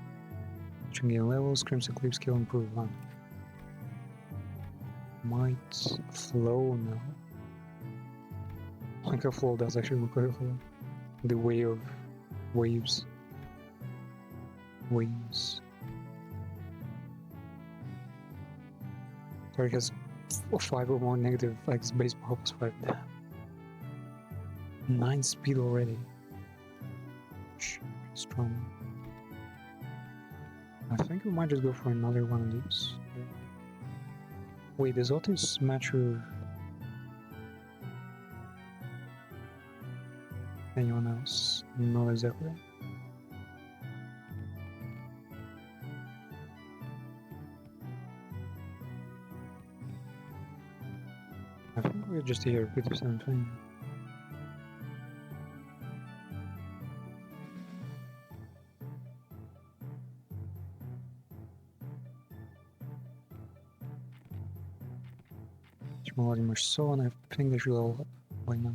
Gain levels, Crimson Cleave skill improved. Huh? Might flow now. Like a flow does actually look like a flow. The way of waves. Waves. Target has 5 or more negative X base power plus 5. Damn. 9 speed already. Strong. I think we might just go for another one of these. Wait, does Otis match with anyone else? Not exactly. I think we're just here with the same thing. Already much so, and I think they should all up by now.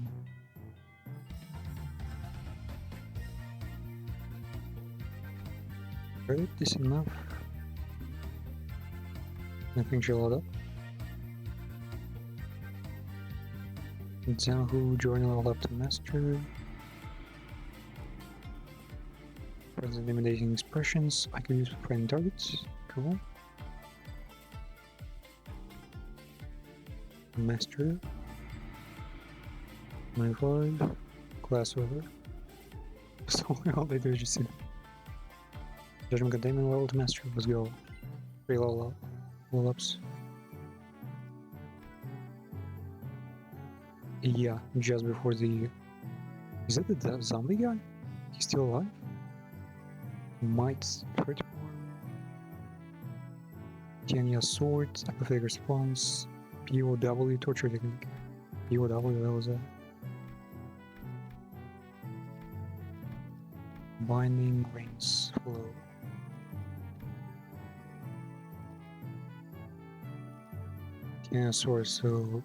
Credit is enough. I think she'll load up. Zhang joining all up to master. Present eliminating expressions I could use for friend targets. Cool. Master. 95. Class over. So all they do is just Judgment Containment level to master. Let's go. 3 level ups. Yeah, just before the. Is that the zombie guy? He's still alive? Might 34. Kenya sword, apathetic response, POW torture technique. POW, that was that. Binding rings flow. Yeah, sorry, so...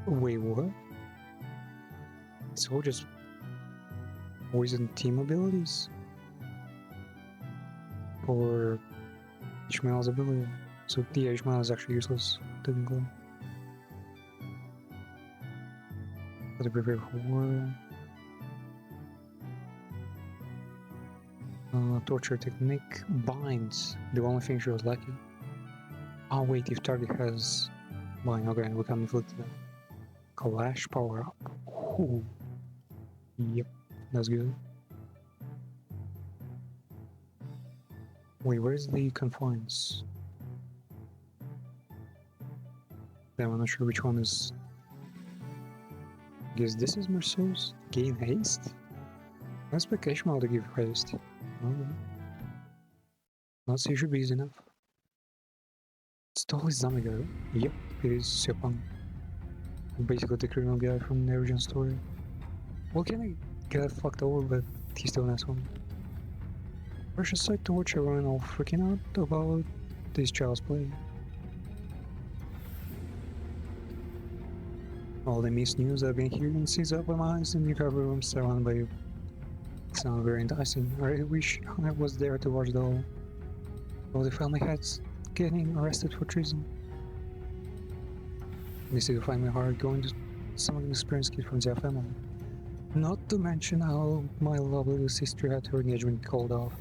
Wait, what? So just... poison team abilities? Or... Ishmael's ability? So yeah, Ishmael is actually useless, technically. Got to prepare for war. Torture technique binds. The only thing she was lacking. Oh wait, if target has bind, okay, we can inflict them. Clash power up. Ooh. Yep, that's good. Wait, where's the confines? Damn, I'm not sure which one is. I guess this is Merceau's. Gain haste? I expect Ishmael to give haste. Okay. Let's see, it should be easy enough. It's totally Unmaker. Yep, it is Sepang. Basically the criminal guy from the original story. Well, can I get fucked over, but he's still an asshole. Precious sight to watch everyone all freaking out about this child's play. All the missed news I've been hearing sees up my eyes in the recovery room surrounded by you. Sounds very enticing. I wish I was there to watch the whole. All the family heads getting arrested for treason. This is find my heart going to some of the experienced kids from their family. Not to mention how my lovely little sister had her engagement called off,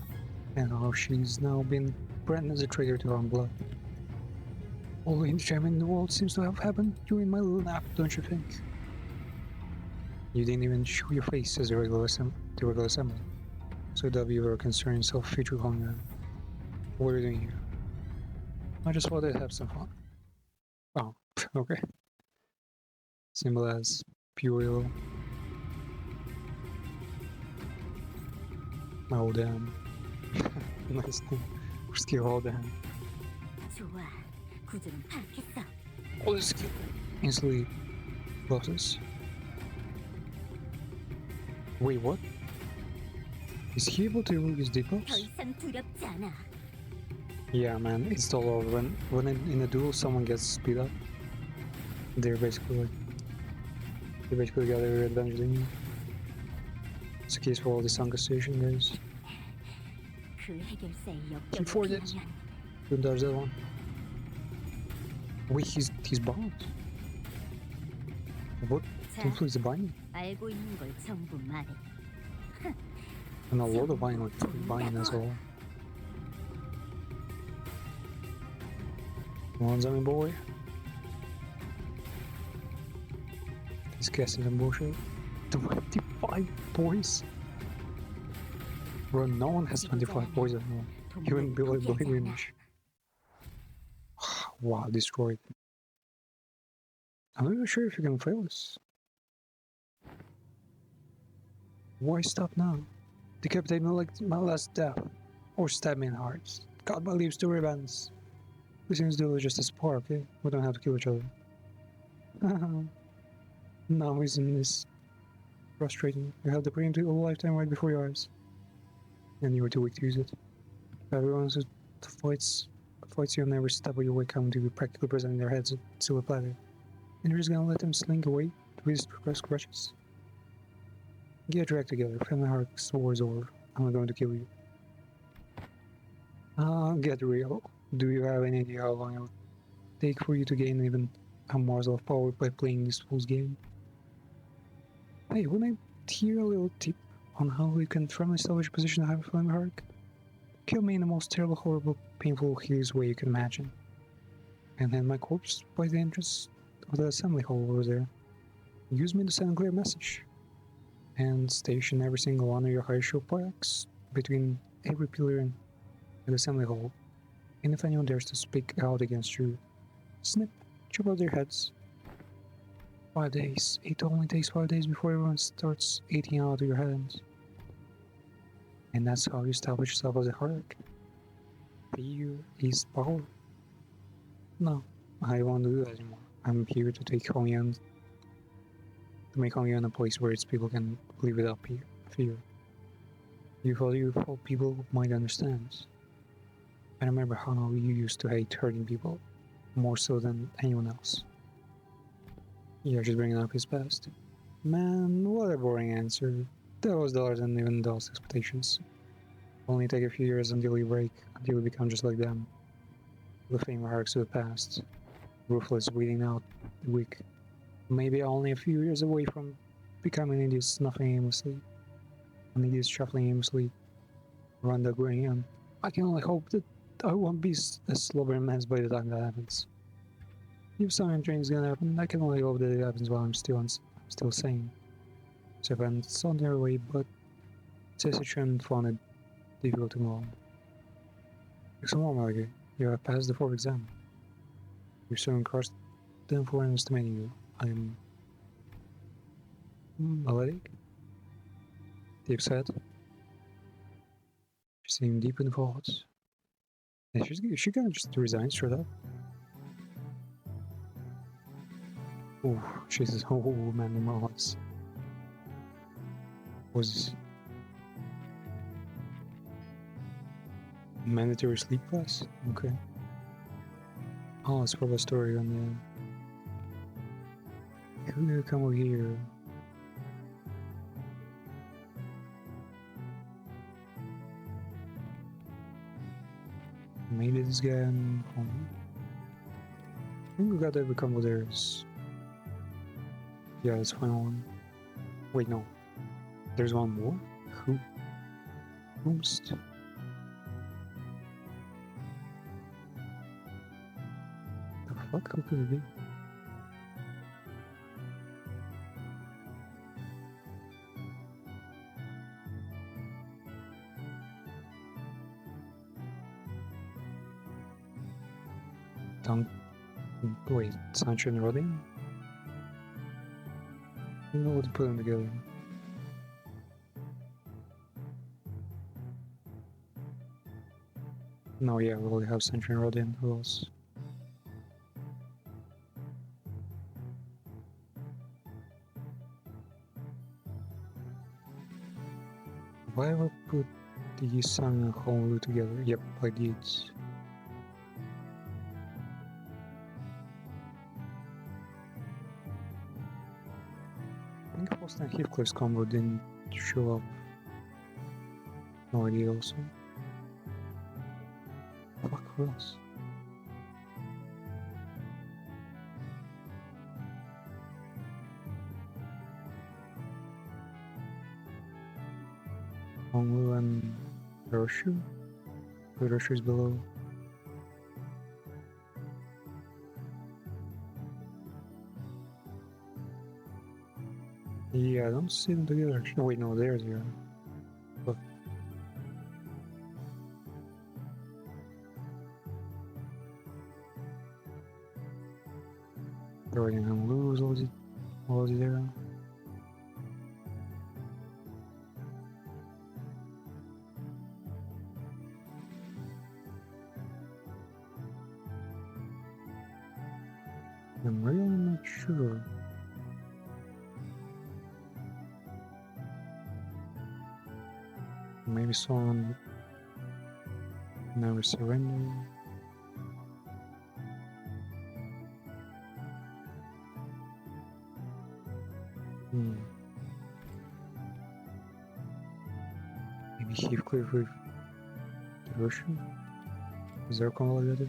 and how she's now been branded as a traitor to her own blood. All the entertainment in the world seems to have happened during my little nap, don't you think? You didn't even show your face as a regular assembly. So W were concerned yourself future hunger. What are you doing here? I just thought I'd have some fun. Oh, okay. Symbol as pure evil. Oh damn. Nice name. Skill all damn. 좋아. 구조는 파악했어. All this skill instantly losses. Wait, what? Is he able to use 더 debuffs? 이상 두렵지 않아. Yeah, man, it's all over. When in a duel someone gets speed up, they basically got their advantage in you. It's the case for all the Sangha station guys. 그 해결사의 Keep for 역경을 it. 피하면 Who does that one? Wait, he's bound. What 자, influence the binding? 알고 있는 걸 전부 말해. And a lot of binding, like free binding as well. Come on, zombie boy. He's casting some bullshit. 25 boys? Bro, no one has 25 boys anymore. Even Billy 포기하지 않아. Blade. Wow, destroyed. I'm not even sure if you can fail this. Why stop now? Decapitate me like my last death. Or stab me in the heart. God my leaves to ribbons. We seems to do just a spark, okay? We don't have to kill each other. Now isn't this frustrating? You have the brain to a lifetime right before your eyes. And you were too weak to use it. Everyone who fights you on every step of your way come to be practically presenting their heads at silver platter. And you're just gonna let them slink away with his repressed crutches? Get your act together. Family Heart's war is over. I'm not going to kill you. Get real. Do you have any idea how long it would take for you to gain even a morsel of power by playing this fool's game? Hey, would I hear a little tip on how we can firmly establish a position to have a Family Heart? Kill me in the most terrible, horrible, painful, hideous way you can imagine. And then my corpse by the entrance of the assembly hall over there. Use me to send a clear message. And station every single one of your high show packs between every pillar in the assembly hall. And if anyone dares to speak out against you, snip, chop out their heads. 5 days. It only takes 5 days before everyone starts eating out of your hands. And that's how you establish yourself as a hierarch. Fear is power. No, I won't do that anymore. I'm here to take Hongyan, to make Hongyan a place where its people can live without fear. You thought people might understand. I remember how you used to hate hurting people, more so than anyone else. You're just bringing up his past. Man, what a boring answer. That was duller than even those expectations. Only take a few years until you break, until you become just like them. The fame harks to the past, ruthless, weeding out the weak. Maybe only a few years away from becoming idiots snuffing aimlessly, an idiot shuffling aimlessly around the ground. I can only hope that I won't be a slobbering mess by the time that happens. If something is gonna happen, I can only hope that it happens while I'm still sane. So it's on their way, but it's such unfounded difficult to move on. Like some more, Malagay. You have passed the fourth exam. You're so encouraged them for underestimating you. I'm Maledic? Deep said. She seemed deep in thoughts. Yeah, she gonna just resign straight up. Oh, she says, oh man, the mods. Was mandatory sleep class? Okay. Oh, it's probably a story on the. Who did come over here? Maybe this guy in home. I think we got every combo there. Yeah, that's final one. Wait, no. There's one more? Who? Whomst? The fuck? Who could it be? Dunk. Wait, Sancho and Rodin? I don't know what to put them together. No, yeah, we only have Sancho and Rodin. Who else? Why would I put the Sang and Honolulu together? Yep, I did. I think Faust and Heathcliff's combo didn't show up. No idea also. Fuck, who else? Honglu and Roshu? Roshu is below. Yeah, I don't see them together actually. Wait, no, there's here. But Roy and Honglu was already there. I'm really not sure. Maybe someone never surrender. Maybe Heathcliff with the Russian? Is there a combo like that?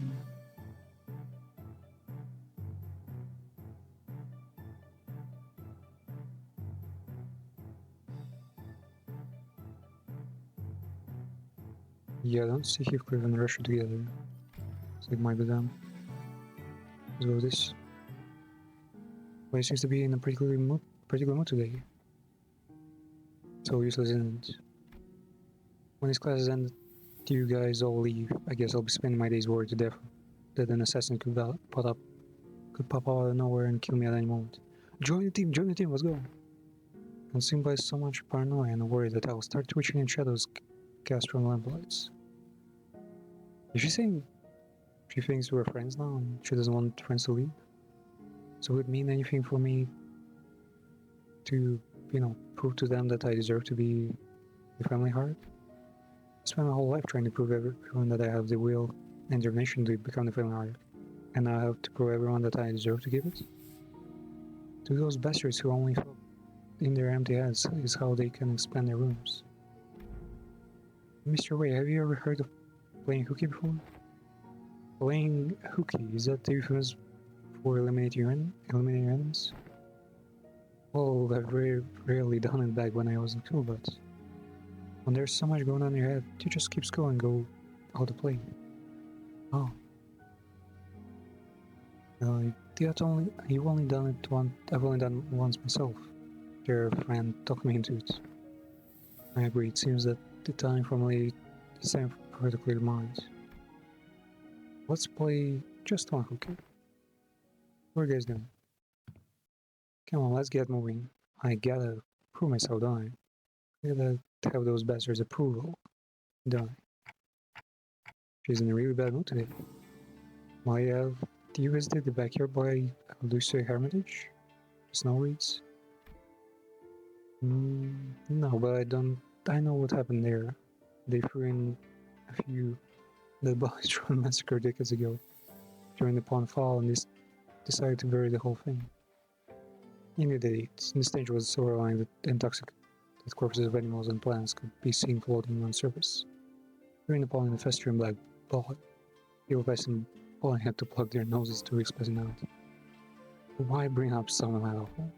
Yeah, I don't see Heathcliff and Russia together. So it might be them. Let's go with this. But he seems to be in a particular mood today. So useless, isn't it? When his classes end, you guys all leave. I guess I'll be spending my days worried to death that an assassin could pop up out of nowhere and kill me at any moment. Join the team, let's go. Consumed by so much paranoia and worry that I will start twitching in shadows cast from lamplights. Is she saying she thinks we're friends now and she doesn't want friends to leave? So would it mean anything for me to, prove to them that I deserve to be the family heart? spent my whole life trying to prove everyone that I have the will and determination to become the Flaming Archer, and now I have to prove everyone that I deserve to give it? To those bastards who only thought in their empty heads is how they can expand their rooms. Mr. Wei, have you ever heard of playing hooky before? Playing hooky, is that the euphemism for eliminating enemies? Well, I've very rarely done it back when I was in school, but when there's so much going on in your head, you just keep school and go out to play. Oh. You've only done it once. I've only done it once myself. Your friend talked me into it. I agree, it seems that it's time for her to clear minds. Let's play just one hooky. What are you guys doing? Come on, let's get moving. I gotta prove myself, don't I? I gotta have those bastards' approval, don't I? She's in a really bad mood today. Do you visit the backyard by Lucia Hermitage? Snow reeds? No, but I know what happened there. They threw in a few dead bodies from a massacre decades ago during the pond fall and decided to bury the whole thing. Indeed, they did. The stench was so overwhelming that intoxicated corpses of animals and plants could be seen floating on the surface. During the pond in the festering black blood, people passing by had to plug their noses to risk passing out. Why bring up something that awful?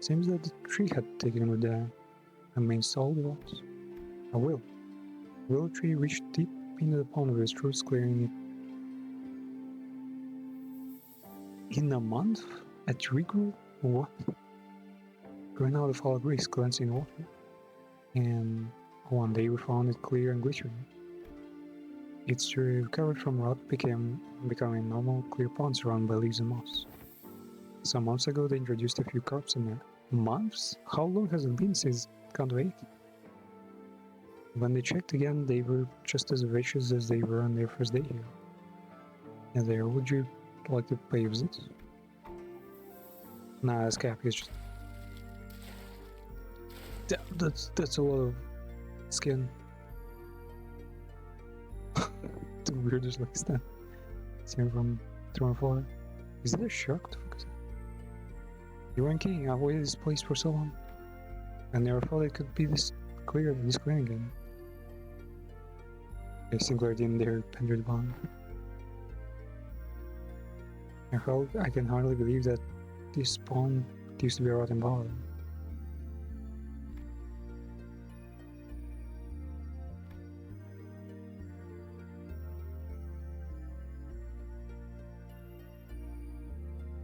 Seems that the tree had taken him with the main soul it was. A will. The willow tree reached deep into the pond with its roots, clearing it. In a month? A tree grew? What? Growing out of all grease, cleansing water. And one day we found it clear and glittering. Its tree recovered from rot, becoming normal clear pond surrounded by leaves and moss. Some months ago they introduced a few carps in there. Months? How long has it been since count to 8? When they checked again, they were just as vicious as they were on their first day here. And there, would you like to pay a visit? Nah, that's cap, it's just... That's a lot of skin. The weirdest like that. Seen from 3 and 4. Is that a shark? You weren't kidding, I've waited this place for so long. I never thought it could be this clear again. A singularity in their pendered bond. I can hardly believe that this pond used to be a rotten bottom.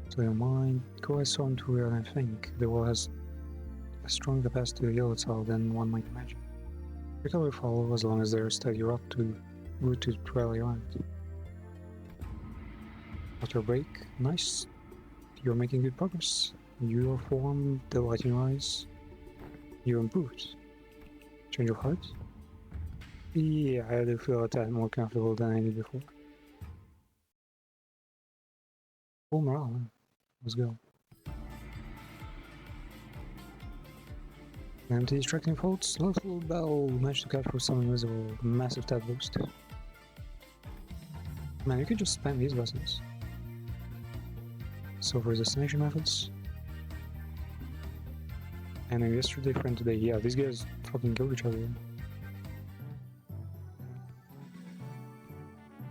So your mind, go as on to where I think the world has a strong capacity to heal itself than one might imagine. Recovery follow as long as there is steady route to rally around. After a break, nice. You're making good progress. Your form, the light in your eyes. You improved. Change of heart? Yeah, I do feel a tad more comfortable than I did before. Full morale, let's go. Empty distracting faults, little bell managed to catch for some invisible massive tab boost. Man, you could just spam these buttons. So for destination methods. And yesterday friend today, yeah, these guys fucking killed each other.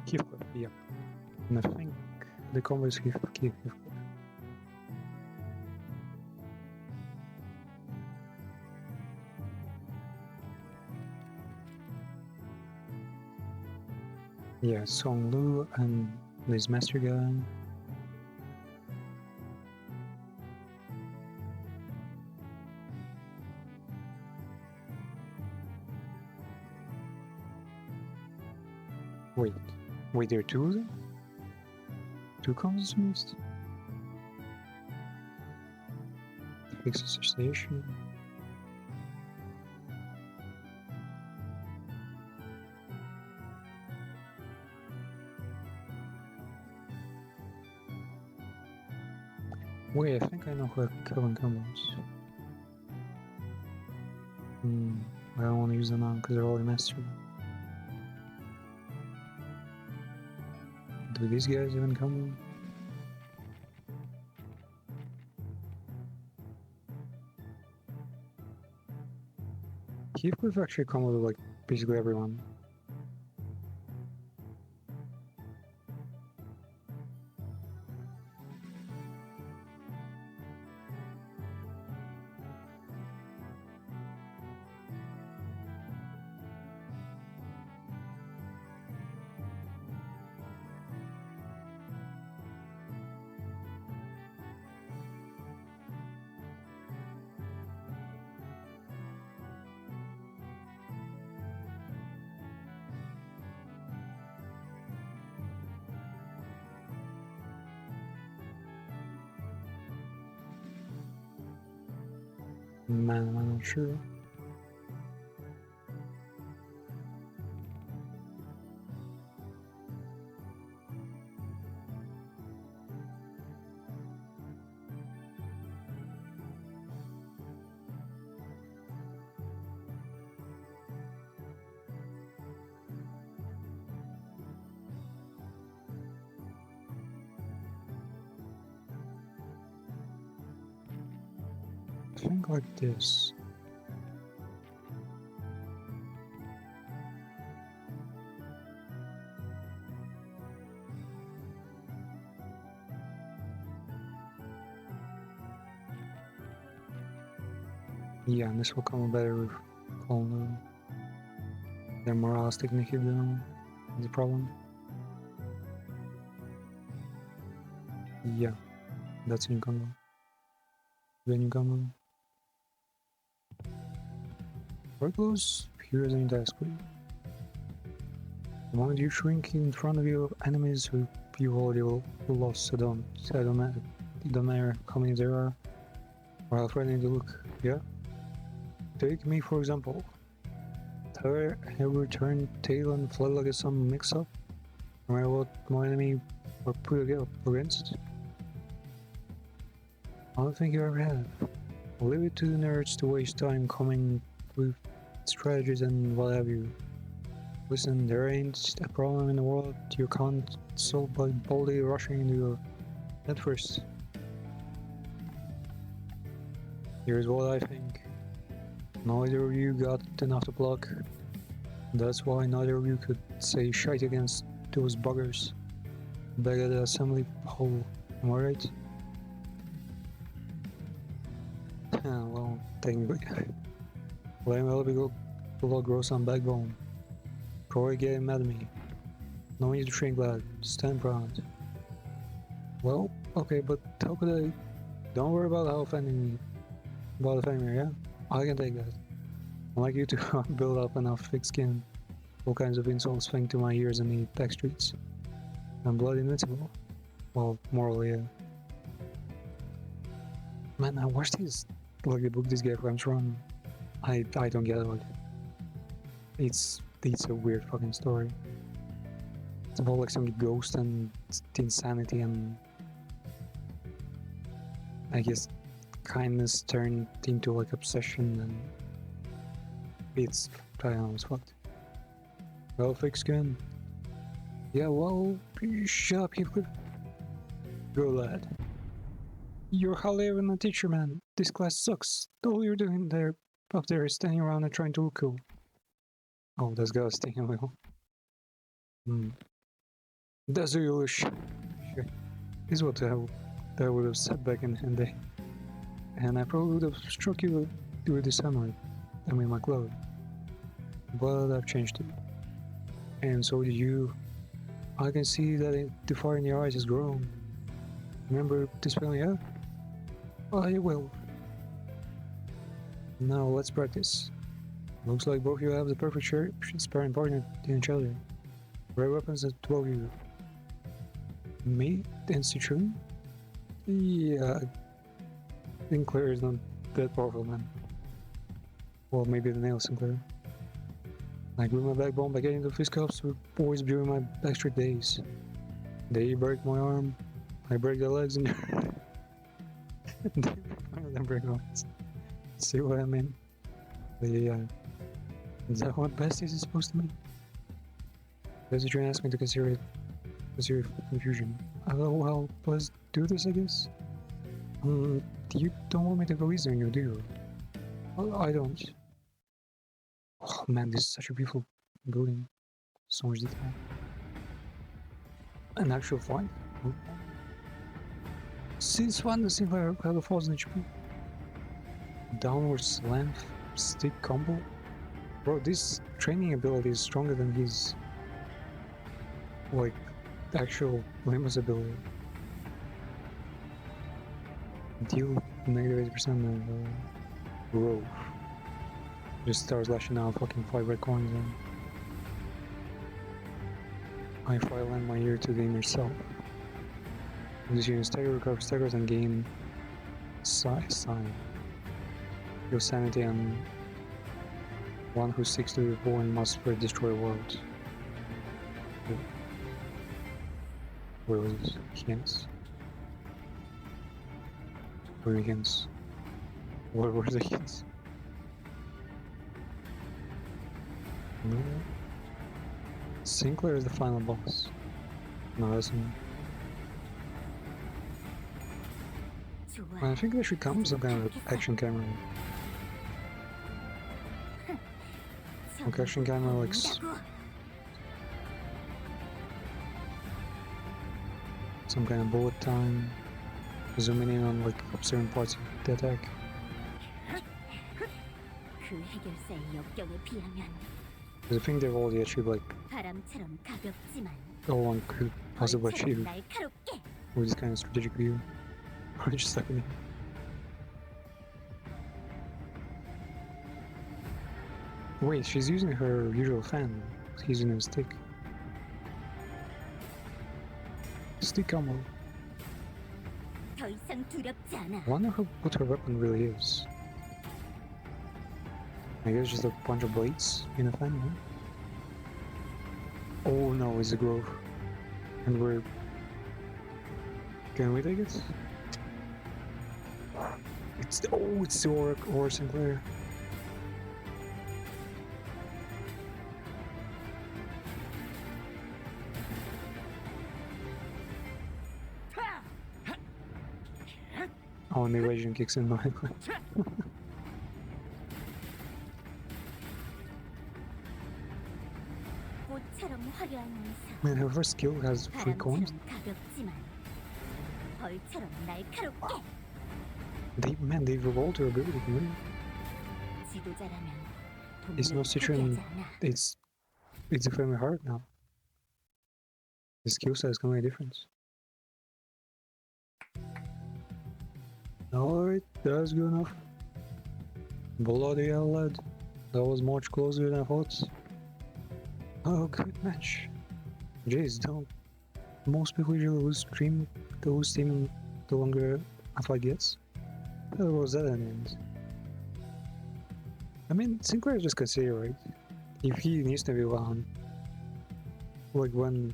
Heathcliff, yeah. And I think the combo is Heathcliff. Yeah, Song Lu and this master guy. Wait, there are 2 of them? 2 combos missed? Fix association. Wait, I think I know who killing combos. I don't want to use them now because they're already mastered. Do these guys even come? Heathcliff actually come with like basically everyone. Man, I'm not sure. I think like this. Yeah, and this will come better with calling their moralistic Nikki down. The problem. Yeah, that's in combo. Venue combo. Very close. Here is an task for you. The moment you shrink in front of your enemies who you already lost, so don't matter how many there are or how threatening they look. Yeah? Take me for example. Ever turn tail and fled like a some mix-up? No matter what my enemy were put up against? I don't think you ever have. Leave it to the nerds to waste time coming with strategies and what have you. Listen, there ain't a problem in the world you can't solve by boldly rushing into your head first. Here's what I think. Neither of you got enough to block. That's why neither of you could say shite against those buggers back at the assembly hall. Am I right? Well, technically. Blame LB will grow some backbone. Troy getting mad at me. No need to shrink, lad. Stand proud. Well, okay, but how could I? Don't worry about how offending me. About offending me, yeah? I can take that. I'd like you to build up enough thick skin. All kinds of insults fling to my ears in the back streets. I'm bloody invincible. Well, morally, yeah. Man, I watched these, like, the book this guy claims from. I don't get it. Like, it's a weird fucking story. It's about like some ghost and insanity and I guess kindness turned into like obsession and it's I don't know, it's fucked. Well, thick skin. Yeah, well, shut up, Heathcliff. Go, lad. You're hardly even a teacher, man. This class sucks. All you're doing up there is standing around and trying to look cool. Oh, that's got a stinging wheel. That's a English. Sure. This is what I would have said back in the day. And I probably would have struck you with this hammer. I mean, my glove. But I've changed it. And so did you. I can see that the fire in your eyes has grown. Remember this spelling, yeah? I will. Now let's practice. Looks like both of you have the perfect sparring partner in each other. Great weapons at both of you. Me and Citroen? Yeah, Sinclair is not that powerful, man. Well, maybe the nail Sinclair. I grew my backbone by getting the fist-cuffs with boys during my backstreet days. They break my arm, I break their legs, and they break my arms. See what I mean? Yeah. Is that what besties is supposed to mean? Does you ask me to consider confusion? Oh well, let's do this, I guess. You don't want me to go easy on you, do you? Well, I don't. Oh man, this is such a beautiful building. So much detail. An actual fight? Since when does Sinclair have a 1000 HP? Downward slam stick combo? Bro, this training ability is stronger than his like actual Limbus ability. Deal -80% of growth. Just starts lashing out fucking 5 red coins and I land my ear to the inner self. This unit stagger, recover staggers and gain sign. Your sanity and one who seeks to be born must first destroy worlds. Where was this? Hints. Where are the hints? Where were the hints? No. Sinclair is the final boss. No, that's not. I think there should come some kind of action camera. Like action camera, like some kind of bullet time, zooming in on like certain parts of the attack. 그 해결사의 역경에 비하면 Because I think they've already achieved like 바람처럼 가볍지만 all one could possibly 벌처럼 achieve 날카롭게. with this kind of strategic view. Or just stuck in it. Wait, she's using her usual fan. He's using a stick. Stick combo. 더 이상 두렵지 않아. I wonder what her weapon really is. I guess just a bunch of blades in a fan, huh? Oh no, it's a grove. And we're... Can we take it? It's the... Oh, it's the Aura Sinclair. Oh, and the evasion kicks in behind. 꽃처럼 화려한 인상. Man, her first skill has 3 coins. 바람처럼 가볍지만 벌처럼 날카롭게. They've evolved her ability, really. 지도자라면 It's no 동료를 Citroen. 포기하지 않아. It's a family heart now. The skill set is completely different. Alright, that's good enough. Bloody hell, lad. That was much closer than I thought. Oh, good match. Jeez, don't. Most people usually lose steam the longer a fight gets. How was that in the end? I mean, Sinclair is just consider, right? If he needs to be around, like when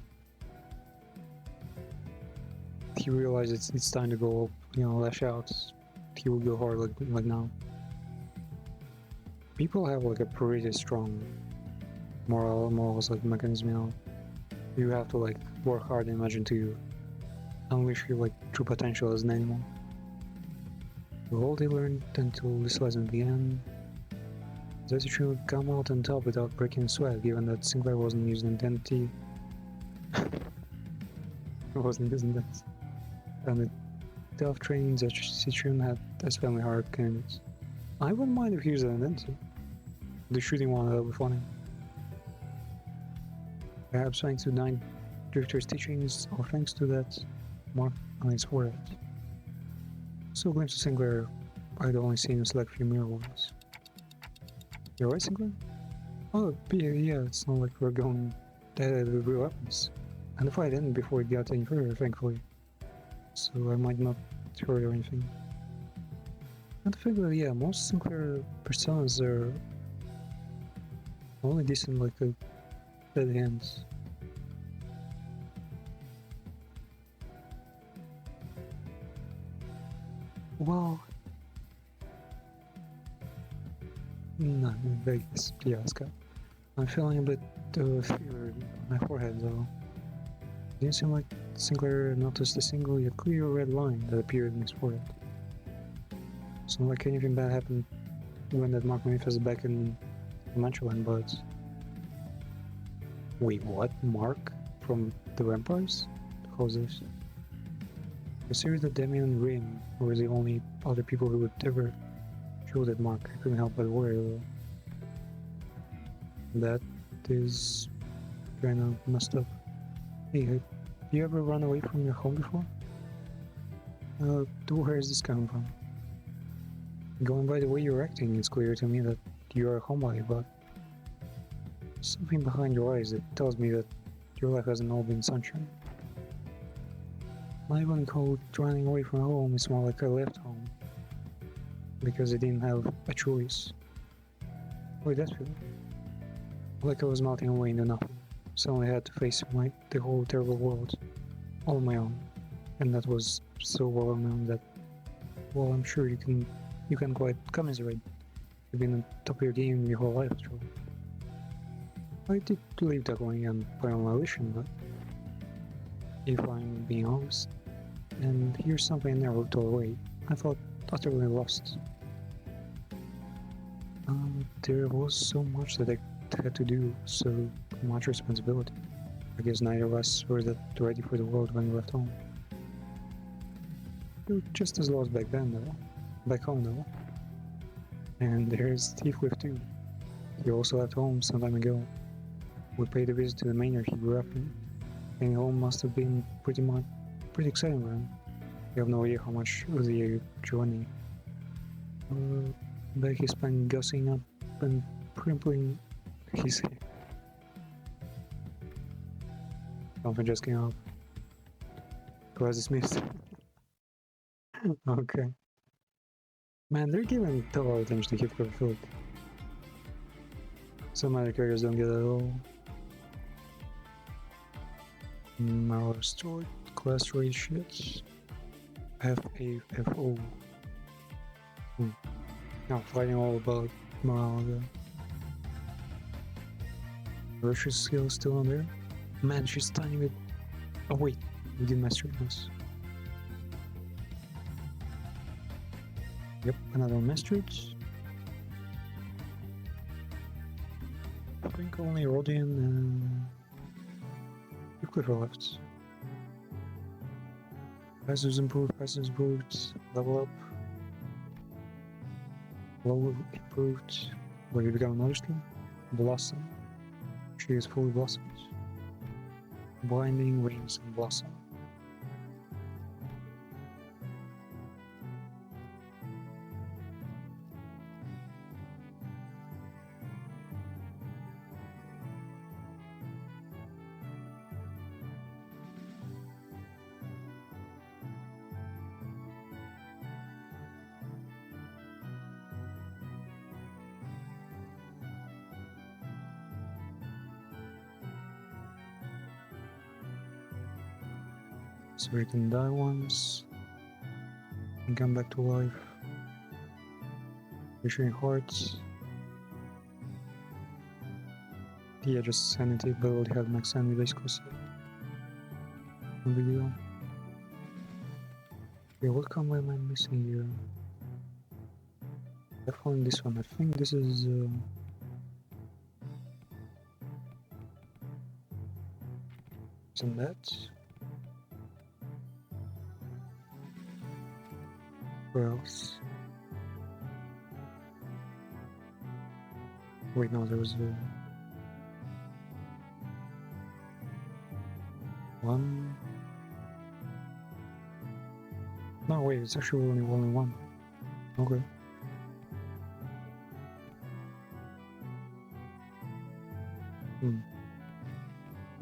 he realizes it's time to go up, you know, lash out, he will go hard like now. People have like a pretty strong morals like mechanism, you know. You have to like work hard and imagine to unleash your like true potential as an animal. All they learned until this lesson began. That you should come out on top without breaking a sweat, given that Sinclair wasn't using identity. Wasn't using that. And the tough trainings that Citroen had as family heart candidates. I wouldn't mind if he used an identity. The shooting one, that would be funny. Perhaps thanks to Nine Drifter's teachings, or thanks to that, Mark on his forehead. So glimpse of Sinclair, I'd only seen a select few mirror ones. You're right, Sinclair? Oh, yeah, it's not like we're going dead with real weapons. And the fight ended before it got any further, thankfully. So I might not hurt or anything. And I figure, yeah, most Sinclair personas are only decent like a dead hands. Well, No, Vegas, Piasca. I'm feeling a bit fever on my forehead though. Didn't seem like Sinclair noticed a single yet clear red line that appeared in his forehead. It's not like anything bad happened when that Mark manifested back in Mancholand, but... Wait, what? Mark? From the vampires? How's this? The series that Demi and Rim were the only other people who would ever show that Mark. I couldn't help but worry a little. That is kinda messed up. Hey, have you ever run away from your home before? Where is this coming from? Going by the way you're acting, it's clear to me that you're a homebody, but something behind your eyes that tells me that your life hasn't all been sunshine. Not even called running away from home, it's more like I left home because I didn't have a choice. Wait, that's feeling. Like I was melting away into nothing. Suddenly I had to face the whole terrible world all on my own, and that was so overwhelming that, well, I'm sure you can quite commiserate. You've been on top of your game your whole life, truly. I did leave that going on by my volition, but if I'm being honest, and here's something I never told away, I felt utterly lost. There was so much that I had to do, so much responsibility. I guess neither of us were that ready for the world when we left home. We were just as lost back then, though. Back home, though. And there's Heathcliff, too. He also left home some time ago. We paid a visit to the manor he grew up in, and home must have been pretty exciting for him. You have no idea how much of the journey. But he spent gussing up and crimpling his hair. Something just came up. Class dismissed. Okay. Man, they're giving a lot of attention to Heathcliff, I feel like. Some other characters don't get it at all. Morale restored, class rate shit. FAFO. Now fighting all about morale again. Russia's skill is still on there. Man, she's tiny with. Oh wait, we did master this. Yep, another one mastered. I think only Rodian and Heathcliff are left. Passives improved, level up. Low improved. Where you become another skill? Blossom. She is fully blossomed. Blinding Wings and Blossom. So you can die once and come back to life. Issuing hearts. Yeah, just sanity, but already have max sanity basically, so no big deal. Yeah, what combo am I missing here? Definitely this one. I think this is isn't that? Where else? Wait, no, there was one. No, wait, it's actually only one. Okay. You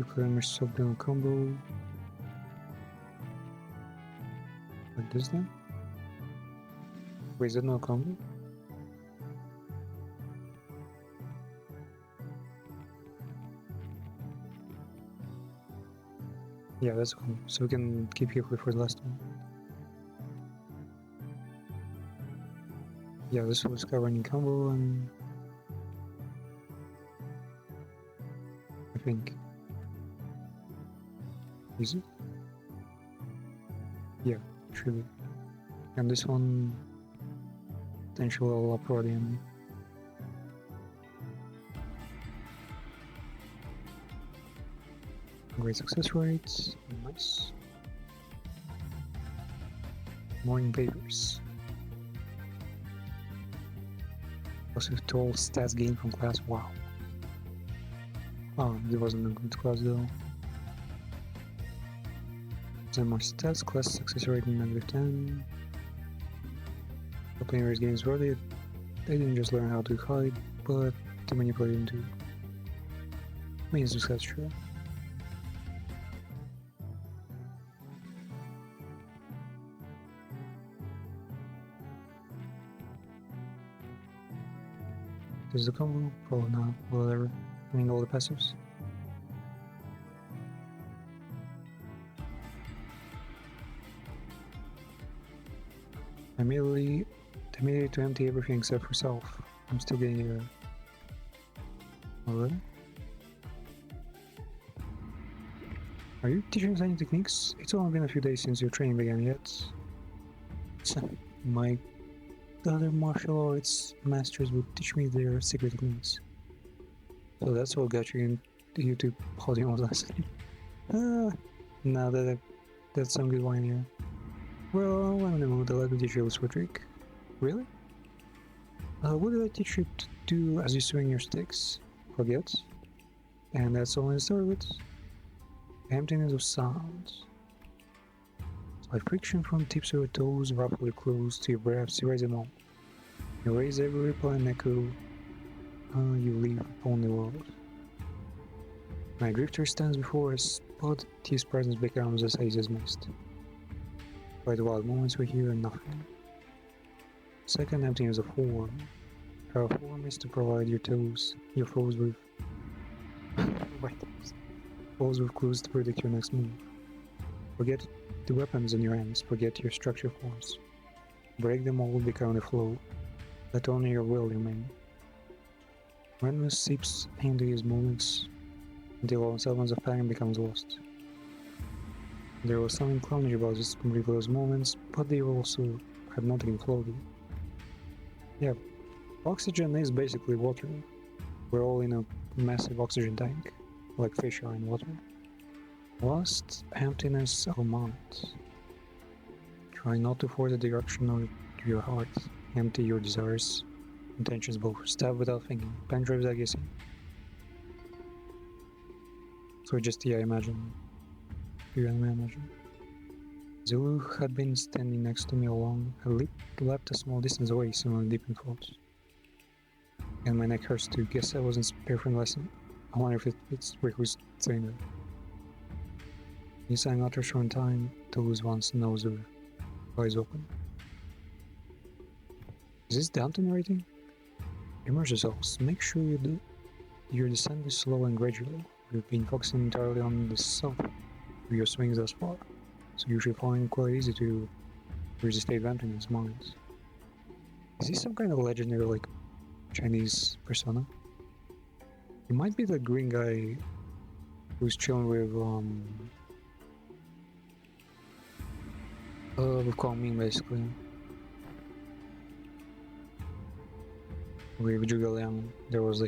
can damage sub-down combo. Like this then? Wait, is that no combo? Yeah, that's cool. So we can keep here for the last one. Yeah, this was covering combo and think. Is it? Yeah, truly. And this one, potentially all up Rodian. Great success rates, nice. Morning papers. Positive total stats gained from class, wow. Oh, it wasn't a good class though. Then more stats, class success rate -10. The players games were they didn't just learn how to hide, but to manipulate them too. Means that's true. Does the combo? Probably not. Whatever. I mean all the passives. Immediately to empty everything except for self. I'm still getting here. Alright. Are you teaching us any techniques? It's only been a few days since your training began yet. My other martial arts masters would teach me their secret techniques. So that's what got you into YouTube holding on lesson. Now that's some good wine here. Well, I'm in the mood. I'd like to teach you a useful trick. Really? What did I teach you to do as you swing your sticks? Forget? And that's all I started with. Emptiness of sounds. Like friction from tips of your toes rapidly close to your breaths, erase them all. Erase every ripple and echo. You leave upon the world. My drifter stands before us, but his presence becomes as hazy as mist. By the wild moments we hear nothing. Second, emptiness of form. Our form is to provide your foes with foes with clues to predict your next move. Forget the weapons in your hands, forget your structure forms. Break them all, become the flow. Let only your will remain. Randomness seeps into his movements until all semblance of pattern becomes lost. There was something clownish about these those moments, but they also had nothing floaty. Yeah, oxygen is basically water. We're all in a massive oxygen tank, like fish are in water. Lost emptiness of mind. Try not to force the direction of your heart. Empty your desires, intentions both. Stab without thinking. Penetrate without guessing. So just imagine. You and me imagine. Zulu had been standing next to me all along. I leapt a small distance away, seemingly deep in thought. And my neck hurts too. Guess I wasn't prepared for the lesson. I wonder if it's Rick who's saying that. You sang utter short time to lose one's nose or eyes open. Is this Downton narrating? Immerse yourselves. Make sure your descent is slow and gradual. You've been focusing entirely on the self of your swings thus far, so you should find it quite easy to resist the advantage in his mind. Is he some kind of legendary, like, Chinese persona? He might be the green guy who's chilling with Kwang Ming, basically. With Zhuge Liang, there was a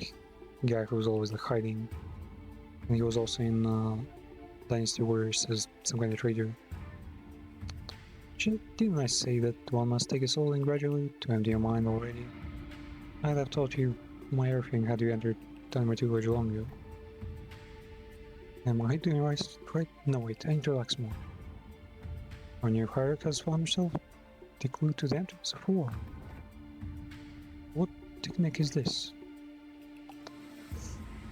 guy who was always like hiding, and he was also in Dynasty Warriors as some kind of traitor. Didn't I say that one must take a soul in gradually to empty your mind already? I'd have taught you my everything had you entered Timer 2 age long ago. Am I doing right? No wait, I need to relax more. When your hierarch has found yourself, the clue to the entrance of war. What technique is this?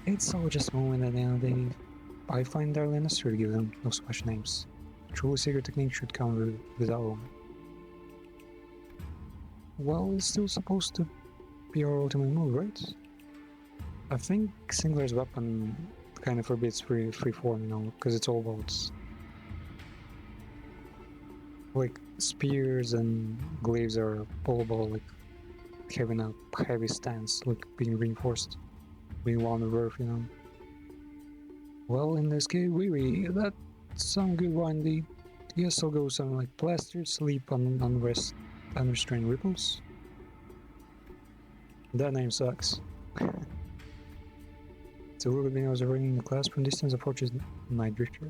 It's all just a moment at the end of the day. I find it entirely necessary to give them no special names. A truly secret technique should come without one. Well, it's still supposed to be our ultimate move, right? I think Singler's weapon kind of forbids free form, you know, because it's all about like spears and glaives are all about like having a heavy stance, like being reinforced, being one of earth, you know. Well, in this case, that's some good one indeed. Yes, I'll go something like plaster, sleep on unrest, unrestrained ripples. That name sucks. It's a little bit I was running in the class from distance approaches Night Drifter.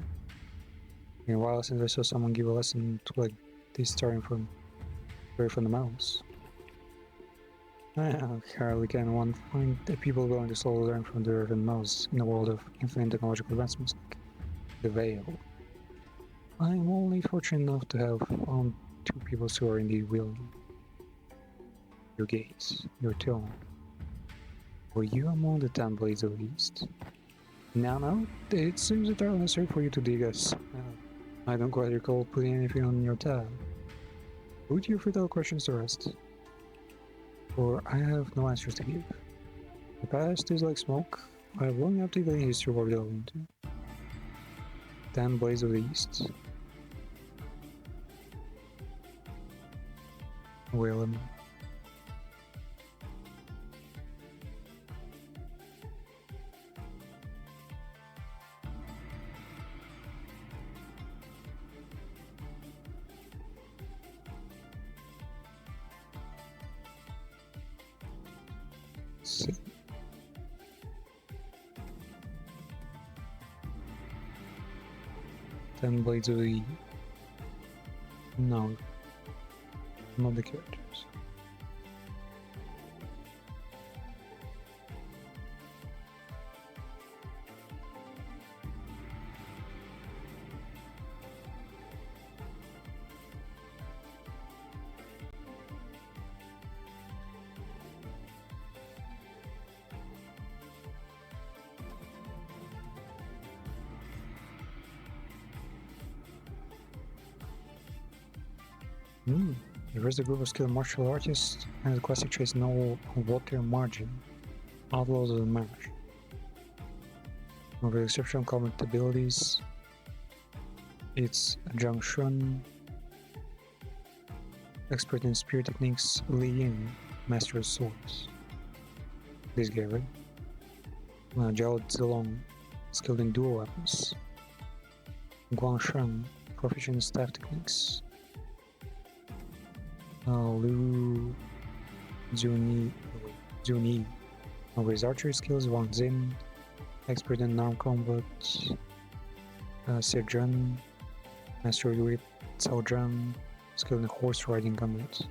In a while since I saw someone give a lesson to like this starting from very fundamentals. Hardly can one find the people willing to slowly learn from their fundamentals in a world of infinite technological advancements like the Veil. I'm only fortunate enough to have found two people who are indeed willing. Your gaze, your tone. Were you among the 10 blades of the East? No, it seems entirely necessary for you to dig us. I don't quite recall putting anything on your tab. Put your futile questions to rest, for I have no answers to give. The past is like smoke. I have long enough to the history of what we delve into. 10 blades of the East. Well, see. Ten blades of the... No. Not the characters. There is a group of skilled martial artists and the classic traits no water margin. Outlaws of the march. With exceptional combat abilities, its junction, expert in spear techniques, Li Ying, master of swords. This guy, right? Zhao Zilong, skilled in dual weapons. Guangshan, proficient in staff techniques. Lu Zuni, with his archery skills, Wang Xin, expert in armed combat, Sejun, master of whip, Cao Zhang, skilled in horse riding combat,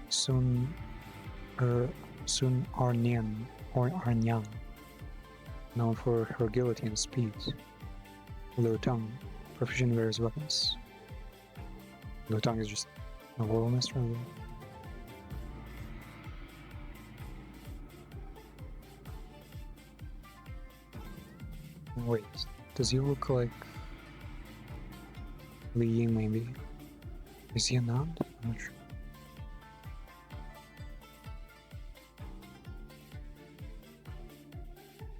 Sun Arnian, known for her agility and speed, Liu Tang, proficient in various weapons. Liu Tang is just a world master. Wait, does he look like Li Ying maybe? Is he a nod? I'm not sure.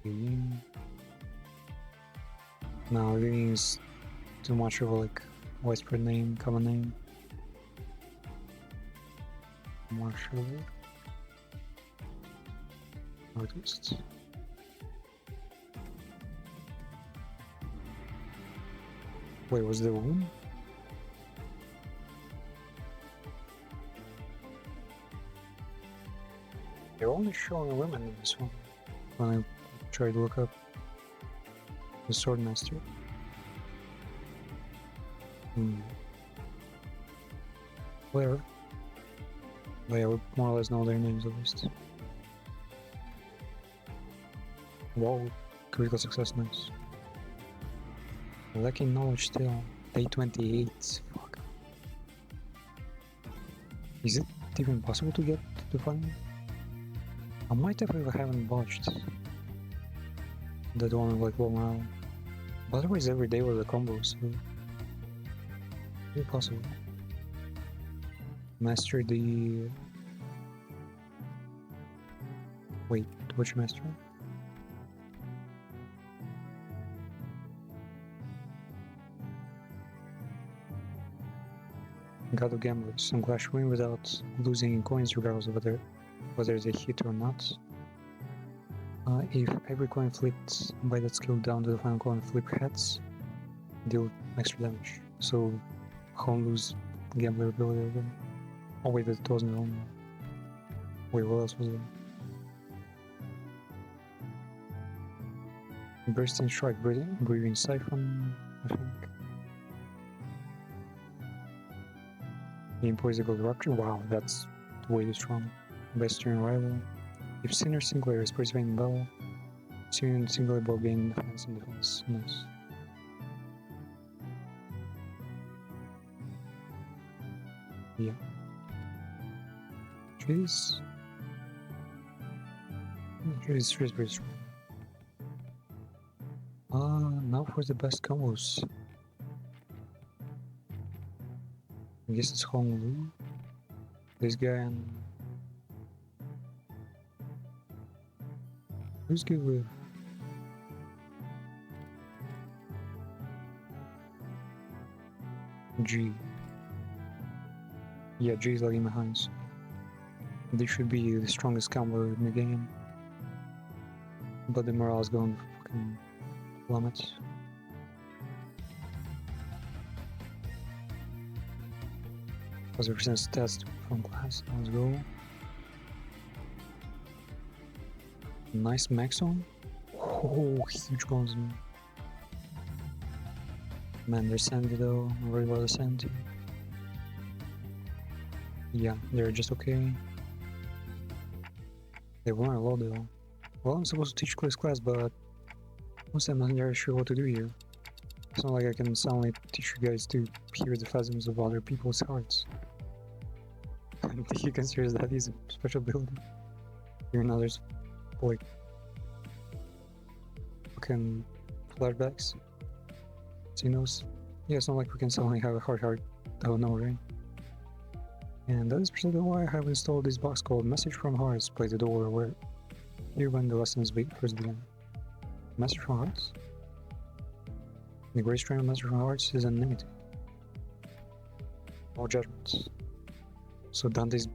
Li Ying. No, Li Ying is too much of a like widespread name, common name. Marshall artist. Wait, was there one? They're only showing women in this one. When I tried to look up the Swordmaster. Where? Well, yeah, we more or less know their names at least. Whoa, critical success, nice. Lacking knowledge still. Day 28. Fuck. Is it even possible to get to the final? I might have if I haven't watched that one like long hour. But otherwise every day was a combo, so it's possible. Master the... Wait, which master? God of Gamblers, and Clash win without losing in coins regardless of whether they hit or not. If every coin flipped by that skill down to the final coin flip heads, deal extra damage. So Home lose gambler ability again. Oh wait, that wasn't Home. Wait, what else was there? Bursting Strike, Breathing Siphon, I think. Impossible Rupture, wow, that's way too strong. Best turn rival. If Sinner Singler is participating well, Sinner Singler will gain defense and defense. Nice. Yeah. Trees. Trees pretty strong. Now for the best combos. I guess it's Honglu. This guy and who's good with G? Yeah, G is lagging behind. So they should be the strongest combo in the game. But the morale is going fucking plummet. Because it presents test from class. Let's go. Nice Maxon. Oh, huge guns. Man, they're sandy though. I'm worried about the sandy. Yeah, they're just okay. They weren't a lot though. Well, I'm supposed to teach this class, but honestly, I'm not entirely sure what to do here. It's not like I can suddenly teach you guys to hear the phasms of other people's hearts. I don't think you consider that is a special ability. Hearing others, like, fucking flashbacks. So he knows. Yeah, it's not like we can suddenly have a heart. Oh no, right? And that is precisely why I have installed this box called Message from Hearts. Play the door where here when the lessons first begin. Message from Hearts? The great strength of Message from Hearts is unlimited. All judgments. So Dante's,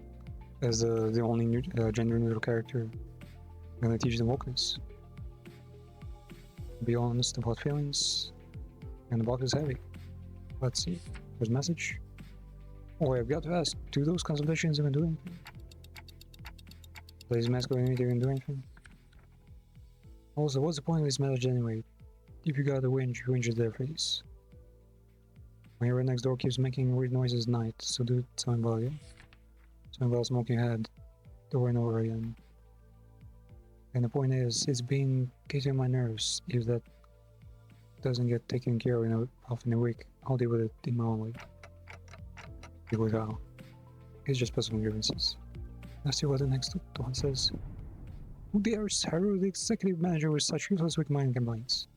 as the only gender neutral character, gonna teach them wokeness. Be honest about feelings, and the box is heavy. Let's see. There's message. Oh, I've got to ask, do those consultations even do anything? Does masculinity even do anything? Also, what's the point of this message anyway? If you got a winch, you winch their face. My neighbor next door keeps making weird noises at night, so do something about it. Something about smoking head over and over again. And the point is, it's been getting on my nerves. If that doesn't get taken care of in a week, I'll deal with it in my own way. Deal with how. It's just personal grievances. Let's see what the next one says. Who dares harrow the executive manager with such useless weak mind complaints?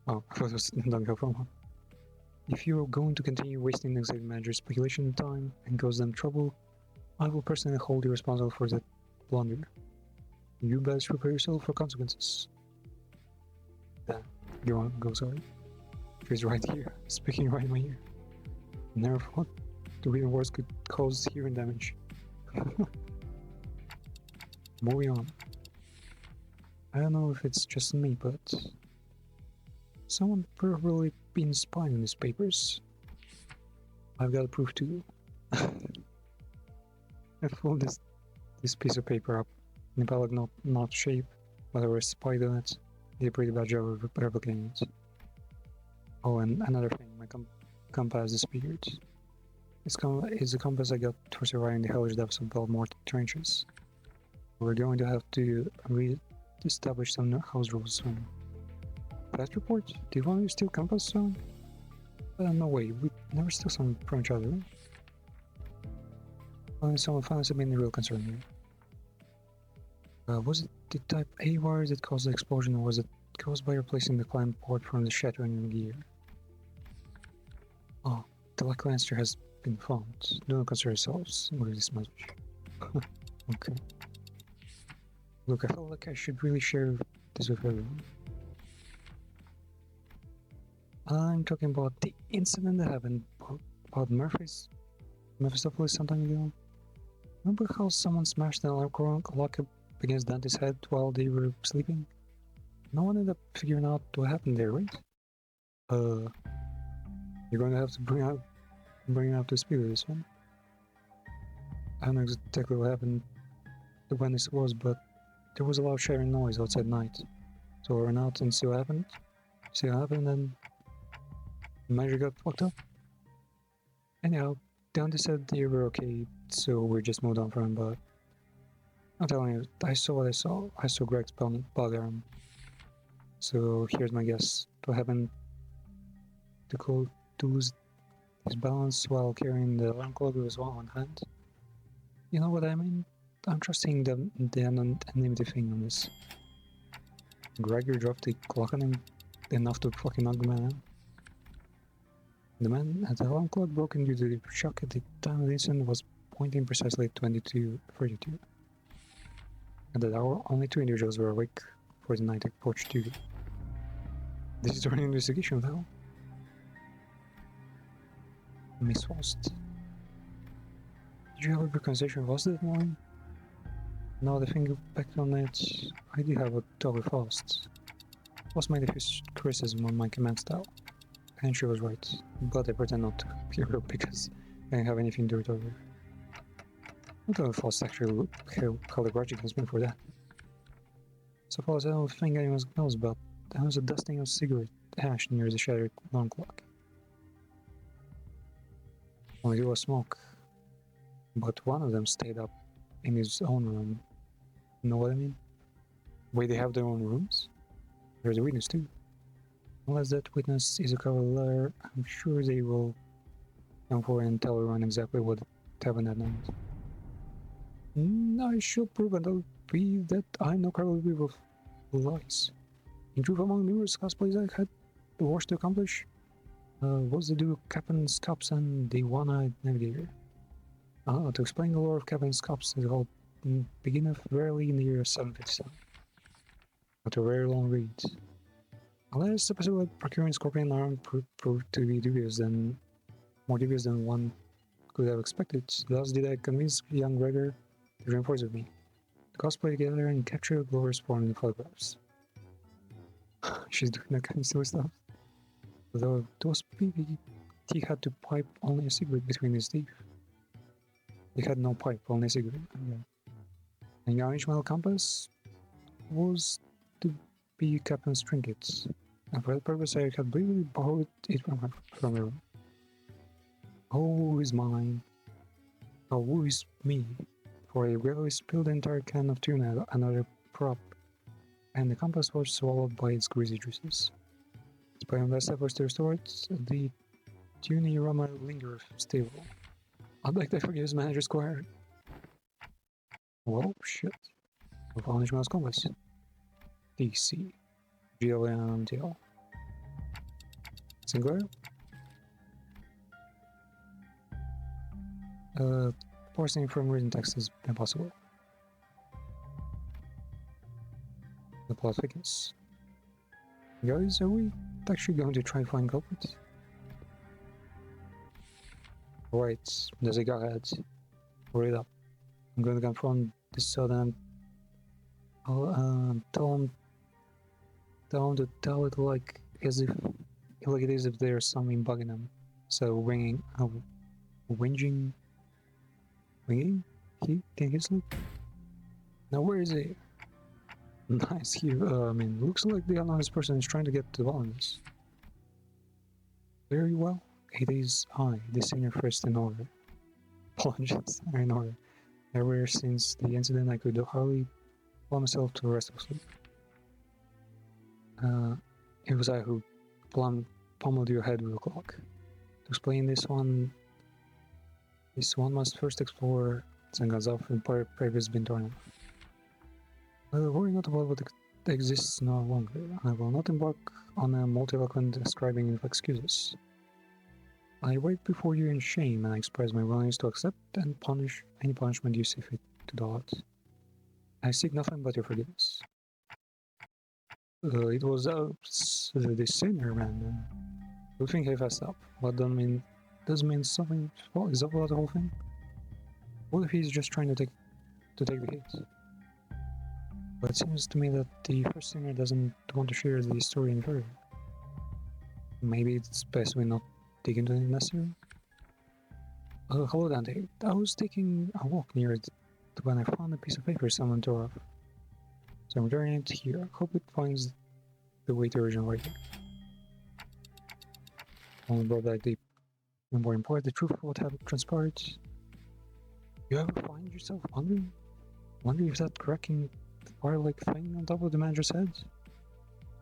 Oh, I thought it was Dunga from one. If you're going to continue wasting the executive manager's speculation time and cause them trouble, I will personally hold you responsible for that blunder. You best prepare yourself for consequences. Then, go on, go sorry. She's right here, speaking right in my ear. Never thought the real words could cause hearing damage. Moving on. I don't know if it's just me, but someone probably been spying on these papers. I've got proof too. I fold this piece of paper up in a palette not shape, but there was spied on it. Did a pretty bad job of replicating it. Oh, and another thing, my compass disappeared. It's a compass I got for surviving the hellish depths of Belmore trenches. We're going to have to re-establish some house rules soon. Fast report? Do you want me to steal compass soon? No way, we never steal something from each other. Only someone found us being the real concern here. Was it the type A wires that caused the explosion, or was it caused by replacing the clamp port from the shattering gear? Oh, the Black Lancer has been found. Do not concern yourselves with this message. Okay. Look, I felt like I should really share this with everyone. I'm talking about the incident that happened about Mephistopheles some time ago. Remember how someone smashed an locker against Dante's head while they were sleeping. No one ended up figuring out what happened there, right? You're going to have to bring up to speed with this one. I don't know exactly what happened when this was, but there was a lot of sharing noise outside night. So I ran out and see what happened. And the manager got fucked up. Anyhow, Dante said they were okay, so we just moved on from him, but I'm telling you, I saw what I saw. I saw Greg's body arm. So here's my guess. What happened to lose his balance while carrying the alarm clock with one hand? You know what I mean? I'm trusting the anonymity thing on this. Gregor dropped the clock on him enough to fucking knock the man out. The man at the alarm clock broken due to the shock at the time of the incident was pointing precisely at 22:32. At that hour, only 2 individuals were awake for the night approach duty. This is an investigation, though. Miss Faust. Did you have a conversation with us that morning? Now that I think back on it, I did have a talk with Faust. Faust made a few criticism on my command style, and she was right, but I pretend not to hear her because I didn't have anything to do with her. I don't know if Faust actually held a grudge against me for that. So far as I don't think anyone knows about, there was a dusting of cigarette ash near the shattered alarm clock. Only it was smoke, but one of them stayed up in his own room. Know what I mean? Wait, they have their own rooms? There's a witness too. Unless that witness is a cavalier, I'm sure they will come forward and tell everyone exactly what happened that night. I shall prove and I'll be that I know cavalier with lies. In truth, among numerous cosplays I had the work to accomplish was to do Captain Scops and the One-Eyed Navigator. To explain the lore of Captain Scops, it all beginneth rarely in the year 757. But a very long read. Unless the possibility of procuring Scorpion arm proved to be more dubious than one could have expected, thus did I convince young Gregor to reinforce with me. To cosplay together and capture Gloria's form in the photographs. She's doing that kind of silly stuff. Though those people, he had to pipe only a cigarette between his teeth. He had no pipe, only a cigarette. Yeah. And the original compass was to be Captain's trinkets. And for that purpose I had briefly borrowed it from her. Oh, is mine. Oh, who is me? For I rarely spilled the entire can of tuna, another prop, and the compass was swallowed by its greasy juices. Despite my best efforts to restore it, the tuny aroma lingered still. I'd like to forgive his manager Squire. Well, shit. We'll punish mouse compass. DC. GLMTL. Sinclair? Parsing from written text is impossible. The plot thickens. Guys, are we actually going to try and find culprits? Right, there's a guy ahead. Hurry it up. I'm going to confront this sudden. I'll tell him to tell it like it is if there's something bugging him. So whinging. Can he sleep? Now where is he? Nice. Looks like the anonymous person is trying to get to the bottom of this. Very well. It is I, the senior first in order. Apologies, are in order. Ever since the incident, I could hardly allow myself to rest or sleep. It was I who pummeled your head with a clock. To explain this one must first explore Zangazoff and previous been torn off. Worry not about what exists no longer. I will not embark on a multi-eloquent describing of excuses. I wait before you in shame and I express my willingness to accept and punish any punishment you see fit to dole out. I seek nothing but your forgiveness. It was the sinner, man. You think he fessed up, but doesn't mean something is up about the whole thing? What if he's just trying to take the hit? But it seems to me that the first singer doesn't want to share the story any further. Maybe it's best we not dig into it necessarily. Hello Dante. I was taking a walk near it when I found a piece of paper someone tore off. So I'm returning it here. Hope it finds the way to original writing. Only brought back the important part, the truth of what had transpired. You ever find yourself wondering if that cracking fire-like thing on top of the manager's head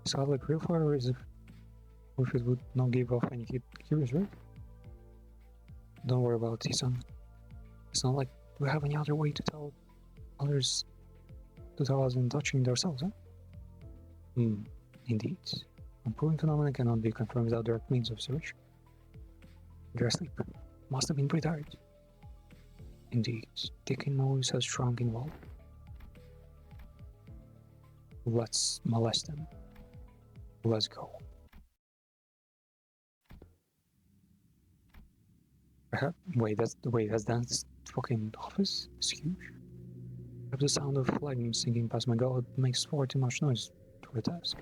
is hot like real fire, or if it would not give off any heat? Curious, right? Don't worry about it, son. It's not like we have any other way to tell others to tell us than touching it ourselves, huh? Indeed. Unproven phenomena cannot be confirmed without direct means of observation. You're asleep. Must have been pretty tired. Indeed. Ticking noise has shrunk involved. Let's molest them. Let's go. Wait, that's Dan's fucking office? It's huge. The sound of lightning sinking past my gullet makes far too much noise for a task.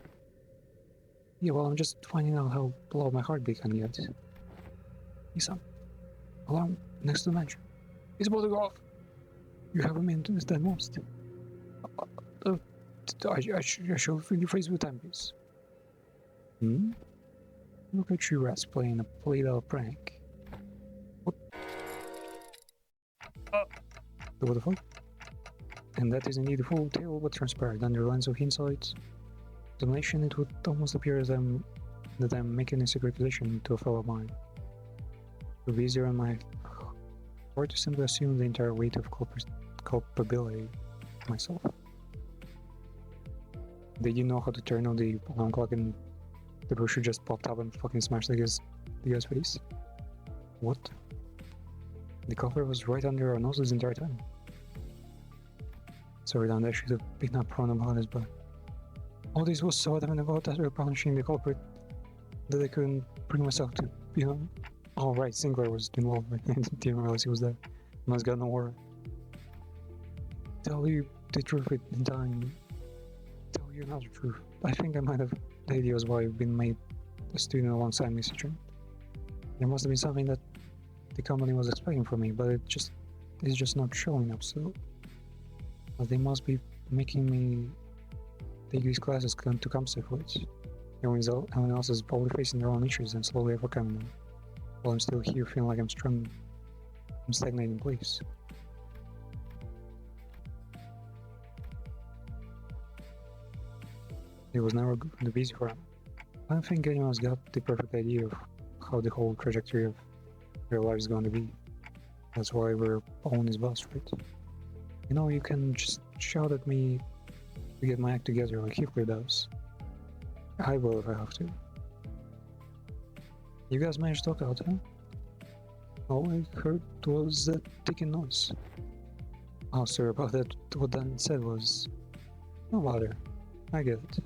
Yeah, well, I'm just finding out how loud my heartbeat can get. Listen, alarm next to the mansion. It's about to go off. You have a minute to understand most. I shall rephrase with time, please. Look at you rats playing a played-out prank. What? What the fuck? And that is indeed a full tale, but transparent under the lens of hindsight. Domination, it would almost appear that I'm making a secret accusation to a fellow of mine. It would be easier on my part to simply assume the entire weight of culpability myself. Did you know how to turn on the alarm clock and the brochure just popped up and fucking smashed the guy's face? What? The culprit was right under our noses the entire time. Sorry, Dan, I should have been upfront about this, but all this was so adamant about after punishing the culprit that I couldn't bring myself to, Oh, right, Sinclair was involved, right? I didn't realize he was there. Must got no war. Tell you the truth in time. Tell you another truth. I think I might have the idea why I've been made a student alongside Mr. Trent. There must have been something that the company was expecting from me, but it's just not showing up, so they must be making me take these classes to compensate for it. Everyone else is probably facing their own issues and slowly overcoming them. While I'm still here feeling like I'm stagnating in place. It was never going to be easy for him. I don't think anyone's got the perfect idea of how the whole trajectory of their life is going to be. That's why we're all on his bus, right? You can just shout at me to get my act together like Hitler does. I will if I have to. You guys managed to talk out, huh? All I heard was that ticking noise. Oh, sorry about that. What Dan said was... No bother. I get it.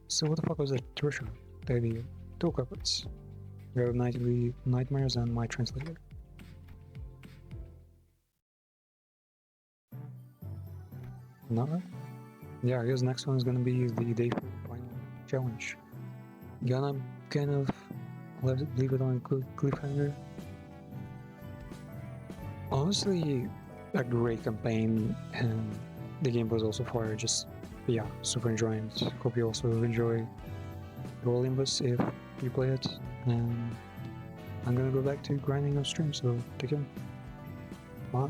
So what the fuck was that Trisha? The two culprits. Your nightly nightmares and my translator. No? Yeah, I guess next one is gonna be the day for the final challenge. Gonna kind of leave it on a cliffhanger. Honestly, a great campaign, and the game was also fire. Just, yeah, super enjoying it. Hope you also enjoy the Olympus if you play it. And I'm gonna go back to grinding on stream, so take care. Bye.